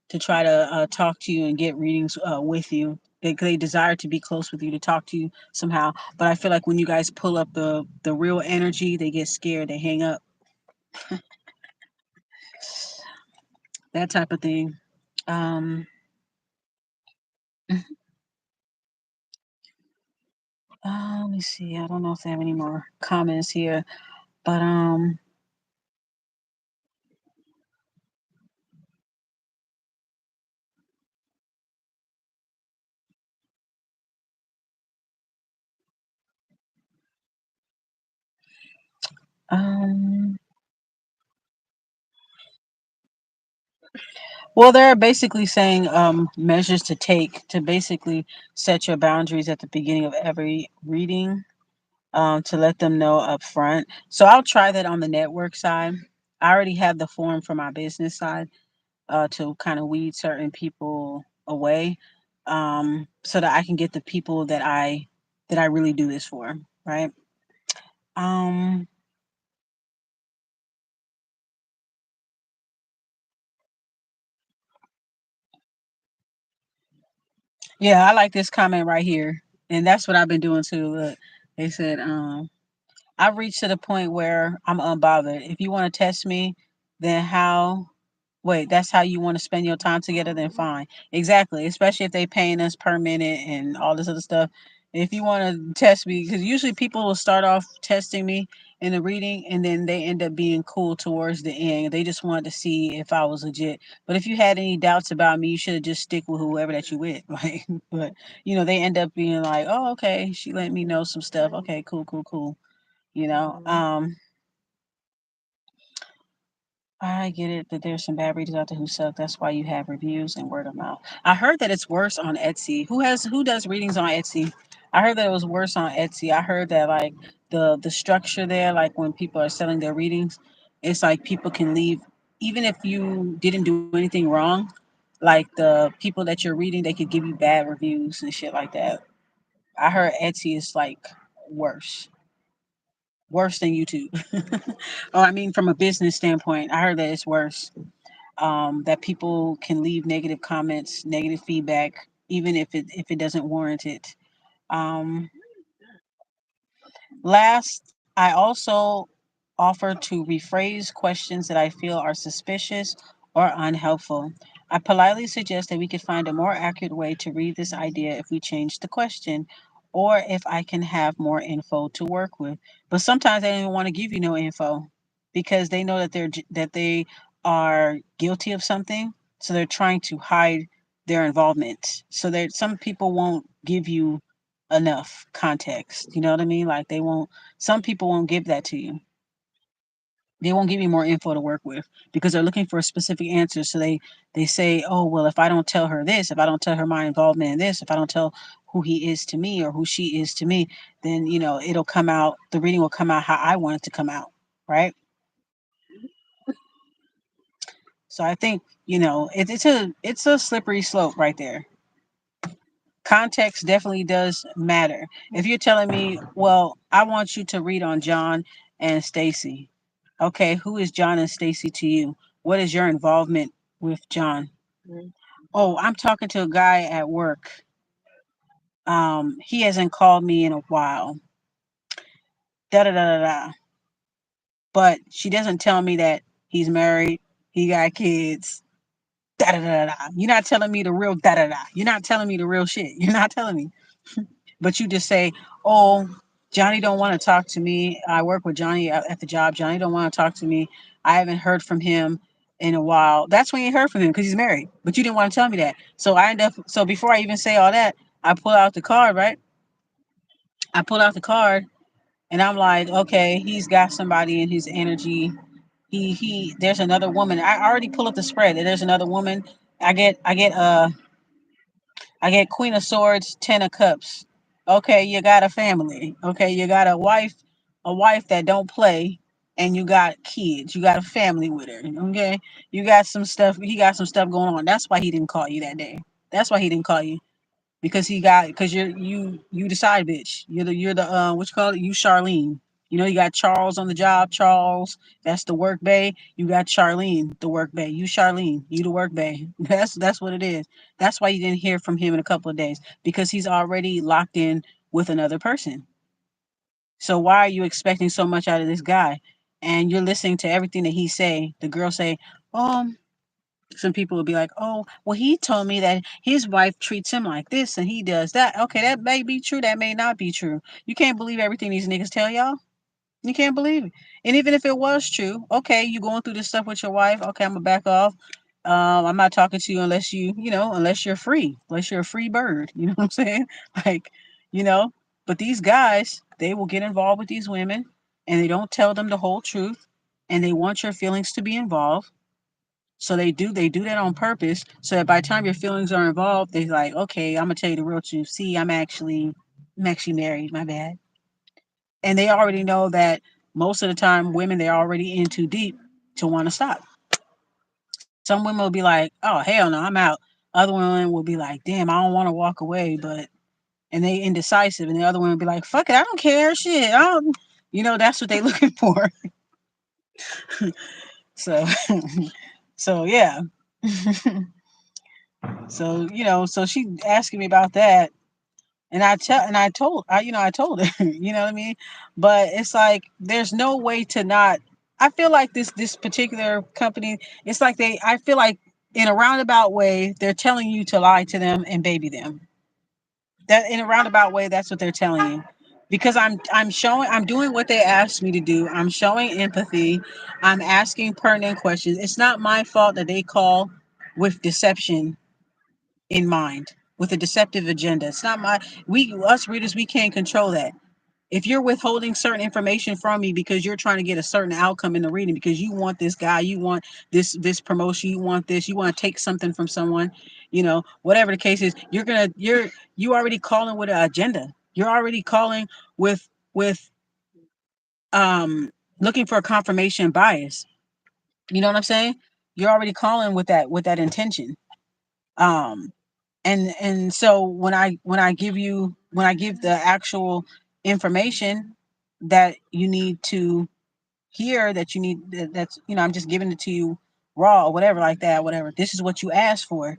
to try to talk to you and get readings with you. They desire to be close with you, to talk to you somehow. But I feel like when you guys pull up the real energy, they get scared, they hang up, that type of thing. Um, let me see. I don't know if they have any more comments here, but um, well, they're basically saying measures to take to basically set your boundaries at the beginning of every reading, to let them know up front. So I'll try that on the network side. I already have the form for my business side, to kind of weed certain people away, so that I can get the people that I really do this for, right? Um, yeah, I like this comment right here, and that's what I've been doing too. Look, they said, I've reached to the point where I'm unbothered. If you want to test me, then how? Wait, that's how you want to spend your time together? Then fine. Exactly. Especially if they paying us per minute and all this other stuff. If you want to test me, because usually people will start off testing me in the reading, and then they end up being cool towards the end. They just wanted to see if I was legit. But if you had any doubts about me, you should have just stick with whoever that you with. Like, but they end up being like, oh, okay, she let me know some stuff. Okay, cool, cool, cool. You know, I get it that there's some bad readers out there who suck. That's why you have reviews and word of mouth. I heard that it's worse on Etsy. Who does readings on Etsy? I heard that it was worse on Etsy. I heard that like the structure there, like when people are selling their readings, it's like people can leave even if you didn't do anything wrong. Like the people that you're reading, they could give you bad reviews and shit like that. I heard Etsy is like worse, worse than YouTube. Or I mean, from a business standpoint, I heard that it's worse. That people can leave negative comments, negative feedback, even if it doesn't warrant it. Um, Last, I also offer to rephrase questions that I feel are suspicious or unhelpful. I politely suggest that we could find a more accurate way to read this idea if we change the question or if I can have more info to work with. But sometimes they don't even want to give you no info because they know that they are guilty of something, so they're trying to hide their involvement. So that some people won't give you enough context. You know what I mean? Like they won't. Some people won't give that to you. They won't give you more info to work with because they're looking for a specific answer. So they say, oh well, if I don't tell her this, if I don't tell her my involvement in this, if I don't tell who he is to me or who she is to me, then it'll come out. The reading will come out how I want it to come out, right? So I think it's a slippery slope right there. Context definitely does matter. If you're telling me, well, I want you to read on John and Stacy. Okay, who is John and Stacy to you? What is your involvement with John? Oh, I'm talking to a guy at work. He hasn't called me in a while. Da da da da da. But she doesn't tell me that he's married, he got kids. Da da da da. You're not telling me the real da da da. You're not telling me the real shit. You're not telling me. But you just say, "Oh, Johnny don't want to talk to me. I work with Johnny at the job. Johnny don't want to talk to me. I haven't heard from him in a while." That's when you heard from him because he's married. But you didn't want to tell me that. So I end up. So before I even say all that, I pull out the card. Right? I pull out the card, and I'm like, okay, he's got somebody in his energy. He. There's another woman. I already pull up the spread. There's another woman. I get Queen of Swords, Ten of Cups. Okay, you got a family. Okay, you got a wife that don't play, and you got kids. You got a family with her. Okay, you got some stuff. He got some stuff going on. That's why he didn't call you that day. That's why he didn't call you because you the side bitch. You're the what you call it? You Charlene. You got Charles on the job. Charles, that's the work bay. You got Charlene, the work bay. You Charlene, you the work bay. That's what it is. That's why you didn't hear from him in a couple of days because he's already locked in with another person. So why are you expecting so much out of this guy? And you're listening to everything that he say. The girl say, um, some people will be like, oh, well, he told me that his wife treats him like this and he does that. Okay, that may be true. That may not be true. You can't believe everything these niggas tell y'all. You can't believe it. And even if it was true, okay, you going through this stuff with your wife. Okay, I'm gonna back off. I'm not talking to you unless you're free, unless you're a free bird. You know what I'm saying? Like, you know. But these guys, they will get involved with these women, and they don't tell them the whole truth, and they want your feelings to be involved. So they do that on purpose so that by the time your feelings are involved, they're like, okay, I'm gonna tell you the real truth. See, I'm actually married, my bad. And they already know that most of the time women they're already in too deep to want to stop. Some women will be like, oh hell no, I'm out. Other women will be like, damn, I don't want to walk away, but and they indecisive, and the other women will be like, fuck it, I don't care, shit. I don't that's what they looking for. So so yeah. So she asking me about that, and I told her, you know what I mean. But it's like there's no way to not. I feel like this particular company, it's like I feel like in a roundabout way they're telling you to lie to them and baby them. That in a roundabout way, that's what they're telling you. Because I'm doing what they asked me to do. I'm showing empathy. I'm asking pertinent questions. It's not my fault that they call with deception in mind, with a deceptive agenda. It's not we us readers, we can't control that. If you're withholding certain information from me because you're trying to get a certain outcome in the reading, because you want this guy, you want this promotion, you want to take something from someone, whatever the case is, you already calling with an agenda. You're already calling with um looking for a confirmation bias. You know what I'm saying? You're already calling with that intention. Um And so when I give the actual information that you need to hear, that you need, that's, I'm just giving it to you raw or whatever, like that, whatever. This is what you asked for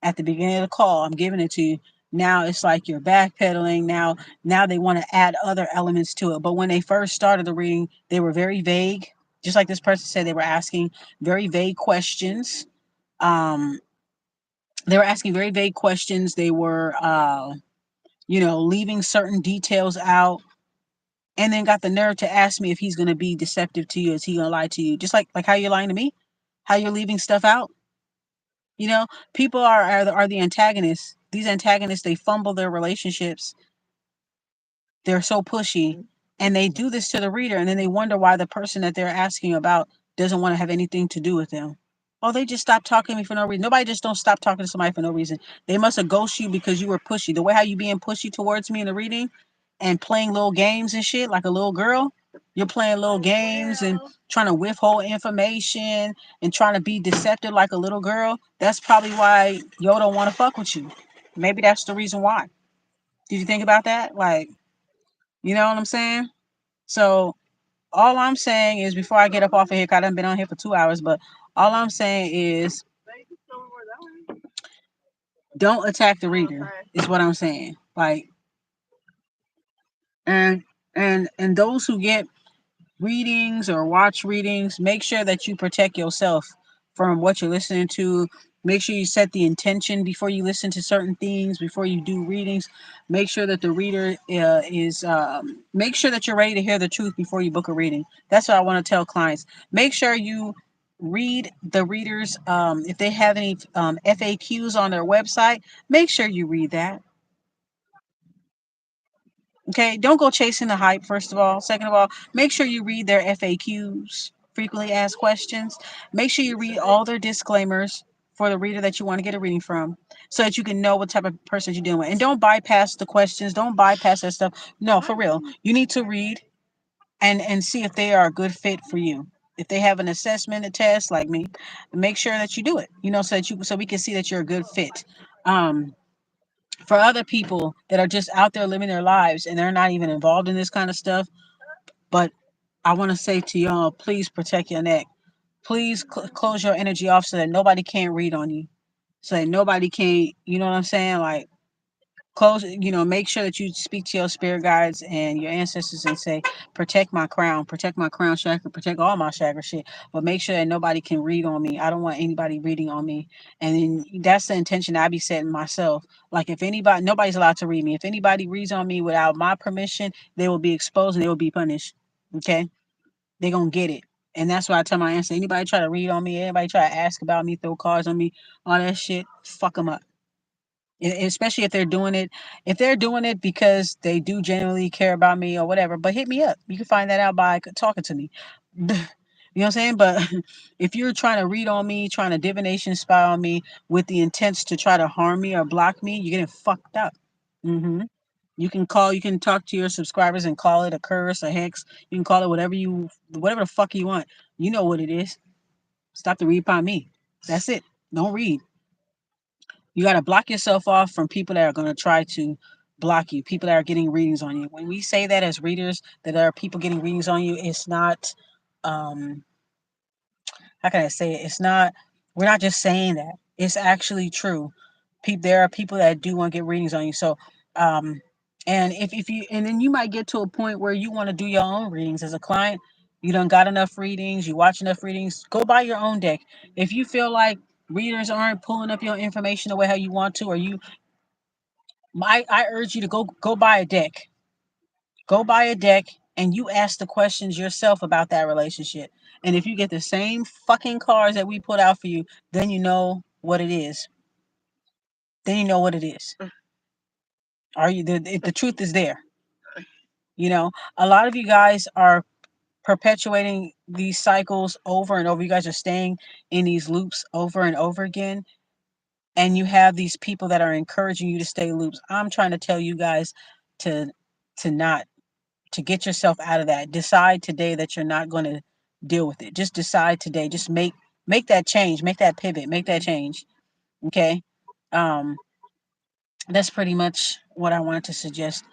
at the beginning of the call. I'm giving it to you. Now it's like you're backpedaling. Now they want to add other elements to it. But when they first started the reading, they were very vague. Just like this person said, they were asking very vague questions. Um, they were asking very vague questions. They were, leaving certain details out, and then got the nerve to ask me if he's going to be deceptive to you. Is he going to lie to you? Just like how you're lying to me, how you're leaving stuff out. You know, people are the antagonists. These antagonists, they fumble their relationships. They're so pushy, and they do this to the reader, and then they wonder why the person that they're asking about doesn't want to have anything to do with them. Oh, they just stopped talking to me for no reason. Nobody just don't stop talking to somebody for no reason. They must have ghosted you because you were pushy. The way how you being pushy towards me in the reading and playing little games and shit like a little girl. You're playing little games and trying to withhold information and trying to be deceptive like a little girl. That's probably why yo don't want to fuck with you. Maybe that's the reason why. Did you think about that? Like, you know what I'm saying? So all I'm saying is, before I get up off of here, 'cause I done been on here for 2 hours, but all I'm saying is, don't attack the reader, is what I'm saying. Like, and and those who get readings or watch readings, make sure that you protect yourself from what you're listening to. Make sure you set the intention before you listen to certain things, before you do readings. Make sure that the reader make sure that you're ready to hear the truth before you book a reading. That's what I want to tell clients. Make sure you read the readers. If they have any FAQs on their website, make sure you read that. Okay, don't go chasing the hype, first of all. Second of all, make sure you read their FAQs, frequently asked questions. Make sure you read all their disclaimers for the reader that you want to get a reading from, so that you can know what type of person you're dealing with. And don't bypass the questions, don't bypass that stuff. No, for real. You need to read and see if they are a good fit for you. If they have an assessment, a test like me, make sure that you do it, so we can see that you're a good fit. Um, for other people that are just out there living their lives and they're not even involved in this kind of stuff. But I want to say to y'all, please protect your neck. Please close your energy off so that nobody can't read on you. So that nobody can, you know what I'm saying? Like, close, make sure that you speak to your spirit guides and your ancestors and say, protect my crown chakra, protect all my chakra shit, but make sure that nobody can read on me. I don't want anybody reading on me. And then that's the intention I be setting myself. Like, if anybody, nobody's allowed to read me. If anybody reads on me without my permission, they will be exposed and they will be punished. Okay, they gonna get it. And that's why I tell my ancestors, anybody try to read on me, anybody try to ask about me, throw cards on me, all that shit, fuck them up. Especially if they're doing it because they do genuinely care about me or whatever. But hit me up. You can find that out by talking to me. You know what I'm saying? But if you're trying to read on me, trying to divination spy on me with the intents to try to harm me or block me, you're getting fucked up. hmm you can talk to your subscribers and call it a curse, a hex. You can call it whatever the fuck you want. You know what it is. Stop the read by me. That's it. Don't read. You got to block yourself off from people that are going to try to block you, people that are getting readings on you. When we say that as readers, that there are people getting readings on you, it's not, um, how can I say it? It's not, we're not just saying that. It's actually true. There are people that do want to get readings on you. So, um, and if you, and then you might get to a point where you want to do your own readings as a client. You done got enough readings, you watch enough readings, go buy your own deck. If you feel like readers aren't pulling up your information the way how you want to, or I urge you to go buy a deck. Go buy a deck and you ask the questions yourself about that relationship. And if you get the same fucking cards that we put out for you, then you know what it is. Then you know what it is. Are you the truth is there? A lot of you guys are perpetuating these cycles over and over. You guys are staying in these loops over and over again. And you have these people that are encouraging you to stay loops. I'm trying to tell you guys to not to get yourself out of that. Decide today that you're not going to deal with it. Just decide today. Just make that change, make that pivot, make that change. Okay. Um, That's pretty much what I wanted to suggest.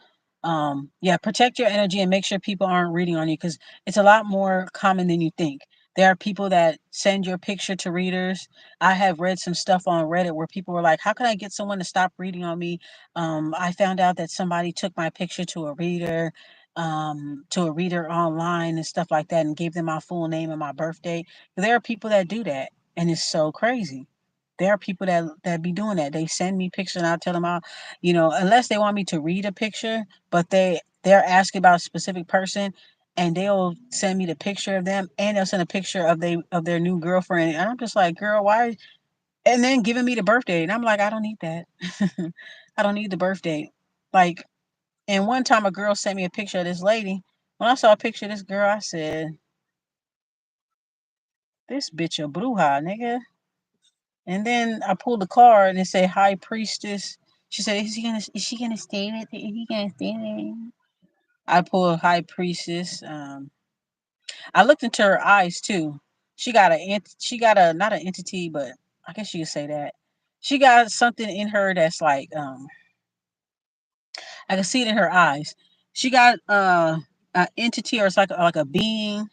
Yeah, protect your energy and make sure people aren't reading on you, because it's a lot more common than you think. There are people that send your picture to readers. I have read some stuff on Reddit where people were like, how can I get someone to stop reading on me? I found out that somebody took my picture to a reader online and stuff like that, and gave them my full name and my birthday. There are people that do that, and it's so crazy. There are people that be doing that. They send me pictures and I tell them, unless they want me to read a picture, but they're asking about a specific person, and they'll send me the picture of them, and they'll send a picture of their new girlfriend, and I'm just like, girl, why? And then giving me the birthday, and I'm like, I don't need that. I don't need the birthday. Like, and one time a girl sent me a picture of this lady. When I saw a picture of this girl, I said, this bitch a bruja, nigga. And then I pulled the card and it said High Priestess. She said, is she gonna stay with it? Is he gonna stay there? I pulled High Priestess. I looked into her eyes too. She got a not an entity, but I guess you could say that. She got something in her that's like I can see it in her eyes. She got an entity, or it's like a being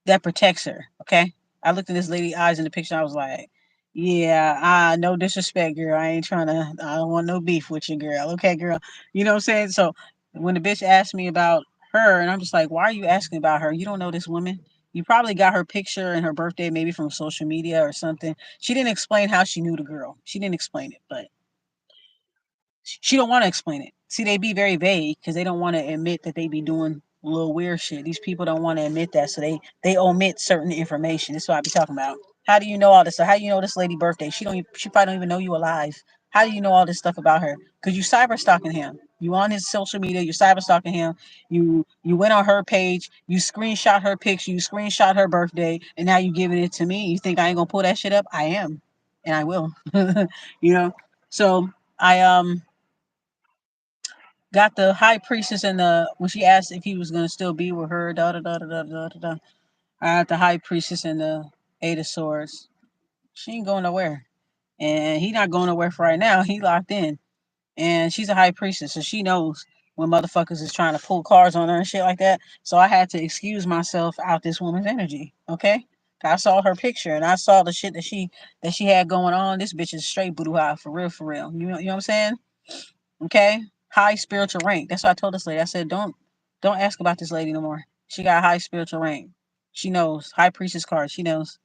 that protects her. Okay. I looked in this lady's eyes in the picture. I was like, yeah, no disrespect, girl. I don't want no beef with you, girl. Okay, girl. You know what I'm saying? So when the bitch asked me about her, and I'm just like, why are you asking about her? You don't know this woman. You probably got her picture and her birthday maybe from social media or something. She didn't explain how she knew the girl. She didn't explain it, but she don't want to explain it. See, they be very vague because they don't want to admit that they be doing a little weird shit. These people don't want to admit that, so they omit certain information. That's what I be talking about. How do you know all this stuff? How do you know this lady birthday? She probably don't even know you alive. How do you know all this stuff about her? Because you cyber stalking him. You on his social media, you cyber stalking him. You went on her page, you screenshot her picture, you screenshot her birthday, and now you giving it to me. You think I ain't gonna pull that shit up? I am, and I will. you know. So I got the high priestess and the when she asked if he was gonna still be with her, da da da da da da da. I got the high priestess and the eight of swords. She ain't going nowhere, and he not going nowhere for right now. He locked in, and she's a high priestess, so she knows when motherfuckers is trying to pull cards on her and shit like that. So I had to excuse myself out this woman's energy. Okay, I saw her picture and I saw the shit that she had going on. This bitch is straight voodoo high for real, for real. You know what I'm saying? Okay, high spiritual rank. That's what I told this lady. I said, don't ask about this lady no more. She got high spiritual rank. She knows high priestess card. She knows.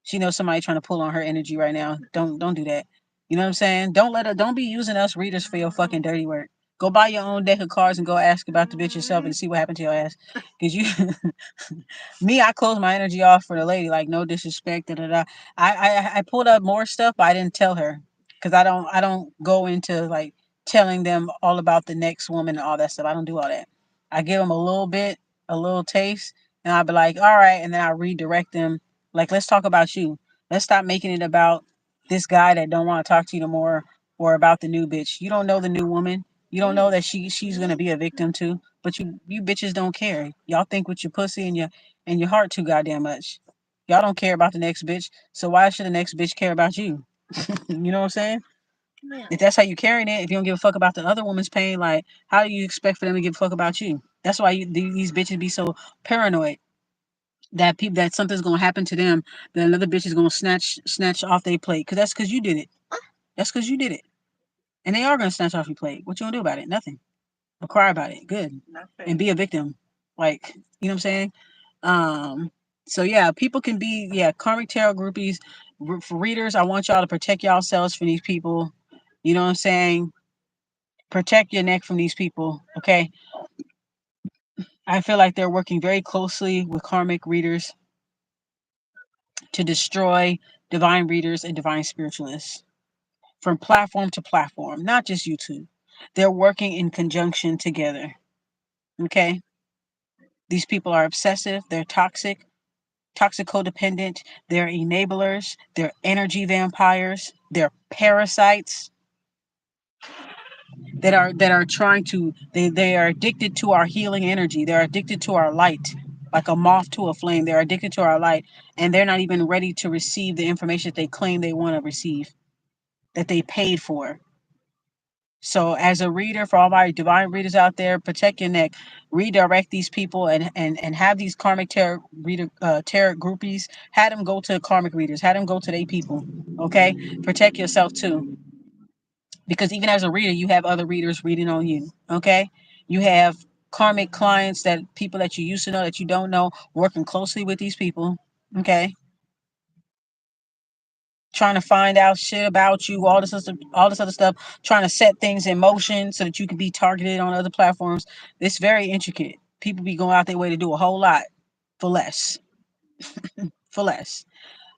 She knows somebody trying to pull on her energy right now. Don't do that. You know what I'm saying? Don't be using us readers for your fucking dirty work. Go buy your own deck of cards and go ask about the bitch yourself and see what happened to your ass. Cause you me, I closed my energy off for the lady, like no disrespect, da da da. I pulled up more stuff, but I didn't tell her. Cause I don't go into like telling them all about the next woman and all that stuff. I don't do all that. I give them a little bit, a little taste, and I'll be like, all right, and then I redirect them like, let's talk about you. Let's stop making it about this guy that don't want to talk to you no more, or about the new bitch. You don't know the new woman. You don't know that she's gonna be a victim too. But you bitches don't care. Y'all think with your pussy and your heart too goddamn much. Y'all don't care about the next bitch. So why should the next bitch care about you? You know what I'm saying? Yeah. If that's how you carrying it, if you don't give a fuck about the other woman's pain, like how do you expect for them to give a fuck about you? That's why these bitches be so paranoid that people that something's gonna happen to them, that another bitch is gonna snatch off their plate. Cause that's cause you did it. That's cause you did it. And they are gonna snatch off your plate. What you gonna do about it? Nothing. But cry about it. Good. Nothing. And be a victim. Like, you know what I'm saying? Um, so yeah, people can be karmic tarot groupies. For readers, I want y'all to protect yourselves from these people. You know what I'm saying? Protect your neck from these people. Okay. I feel like they're working very closely with karmic readers to destroy divine readers and divine spiritualists from platform to platform, not just YouTube. They're working in conjunction together. Okay. These people are obsessive, they're toxic codependent, they're enablers, they're energy vampires, they're parasites that are trying to they are addicted to our healing energy. They're addicted to our light. Like a moth to a flame. They're addicted to our light, and they're not even ready to receive the information that they claim they want to receive, that they paid for. So as a reader, for all my divine readers out there, protect your neck. Redirect these people and have these karmic tarot reader tarot groupies. Had them go to karmic readers. Had them go to their people. Okay, protect yourself too, because even as a reader, you have other readers reading on you. Okay, you have karmic clients, that people that you used to know that you don't know, working closely with these people. Okay, trying to find out shit about you, all this other stuff, trying to set things in motion so that you can be targeted on other platforms. It's very intricate. People be going out their way to do a whole lot for less. For less.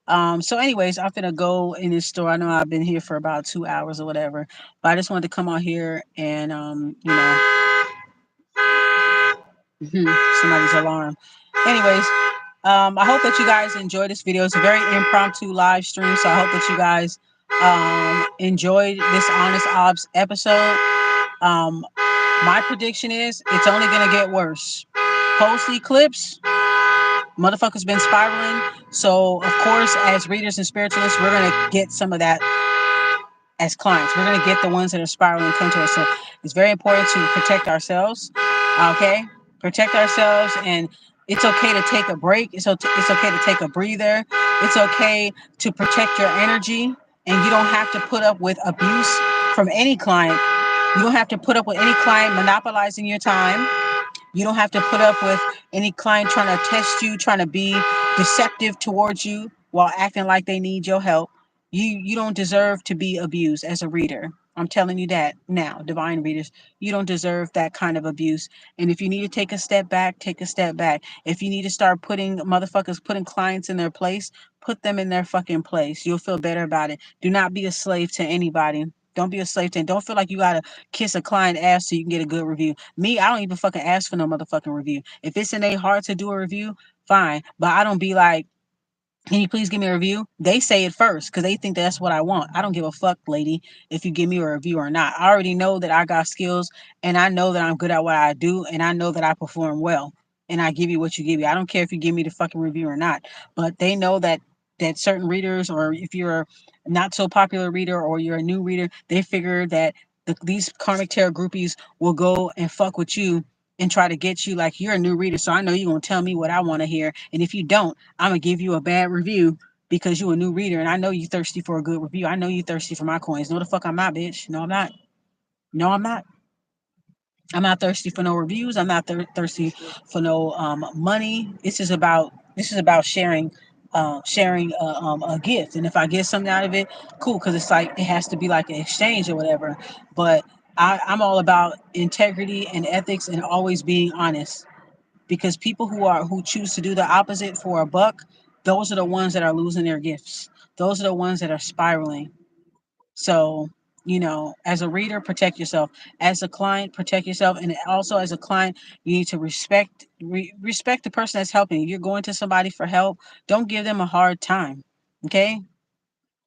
So anyways, I'm gonna go in this store. I know I've been here for about 2 hours or whatever, but I just wanted to come on here and somebody's alarm. Anyways, I hope that you guys enjoy this video. It's a very impromptu live stream, so I hope that you guys enjoyed this Honest Obs episode. My prediction is it's only gonna get worse. Post eclipse, motherfuckers been spiraling. So of course, as readers and spiritualists, we're gonna get some of that as clients. We're going to get the ones that are spiraling come to us. So it's very important to protect ourselves. Okay? Protect ourselves, and it's okay to take a break. It's okay to take a breather. It's okay to protect your energy, and you don't have to put up with abuse from any client. You don't have to put up with any client monopolizing your time. You don't have to put up with any client trying to test you, trying to be deceptive towards you while acting like they need your help. You don't deserve to be abused as a reader. I'm telling you that now, divine readers. You don't deserve that kind of abuse. And if you need to take a step back, take a step back. If you need to start putting clients in their place, put them in their fucking place. You'll feel better about it. Do not be a slave to anybody. Don't be a slave to, and don't feel like you gotta kiss a client ass so you can get a good review. Me, I don't even fucking ask for no motherfucking review. If it's in their heart to do a review, fine. But I don't be like, can you please give me a review? They say it first because they think that's what I want. I don't give a fuck, lady, if you give me a review or not. I already know that I got skills, and I know that I'm good at what I do, and I know that I perform well, and I give you what you give me. I don't care if you give me the fucking review or not. But they know that certain readers, or if you're a not so popular reader or you're a new reader, they figure that these karmic tarot groupies will go and fuck with you and try to get you, like, you're a new reader, so I know you're gonna tell me what I want to hear. And if you don't, I'm gonna give you a bad review because you're a new reader, and I know you thirsty for a good review. I know you thirsty for my coins. No, the fuck I'm not, bitch. No, I'm not. No, I'm not. I'm not thirsty for no reviews. I'm not thirsty for no money. This is about sharing, sharing a gift. And if I get something out of it, cool, because it's like it has to be like an exchange or whatever. But I'm all about integrity and ethics and always being honest, because people who choose to do the opposite for a buck, those are the ones that are losing their gifts. Those are the ones that are spiraling. So, as a reader, protect yourself. As a client, protect yourself. And also, as a client, you need to respect the person that's helping you. You're going to somebody for help. Don't give them a hard time. Okay?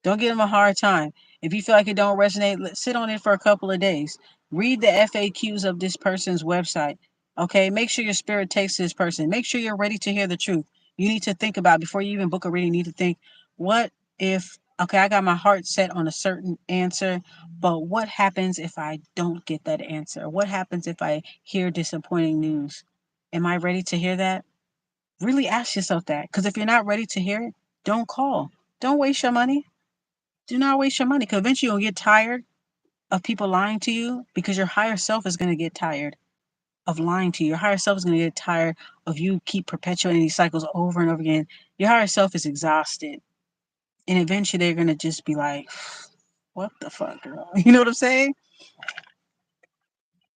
Don't give them a hard time. If you feel like it don't resonate, sit on it for a couple of days. Read the FAQs of this person's website. Okay? Make sure your spirit takes this person. Make sure you're ready to hear the truth. You need to think about, before you even book a reading, you need to think, what if, okay, I got my heart set on a certain answer, but what happens if I don't get that answer? What happens if I hear disappointing news? Am I ready to hear that? Really ask yourself that. Because if you're not ready to hear it, don't call. Don't waste your money. Do not waste your money, because eventually you'll get tired of people lying to you, because your higher self is going to get tired of lying to you. Your higher self is going to get tired of you keep perpetuating these cycles over and over again. Your higher self is exhausted. And eventually they're going to just be like, what the fuck, girl? You know what I'm saying?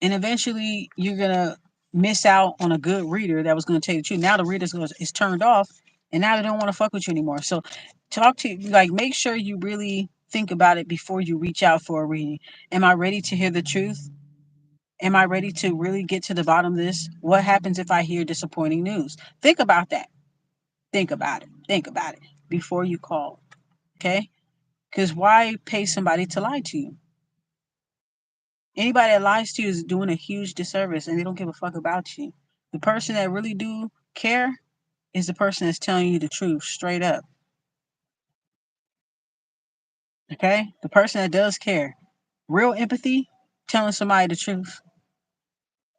And eventually you're going to miss out on a good reader that was going to tell you the truth. Now the reader is turned off, and now they don't want to fuck with you anymore. So talk to you, like, make sure you really think about it before you reach out for a reading. Am I ready to hear the truth? Am I ready to really get to the bottom of this? What happens if I hear disappointing news? Think about that. Think about it. Think about it before you call. Okay? Because why pay somebody to lie to you? Anybody that lies to you is doing a huge disservice, and they don't give a fuck about you. The person that really do care is the person that's telling you the truth straight up. Okay? The person that does care. Real empathy telling somebody the truth.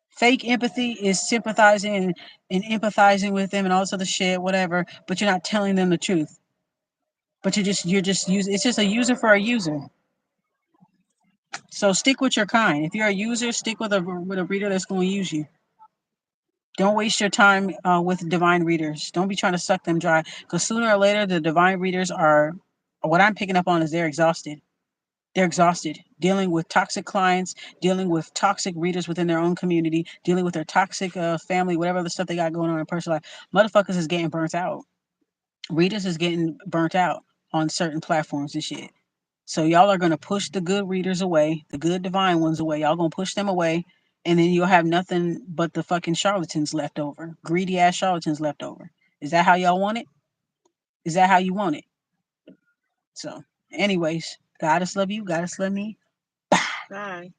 Fake empathy is sympathizing and empathizing with them and all this other shit, whatever, but you're not telling them the truth. But you're just using, it's just a user for a user. So stick with your kind. If you're a user, stick with a reader that's going to use you. Don't waste your time with divine readers. Don't be trying to suck them dry, because sooner or later the divine readers are, what I'm picking up on is they're exhausted. They're exhausted dealing with toxic clients, dealing with toxic readers within their own community, dealing with their toxic family, whatever the stuff they got going on in personal life. Motherfuckers is getting burnt out. Readers is getting burnt out on certain platforms and shit. So y'all are going to push the good readers away, the good divine ones away. Y'all going to push them away. And then you'll have nothing but the fucking charlatans left over. Greedy ass charlatans left over. Is that how y'all want it? Is that how you want it? So, anyways, goddess love you. Goddess love me. Bye.